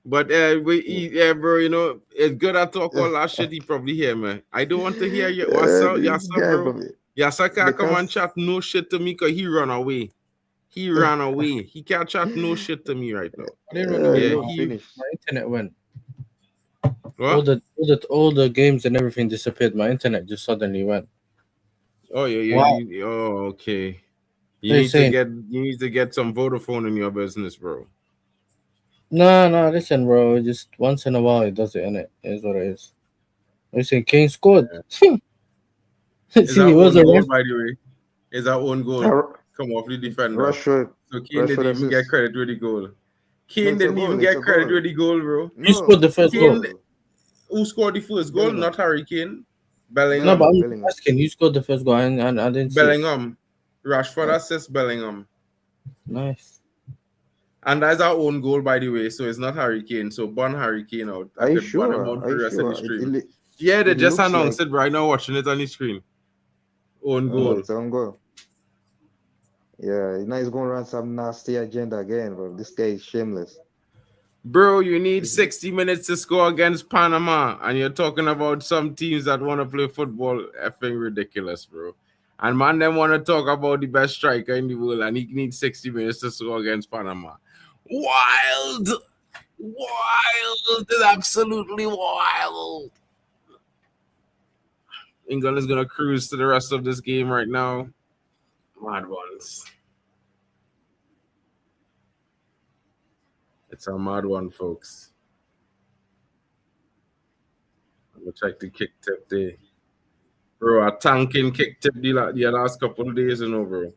But bro, you know, it's good I talk all that shit he probably hear, man. I don't want to hear you. What's up, This Yasa, guy, bro? bro. Yasa can't come and Because chat no shit to me because he run away. He ran away. He can't chat no shit to me right now. I didn't run away. Yeah, you're No, he finished. my internet went. what? All the games and everything disappeared. My internet just suddenly went. Oh yeah, Wow. okay. What are you saying? You need to get some Vodafone in your business, bro. No, listen, bro. Just once in a while it does it, innit? It is what it is. What are you saying? Kane scored. Is See, our it was own a goal, ref. by the way. Is our own goal. Come off the defender. Rashford, So Kane didn't even get assist. credit with the goal. No, Kane it's a didn't even goal. It's get a credit goal. with the goal, bro. Who scored the first Kane, goal? who scored the first goal? Bellingham. Not Harry Kane. No, but I'm Bellingham. asking, you scored the first goal, and I didn't see it. Bellingham. Rashford assist Bellingham. Nice. And that's our own goal, by the way. So it's not Harry Kane. So burn Harry Kane out. I Are you could burn him sure? out Are for you the rest of sure? the stream. Yeah, they It just looks announced like it right now, watching it on the screen. Own goal. it's on goal. Yeah, now he's gonna run some nasty agenda again, bro. This guy is shameless. Bro, you need 60 minutes to score against Panama, and you're talking about some teams that want to play football. Effing ridiculous, bro. And man, them want to talk about the best striker in the world, and he needs 60 minutes to score against Panama. Wild! Wild! It's absolutely wild. England is going to cruise to the rest of this game right now. Mad ones. It's a mad one, folks. I'm going to check the kick tip there. Bro, a tanking kick tip the last couple of days, you know, bro.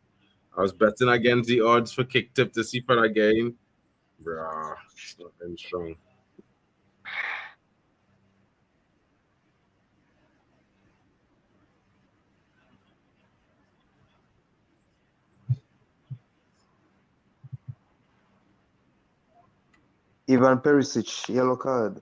I was betting against the odds for kick tip to see for that game. Bro, it's not very strong. Ivan Perisic, yellow card.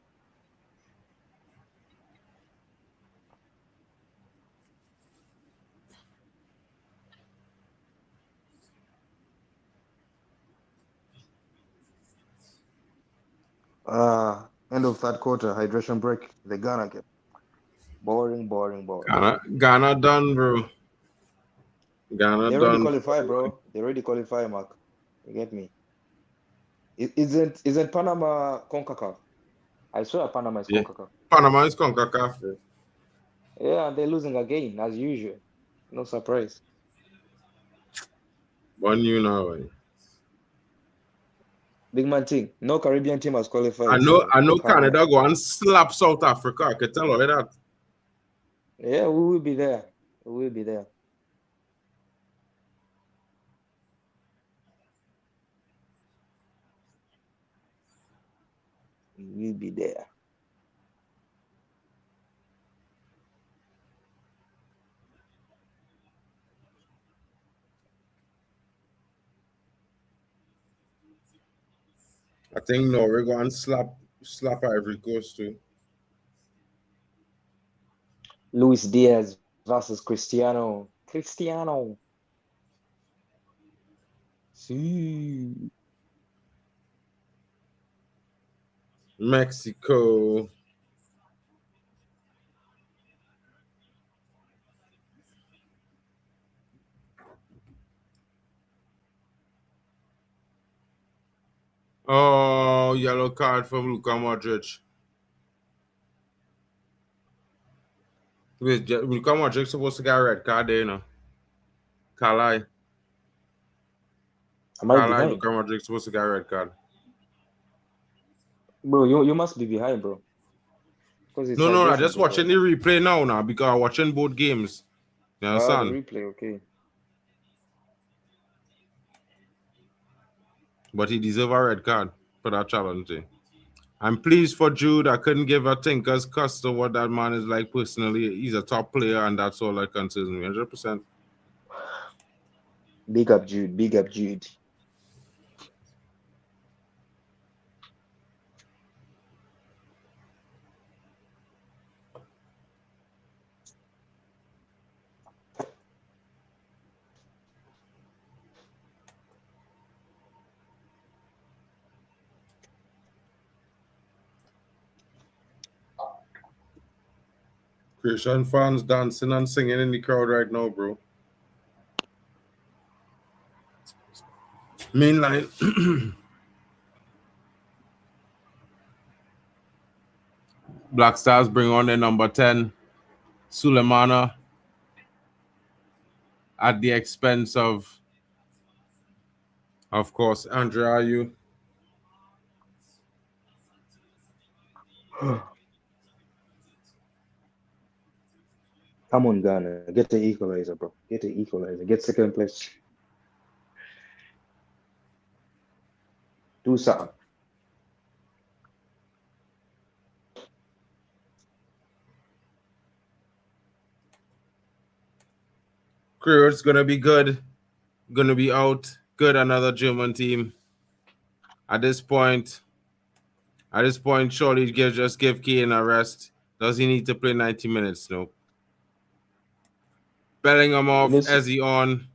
End of third quarter, hydration break. The Ghana game. Boring. Ghana done, bro. Ghana They already done. qualify, bro. They already qualify, Mark. You get me? Isn't Panama CONCACAF? I swear Panama is Yeah. CONCACAF. Panama is CONCACAF. Yeah, they're losing again, as usual. No surprise. One you know. Big man team. No Caribbean team has qualified. I So know work hard, Canada man. go and slap South Africa. I can tell you that. Yeah, we will be there. We will be there. We will be there. I think Norway go and slap Ivory Coast too. Luis Diaz versus Cristiano. Cristiano. See. Mexico. Oh, yellow card from Luka Modric. Wait, Luka Modric supposed to get a red card there, you know. Kalai. Am I behind? Luka Modric supposed to get a red card. Bro, you must be behind, bro. Because it's No, I'm hydration just break watching right the replay now because I'm watching both games. You now. Ah, the understand? replay, okay. but he deserved a red card for that challenge. I'm pleased for Jude. I couldn't give a tinker's cuss to what that man is like personally. He's a top player, and that's all that concerns me. 100%. Big up Jude. Big up Jude. Christian fans dancing and singing in the crowd right now, bro. Meanwhile, Black Stars bring on their number 10, Sulemana, at the expense of course, Andre Ayew. Come on, Ghana. Get the equalizer, bro. Get the equalizer. Get second place. Do something. Crew, gonna be good. Gonna be out. Good, another German team. At this point, surely just give Kane a rest. Does he need to play 90 minutes? No. Bellingham off, Ezzy on.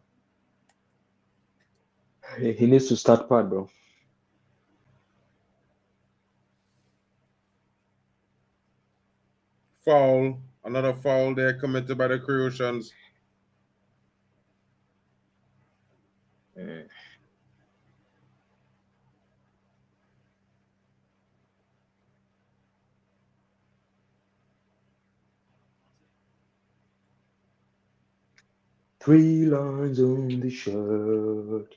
He needs to start part, bro. Foul. Another foul there committed by the Croatians. 3 lines on the shirt.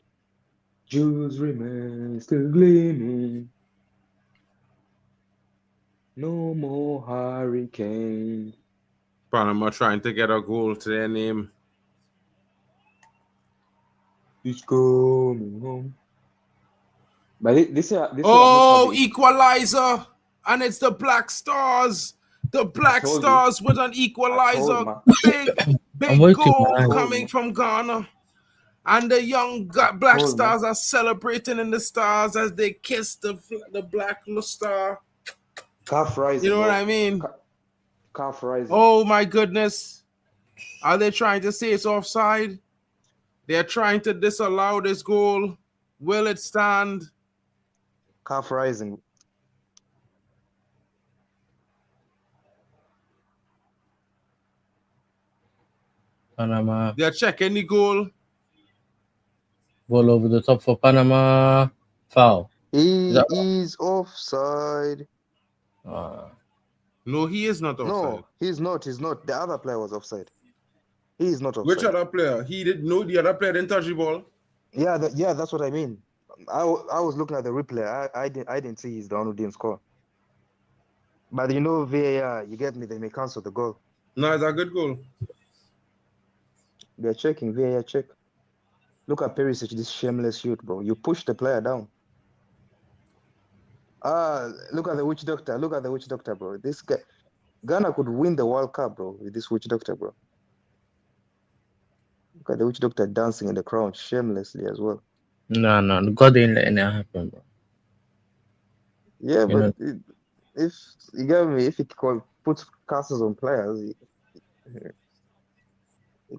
Jewels remain still gleaming. No more hurricane. Panama trying to get a goal to their name. It's coming home. But this equalizer! And it's the Black Stars. The Black Stars with an equalizer. Big goal coming from Ghana. And the young Black Stars are celebrating in the stars as they kiss the Black Star. Calf rising. You know what I mean? Calf rising. Oh my goodness. Are they trying to say it's offside? They're trying to disallow this goal. Will it stand? Calf rising. Panama. They're checking the goal. Ball over the top for Panama. Foul. He is offside. No, he is not offside. No, he's not. He's not. The other player was offside. He is not offside. Which other player? He did. No, the other player didn't touch the ball. Yeah, that's what I mean. I was looking at the replay. I didn't see he's the one who didn't score. But you know, VAR, you get me. They may cancel the goal. No, it's a good goal. They're checking. VAR check. Look at Perisic, this shameless youth, bro. You push the player down. Look at the witch doctor. Look at the witch doctor, bro. This guy, Ghana could win the World Cup, bro, with this witch doctor, bro. Look at the witch doctor dancing in the crowd shamelessly as well. No. God ain't letting that happen, bro. Yeah, but if you get me, if he puts castles on players, it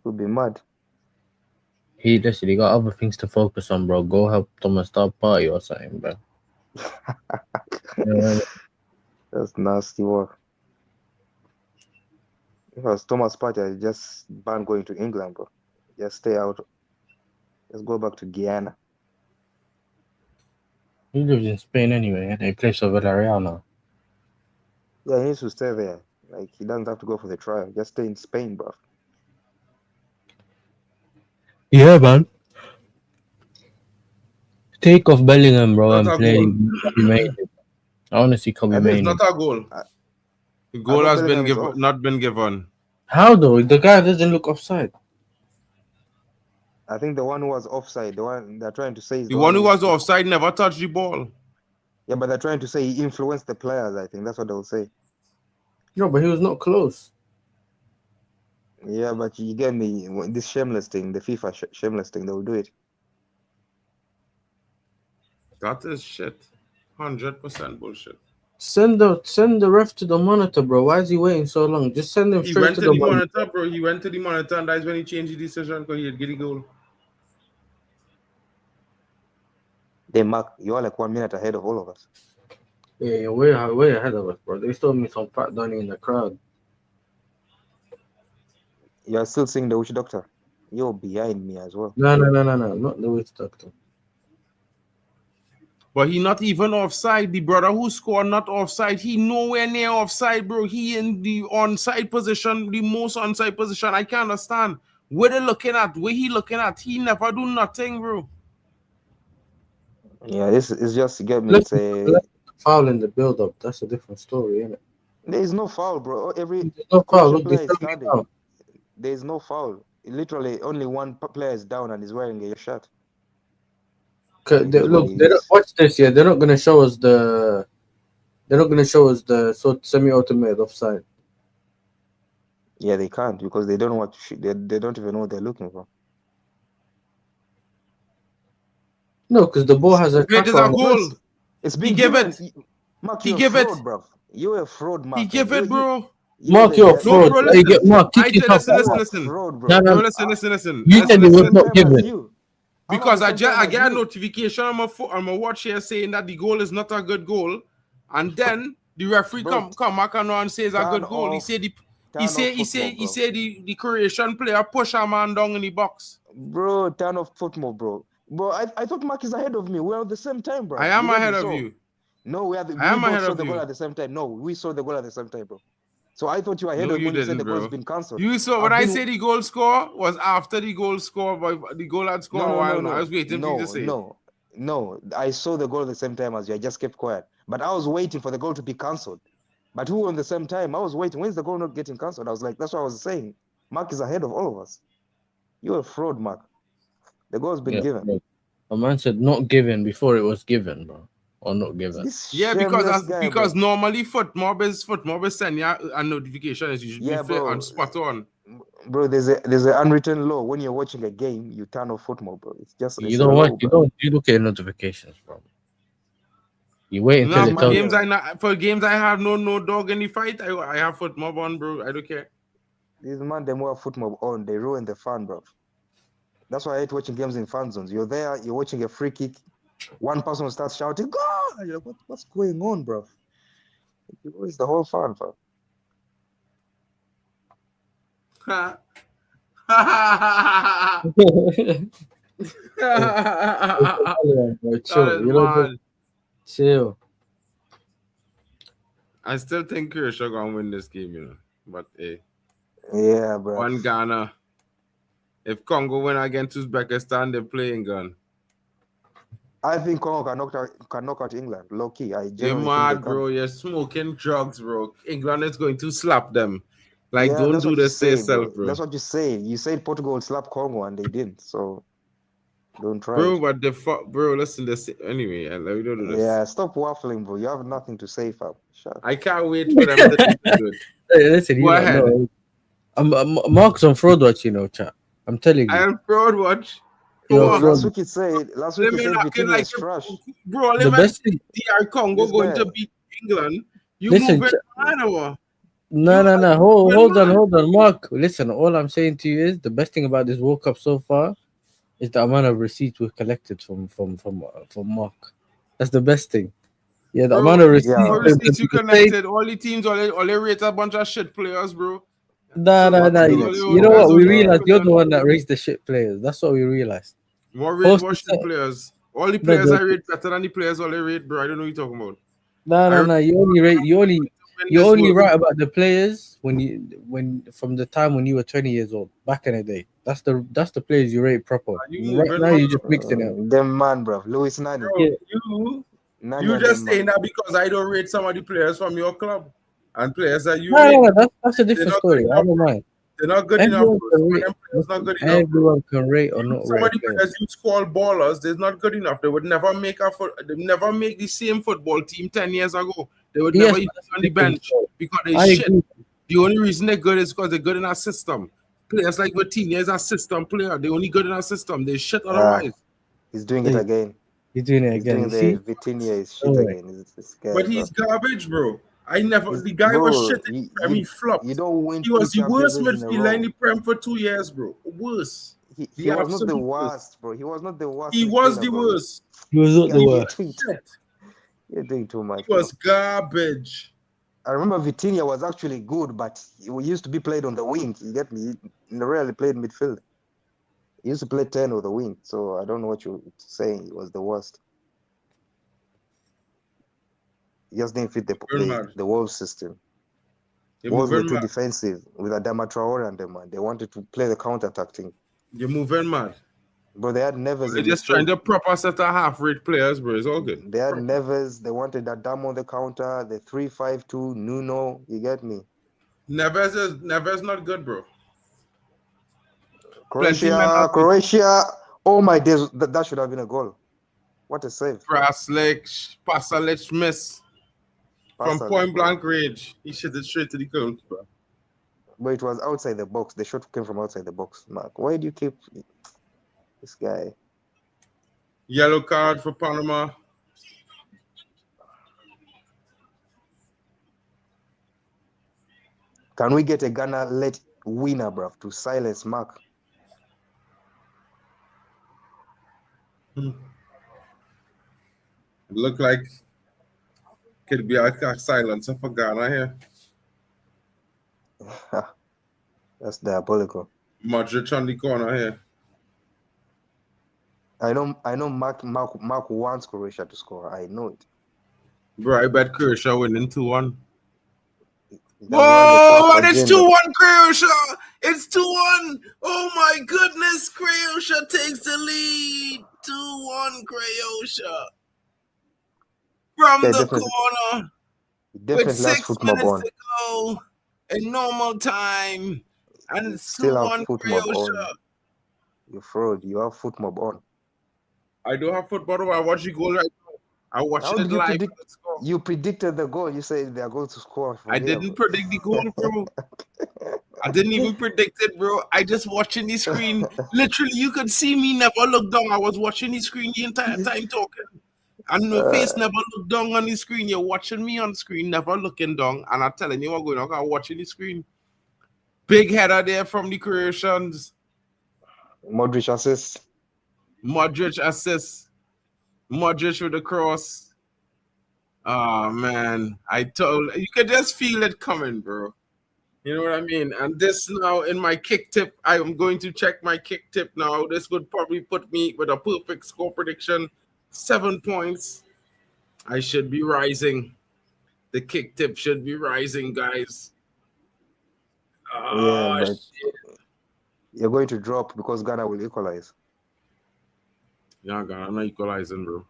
could be mad. He got other things to focus on, bro. Go help Thomas start party or something, bro. That's nasty work. If I was Thomas Partey, I'd just ban going to England, bro. Just stay out. Just go back to Guyana. He lives in Spain anyway, and he plays for Villarreal now. Yeah, he needs to stay there. Like, he doesn't have to go for the trial. Just stay in Spain, bro. Yeah, man. Take off Bellingham, bro, and play Kobe Mainoo. I want to see Kobe Mainoo. It's not a goal. The goal has not been given. How though? The guy doesn't look offside. I think the one who was offside, the one they're trying to say is The one who was who- offside never touched the ball. Yeah, but they're trying to say he influenced the players. I think that's what they'll say. No, but he was not close. Yeah, but you get me. This shameless thing, the FIFA shameless thing, they'll do it. That is shit. 100% bullshit. Send the ref to the monitor, bro. Why is he waiting so long? Just send him He straight went to to the the monitor. monitor, bro. He went to the monitor, and that's when he changed the decision because he had get the goal. They mark. You're like 1 minute ahead of all of us. Yeah, you're way ahead of us, bro. They still me some fat Donny in the crowd. You're still seeing the witch doctor. You're behind me as well. No, not the witch doctor. But he not even offside. The brother who scored not offside. He nowhere near offside, bro. He in the onside position, the most onside position. I can't understand. Where they looking at? Where he looking at? He never do nothing, bro. Yeah, this is just get me. It's a Foul in the build-up. That's a different story, isn't it? there is no foul, bro. Every There's no foul. Look, player they is tell me standing. now. There is no foul. Literally, only one player is down and is wearing a shirt. Look, they don't watch this. Yeah, they're not gonna show us the. They're not gonna show us the semi-automated offside. Yeah, they can't because they don't know what to shoot. They don't even know what they're looking for. No, because the ball has a Wait, there's tracker a on it. goal. It's been give given. it. Mark, He you're give a it. fraud, bro. You're a fraud, Mark. He give it, bro. Mark, you're a fraud. bro, Hey, Mark, kick it off. listen. Fraud, bro. No, No, listen. You said it was not given. You. Because I get a notification on my watch here saying that the goal is not a good goal, and then the referee Bro, come back and say it's a good goal. He said the Croatian player push a man down in the box. Bro, turn off football, bro. Bro, I thought Mark is ahead of me. We're at the same time, bro. I am ahead of you. No, we both saw the goal at the same time. No, we saw the goal at the same time, bro. So I thought you were ahead of me when you said the goal has been cancelled. You saw when I say the goal score was after the goal score, but the goal had scored a while. No. I was waiting for you to say. No. I saw the goal at the same time as you. I just kept quiet. But I was waiting for the goal to be cancelled. But who on the same time? I was waiting. When's the goal not getting cancelled? I was like, that's what I was saying. Mark is ahead of all of us. You're a fraud, Mark. The goal has been given. Bro. A man said not given before it was given, bro. Or not given. Because normally footmob is send you a notification is usually on spot on. Bro, there's an unwritten law. When you're watching a game, you turn off football, bro. It's just you look at notifications, bro. You wait until it tells for games I have no dog in the fight. I have footmob on, bro. I don't care. These man them who have footmob on, they ruin the fun, bro. That's why I hate watching games in fan zones. You're there, you're watching a free kick. One person will start shouting, "Go!" You're like, what's going on, bro? It's the whole fun, bro. Chill. I still think Croatia gonna win this game, you know. But hey, yeah, bro. One Ghana. If Congo win against Uzbekistan, they're playing gun. I think Congo can knock out England. Low key. You're mad, bro. You're smoking drugs, bro. England is going to slap them. Like, don't do this to yourself, bro. That's what you say. You said Portugal would slap Congo and they didn't. So don't try. Bro, but the fuck, bro, listen this. Anyway, let me do this. Yeah, stop waffling, bro. You have nothing to say, fam. Shut up. I can't wait for them to do it. Hey, listen, go ahead. Mark's on fraud watch, you know, chat. I'm telling you. I am fraud watch. Last week it said Vitinha is trash. Bro, the best thing DR Congo going to beat England. You listen, move it Panama. No. Hold on, Mark. Listen, all I'm saying to you is the best thing about this World Cup so far is the amount of receipts we've collected from Mark. That's the best thing. Yeah, the amount of receipts you connected. All the teams all rate a bunch of shit players, bro. Nah. You know what? We realized you're the one that rates the shit players. That's what we realized. More shit players. All the players I rate better than the players all they rate, bro. I don't know what you're talking about. No. You only write about the players when from the time when you were 20 years old, back in the day. That's the players you rate proper. Right now you're just mixing it. Them man, bro. Luis Nani. Bro, you just saying that because I don't rate some of the players from your club and players that you No, that's a different story. I don't mind. They're not good enough. Everyone Bro. can Some of rate. them players not good enough. Bro. Everyone can rate or not Some rate of a the player. players you call ballers, they're not good enough. They would never make they never make the same football team 10 years ago. They would Yes, never use that's on the different. bench because they I shit. agree. The only reason they're good is because they're good in our system. Players like Vitinha is a system player. They're only good in our system. They shit otherwise. He's doing it again. He's doing it He's again. doing You the see? Vitinha is shit Alright. again. This guy, But bro. he's garbage, bro. The guy Bro, was shit in the Prem. He flopped. you don't win He was two the worst champions in a midfielder in the row. Prem for 2 years, bro. Worse. He was not the absolute worst, bro. He was not the worst. He was midfielder, the bro. worst. He was not the You're worst. doing, Shit. you're doing too much. He was bro. garbage. I remember Vitinha was actually good, but he used to be played on the wing. You get me? He rarely played midfield. He used to play 10 on the wing. So I don't know what you're saying. He was the worst. He just didn't fit the Wolves system. Wolves were too defensive with Adama Traore and them, man. They wanted to play the counter-attack thing. You're moving mad. Bro, they had Neves. They're just trying to proper set a half-rate players, bro. It's all good. They had Neves. They wanted Adama on the counter. The 3-5-2, Nuno. You get me? Neves not good, bro. Croatia. Oh my days, that should have been a goal. What a save. Pasalic miss. From point blank range. He shot it straight to the goalkeeper. But it was outside the box. The shot came from outside the box. Mark, why do you keep this guy? Yellow card for Panama. Can we get a Ghana late winner, bruv, to silence Mark? Look like could be a silencer for Ghana here. That's diabolical. Modric on the corner here. I know Mark wants Croatia to score. I know it. Bro, I bet Croatia winning 2-1. Whoa, and it's 2-1 Croatia. It's 2-1. Oh my goodness, Croatia takes the lead. 2-1 Croatia. From the corner. With 6 minutes to go in normal time. And it's still 2-1 Croatia. You fraud. You have foot mob on. I do have football. I watch the goal right now. I watched it live. You predicted the goal. You said they are going to score. I didn't predict the goal, bro. I didn't even predict it, bro. I just watching the screen. Literally, you could see me never look down. I was watching the screen the entire time talking. And my face never looked down on the screen. You're watching me on the screen, never looking down. And I'm telling you what's going on. I'm watching the screen. Big header there from the Croatians. Modric assist. Modric with the cross. Oh, man. You could just feel it coming, bro. You know what I mean? And this now in my kick tip, I am going to check my kick tip now. This would probably put me with a perfect score prediction. 7 points. I should be rising. The kick tip should be rising, guys. Yeah, but you're going to drop because Ghana will equalize. Yeah, Ghana not equalizing, bro.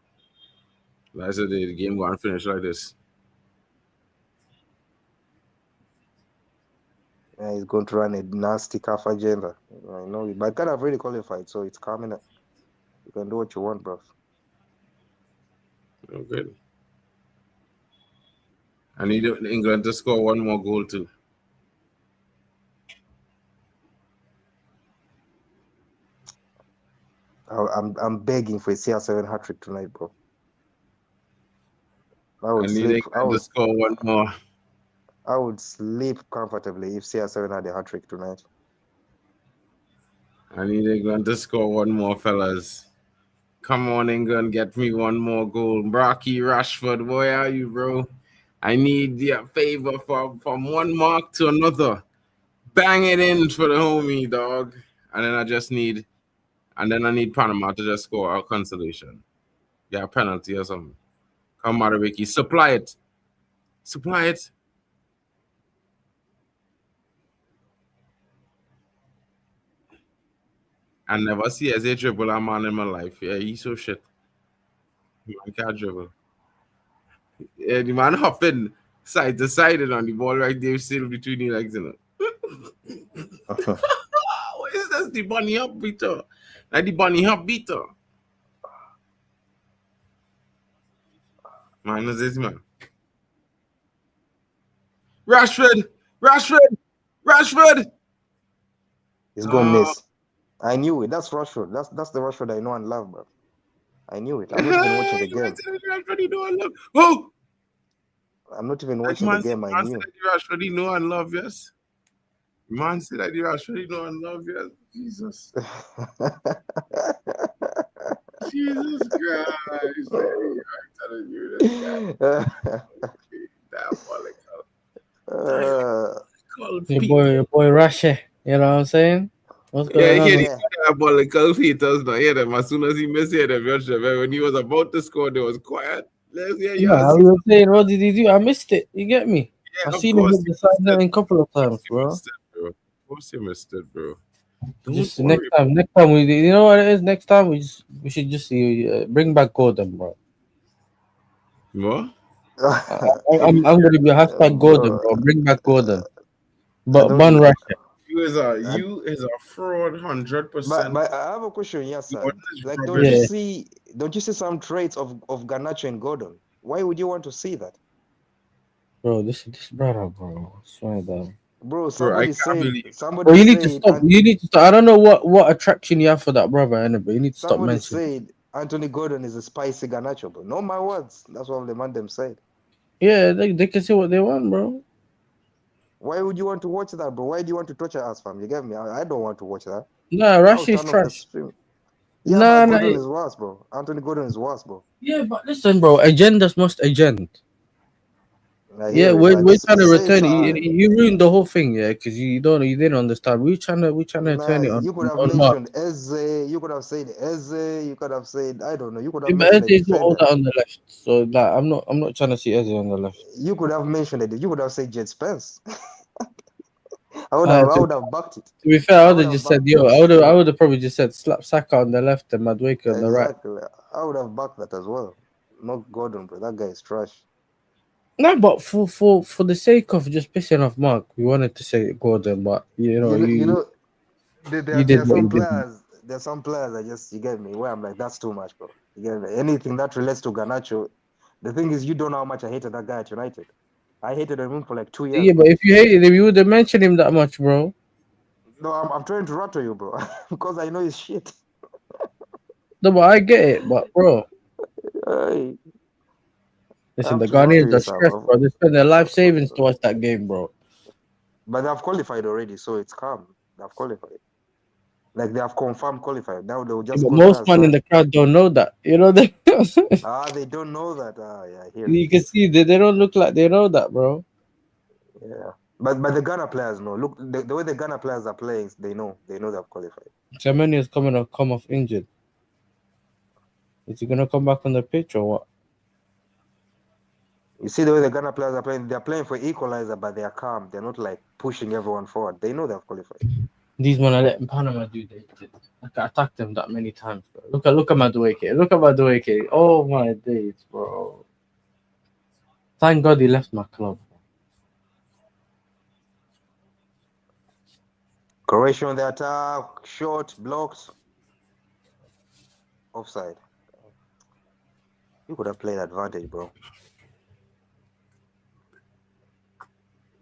Like I said, the game going to finish like this. Yeah, he's going to run a nasty calf agenda. I know it. But Ghana have already qualified, so it's coming up. You can do what you want, bro. Oh, good. I need England to score one more goal too. I'm begging for a CR7 hat-trick tonight, bro. I need England to score one more. I would sleep comfortably if CR7 had a hat-trick tonight. I need England to score one more, fellas. Come on, England, get me one more goal. Brocky Rashford, where are you, bro? I need your favor from one mark to another. Bang it in for the homie, dog. And then I need Panama to just score a consolation. Yeah, a penalty or something. Come on, Ricky. Supply it. I never see as a dribble a man in my life. Yeah, he's so shit. Man can't dribble. Yeah, the man hopping side to side and on the ball right there, still between the legs, you know. What is this? The bunny up beater. Like the bunny up beater. Man, is this man? Rashford! He's gonna miss. I knew it. That's Rashford. That's the Rashford I know and love, bro. I knew it. I'm not even watching the game. Rashford, you know and love. Oh! I'm not even watching the game. I knew. Rashford, you know and love, yes. Man said that Rashford, you know and love, yes. Jesus. Jesus Christ. I'm telling you this guy. Your boy Russia. You know what I'm saying? What's going on? Yeah, diabolical features. No, hear them. As soon as he missed them, when he was about to score, they was quiet. Let's hear you. I was saying, what did he do? I missed it. You get me? Yeah, I've seen him hit the side a couple of times, bro. Of course you missed it, bro. Just next time we, you know what it is? Next time we should just bring back Gordon, bro. What? I'm gonna be hashtag Gordon, bro. Bring back Gordon. But Ban Russia. You is a fraud, 100%. But I have a question, yes, sir. Like, don't you see some traits of Garnacho and Gordon? Why would you want to see that? Bro, this brother, bro. I swear down. Bro, somebody said. Bro, you need to stop. You need to stop. I don't know what attraction you have for that brother, but you need to stop mentioning. Somebody said Anthony Gordon is a spicy Garnacho, bro. No, my words. That's what the man them said. Yeah, they can say what they want, bro. Why would you want to watch that, bro? Why do you want to torture us, fam? You get me? I don't want to watch that. Nah, Russia is trash. Yeah, but Gordon is worse, bro. Anthony Gordon is worse, bro. Yeah, but listen, bro. Agendas must agenda. Yeah, we're trying to return it. You ruined the whole thing, yeah, because you didn't understand. We're trying to turn it on. You could have mentioned Eze. You could have said Eze. You could have said I don't know. You could have mentioned Eze is not all that on the left, so like I'm not trying to see Eze on the left. You could have mentioned it. You could have said Jed Spence. I would have backed it. To be fair, I would have just said I would have probably just said slap Saka on the left and Madueke on the right. Exactly. I would have backed that as well. Not Gordon, bro. That guy is trash. No, but for the sake of just pissing off Mark, we wanted to say Gordon, but there are some players I just, you get me, where I'm like, that's too much, bro. You get me? Anything that relates to Garnacho, the thing is, you don't know how much I hated that guy at United. I hated him for like 2 years. Yeah, but if you hated him, you would have mentioned him that much, bro. No, I'm trying to rattle you, bro, because I know his shit. No, but I get it, but bro. Listen, the Ghanaians are stressed, bro. They spend their life savings to watch that game, bro. But they have qualified already, so it's calm. They have qualified. Like, they have confirmed qualified. Now they'll just. But most man in the crowd don't know that. You know they. They don't know that. Yeah, here. You can see they don't look like they know that, bro. Yeah, but the Ghana players know. Look, the way the Ghana players are playing, they know they have qualified. Semenyo is come off injured. Is he gonna come back on the pitch or what? You see the way the Ghana players are playing. They're playing for equalizer, but they are calm. They're not like pushing everyone forward. They know they have qualified. These men are letting Panama do they did. I attacked them that many times, bro. Look at Madueke. Look at Madueke. Oh my days, bro. Thank God he left my club. Croatia on the attack, short, blocked, offside. You could have played advantage, bro.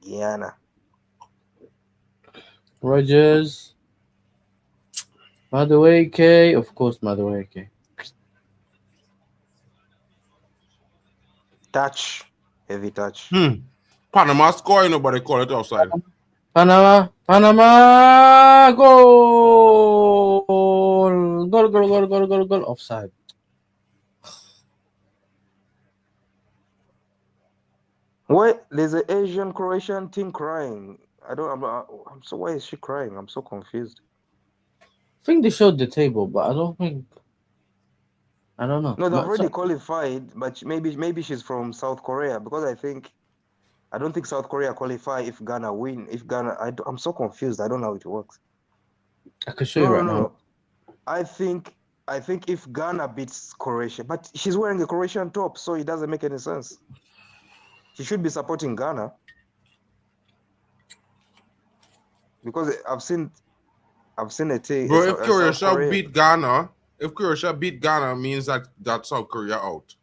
Guyana. Rogers. Madueke. Of course, Madueke. Touch. Heavy touch. Panama scoring, nobody call it offside. Panama, goal, offside. What? There's an Asian Croatian team crying. I'm so. Why is she crying? I'm so confused. I think they showed the table, but I don't know. No, they've already qualified, but maybe she's from South Korea because I don't think South Korea qualify if Ghana win. If Ghana, I'm so confused. I don't know how it works. I can show you right now. I think if Ghana beats Croatia, but she's wearing a Croatian top, so it doesn't make any sense. She should be supporting Ghana. because I've seen a thing. Bro, if South Croatia Korea. beat Ghana, means that South Korea out.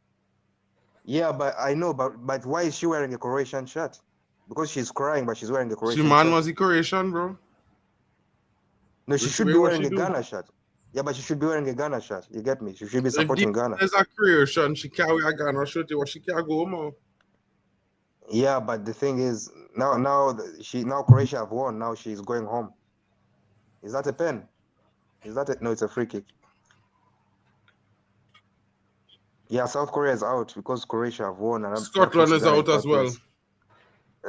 Yeah, but I know, but why is she wearing a Croatian shirt? Because she's crying, but she's wearing a She Croatian man shirt. was the Croatian, bro. No, she Which should way be what wearing she a do? Ghana shirt. Yeah, but she should be wearing a Ghana shirt. You get me? She should be If supporting the Ghana. is a Croatian, she can't wear a Ghana shirt, or she can't go home. Yeah, but the thing is, now Croatia have won. Now she's going home. Is that a pen? Is that no? It's a free kick. Yeah, South Korea is out because Croatia have won, and Scotland is out as well.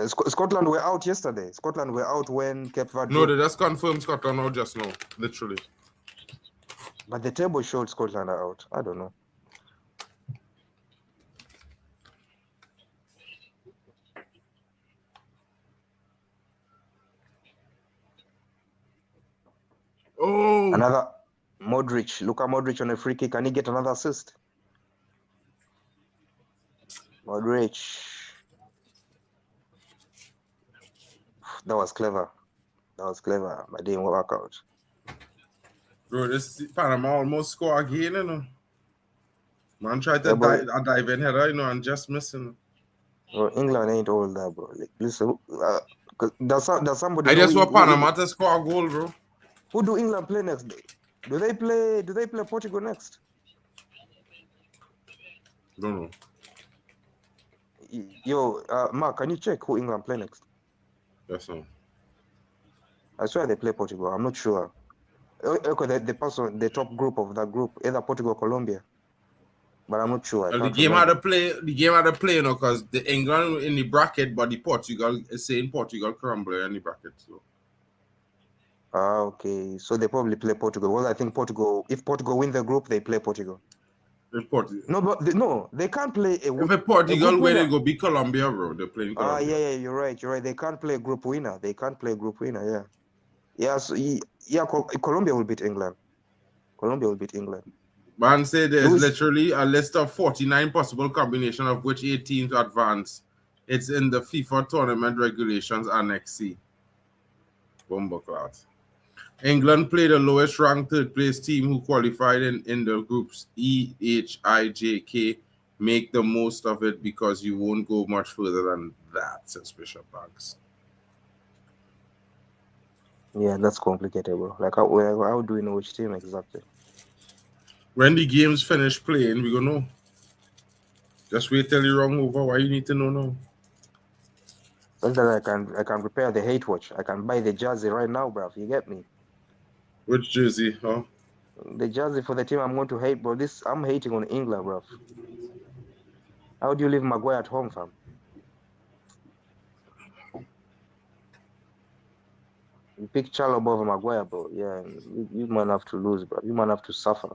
Scotland were out yesterday. Scotland were out when Cape Verde. No, they just confirmed Scotland out just now, literally. But the table showed Scotland are out. I don't know. Oh, Another Modric. Luka Modric on a free kick. Can he get another assist? Modric. That was clever. But it didn't work out. bro, this Panama almost score again, you know. Man tried to Yeah, dive in header, you know, and just missing. Bro, England ain't all that, bro. Like, listen, does somebody I know just want Panama to score a goal, bro. who do England play next? Do they play Portugal next? Don't know. Yo, Mark, can you check who England play next? That's all. I swear they play Portugal. I'm not sure. Okay, the top group of that group, either Portugal or Colombia. But I'm not sure. The game had to play, you know, because the England in the bracket, but the Portugal is saying Portugal crumble in the bracket. So. Okay. So they probably play Portugal. Well, I think if Portugal win the group, they play Portugal. If Portugal. No, but they can't play if Portugal win, they go beat Colombia, bro. They're playing Colombia. Yeah, you're right. They can't play a group winner. Yeah. Yeah, so Colombia will beat England. Man say there's literally a list of 49 possible combination of which 8 teams advance. It's in the FIFA tournament regulations Annex C. Bomber class. England played the lowest ranked third place team who qualified in the groups E, H, I, J, K. Make the most of it because you won't go much further than that, says Bishop Banks. Yeah, that's complicated, bro. Like, how do we know which team exactly? When the games finish playing, we gonna know. Just wait till you're wrong over. Why you need to know now? Sometimes I can prepare the hate watch. I can buy the jersey right now, bro. You get me? Which jersey? Huh? The jersey for the team I'm going to hate, bro. I'm hating on England, bro. How do you leave Maguire at home, fam? You pick Charlo above Maguire, bro. Yeah, you might have to lose, bro. You might have to suffer.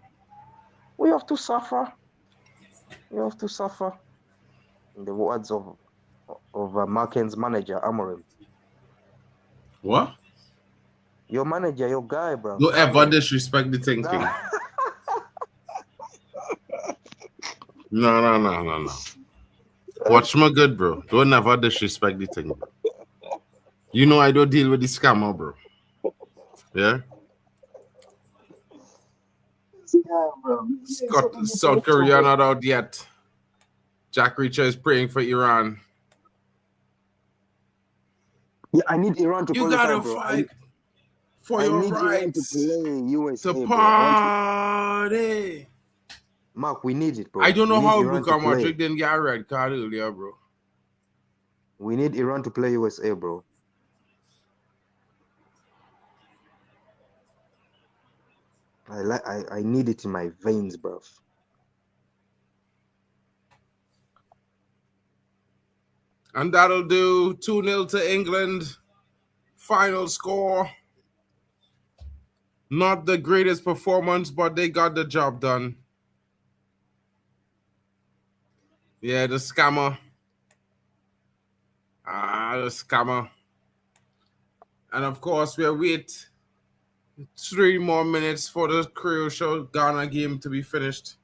We have to suffer. You have to suffer. In the words of Marken's manager, Amorim. What? Your manager, your guy, bro. Don't ever disrespect the thinking. No. Watch my good, bro. Don't ever disrespect the thing, bro. You know I don't deal with the scammer, bro. Yeah? Yeah, bro. South Korea not out yet. Jack Reacher is praying for Iran. Yeah, I need Iran to qualify, gotta bro. fight for your rights to play USA, to party. Mark, we need it, bro. I don't know how Luka Modric didn't get a red card earlier, bro. We need Iran to play USA, bro. I need it in my veins, bro. And that'll do 2-0 to England. Final score. Not the greatest performance, but they got the job done. Yeah, the scammer. The scammer. And of course, we'll wait 3 more minutes for the Croatia-Ghana game to be finished.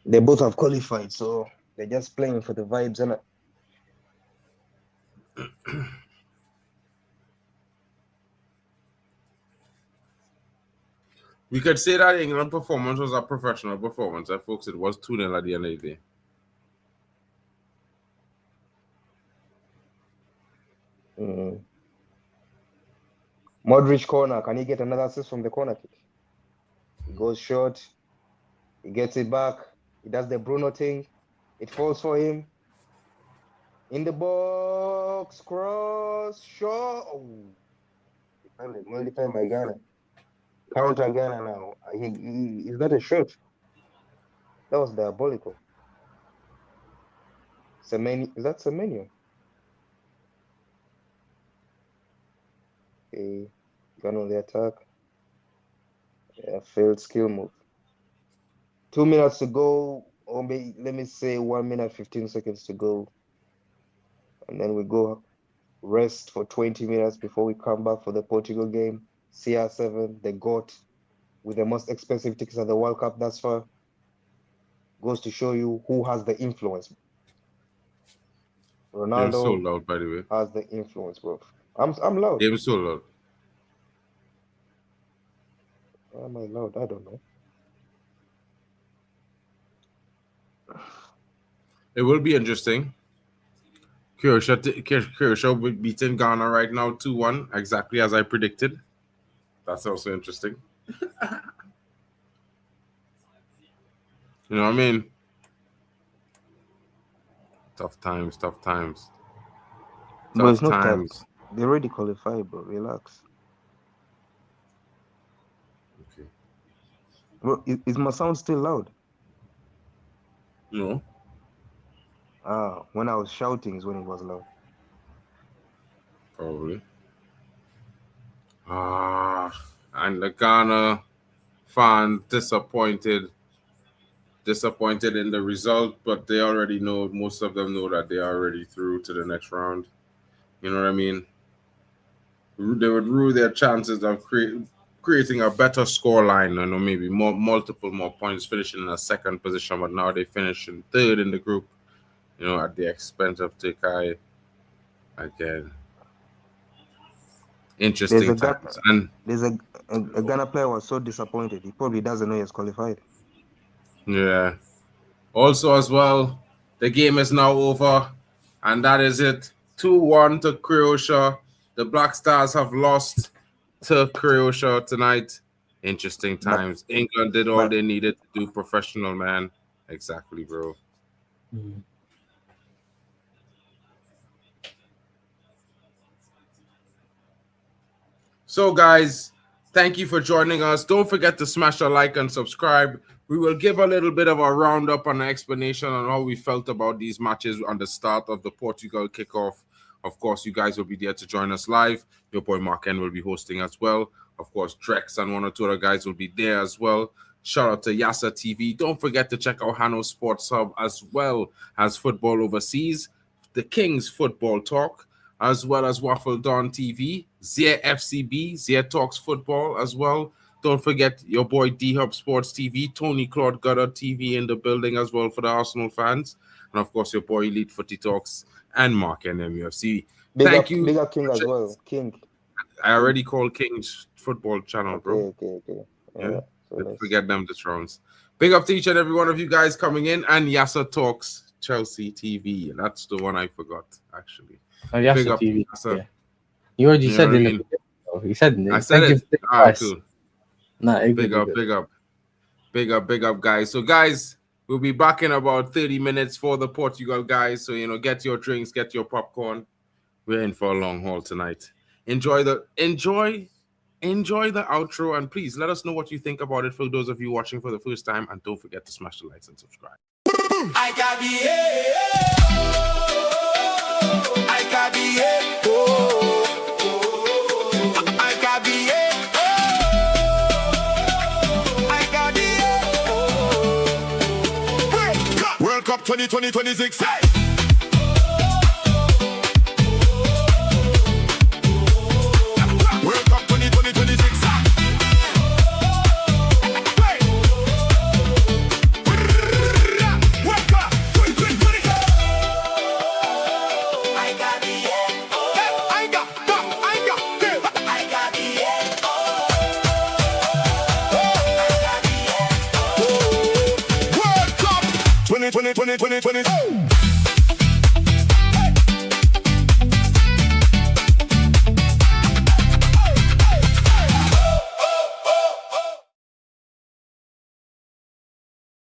They both have qualified, so they're just playing for the vibes, innit? We could say that England performance was a professional performance. Folks, it was 2-0 at the end of the day. Modric corner. Can he get another assist from the corner kick? He goes short. He gets it back. He does the Bruno thing. It falls for him. In the box. Cross. Shot. Oh. Defended by Ghana. Counter Ghana now. Is that a shot? That was diabolical. Semenyo. Is that Semenyo? Okay. Ghana on the attack. Yeah, failed skill move. 2 minutes to go, or maybe, let me say 1 minute 15 seconds to go, and then we go rest for 20 minutes before we come back for the Portugal game. CR7, the GOAT, with the most expensive tickets at the World Cup thus far, goes to show you who has the influence. Ronaldo so loud, by the way. Has the influence, bro. I'm loud. Game so loud. Am I loud? I don't know. It will be interesting. Croatia will be beating Ghana right now 2-1, exactly as I predicted. That's also interesting. You know what I mean? Tough times. But it's not times. They already qualified, bro. Relax. Okay. Bro, is my sound still loud? No. When I was shouting is when it was loud. Probably. And the Ghana fan disappointed in the result, but they already know, most of them know that they are already through to the next round. You know what I mean? They would rue their chances of creating a better scoreline, maybe multiple more points, finishing in a second position, but now they finish in third in the group, at the expense of Turkey again. Interesting times. And there's a Ghana player was so disappointed. He probably doesn't know he has qualified. Yeah. Also, as well, the game is now over, and that is it. 2-1 to Croatia. The Black Stars have lost to Croatia tonight. Interesting times. England did all they needed to do. Professional, man. Exactly, bro. Mm-hmm. So, guys, thank you for joining us. Don't forget to smash a like and subscribe. We will give a little bit of a roundup and an explanation on how we felt about these matches on the start of the Portugal kickoff. Of course, you guys will be there to join us live. Your boy Mark N will be hosting as well. Of course, Drex and one or two other guys will be there as well. Shout out to Yasa TV. Don't forget to check out Hano Sports Hub as well as Football Overseas, the Kings Football Talk, as well as Waffle Dawn TV, Zia FCB, Zia Talks Football as well. Don't forget your boy D-Hub Sports TV, Tony Claude Gutter TV in the building as well for the Arsenal fans. And of course, your boy Elite Footy Talks and Mark and MUFC. Thank you. Big up King as well. King. I already called King's Football Channel, bro. Okay. Yeah. So forget them the thrones. Big up to each and every one of you guys coming in. And Yasa Talks Chelsea TV. And that's the one I forgot, actually. Oh, Yasa TV. Yeah. You already said in the video. He said it. I said it. All right, cool. Big up, guys. So, guys, we'll be back in about 30 minutes for the Portugal guys. So, get your drinks, get your popcorn. We're in for a long haul tonight. Enjoy the outro, and please let us know what you think about it for those of you watching for the first time. And don't forget to smash the likes and subscribe. I got World Cup 2026. World Cup 2026. 20, 20, 20, 20, 20.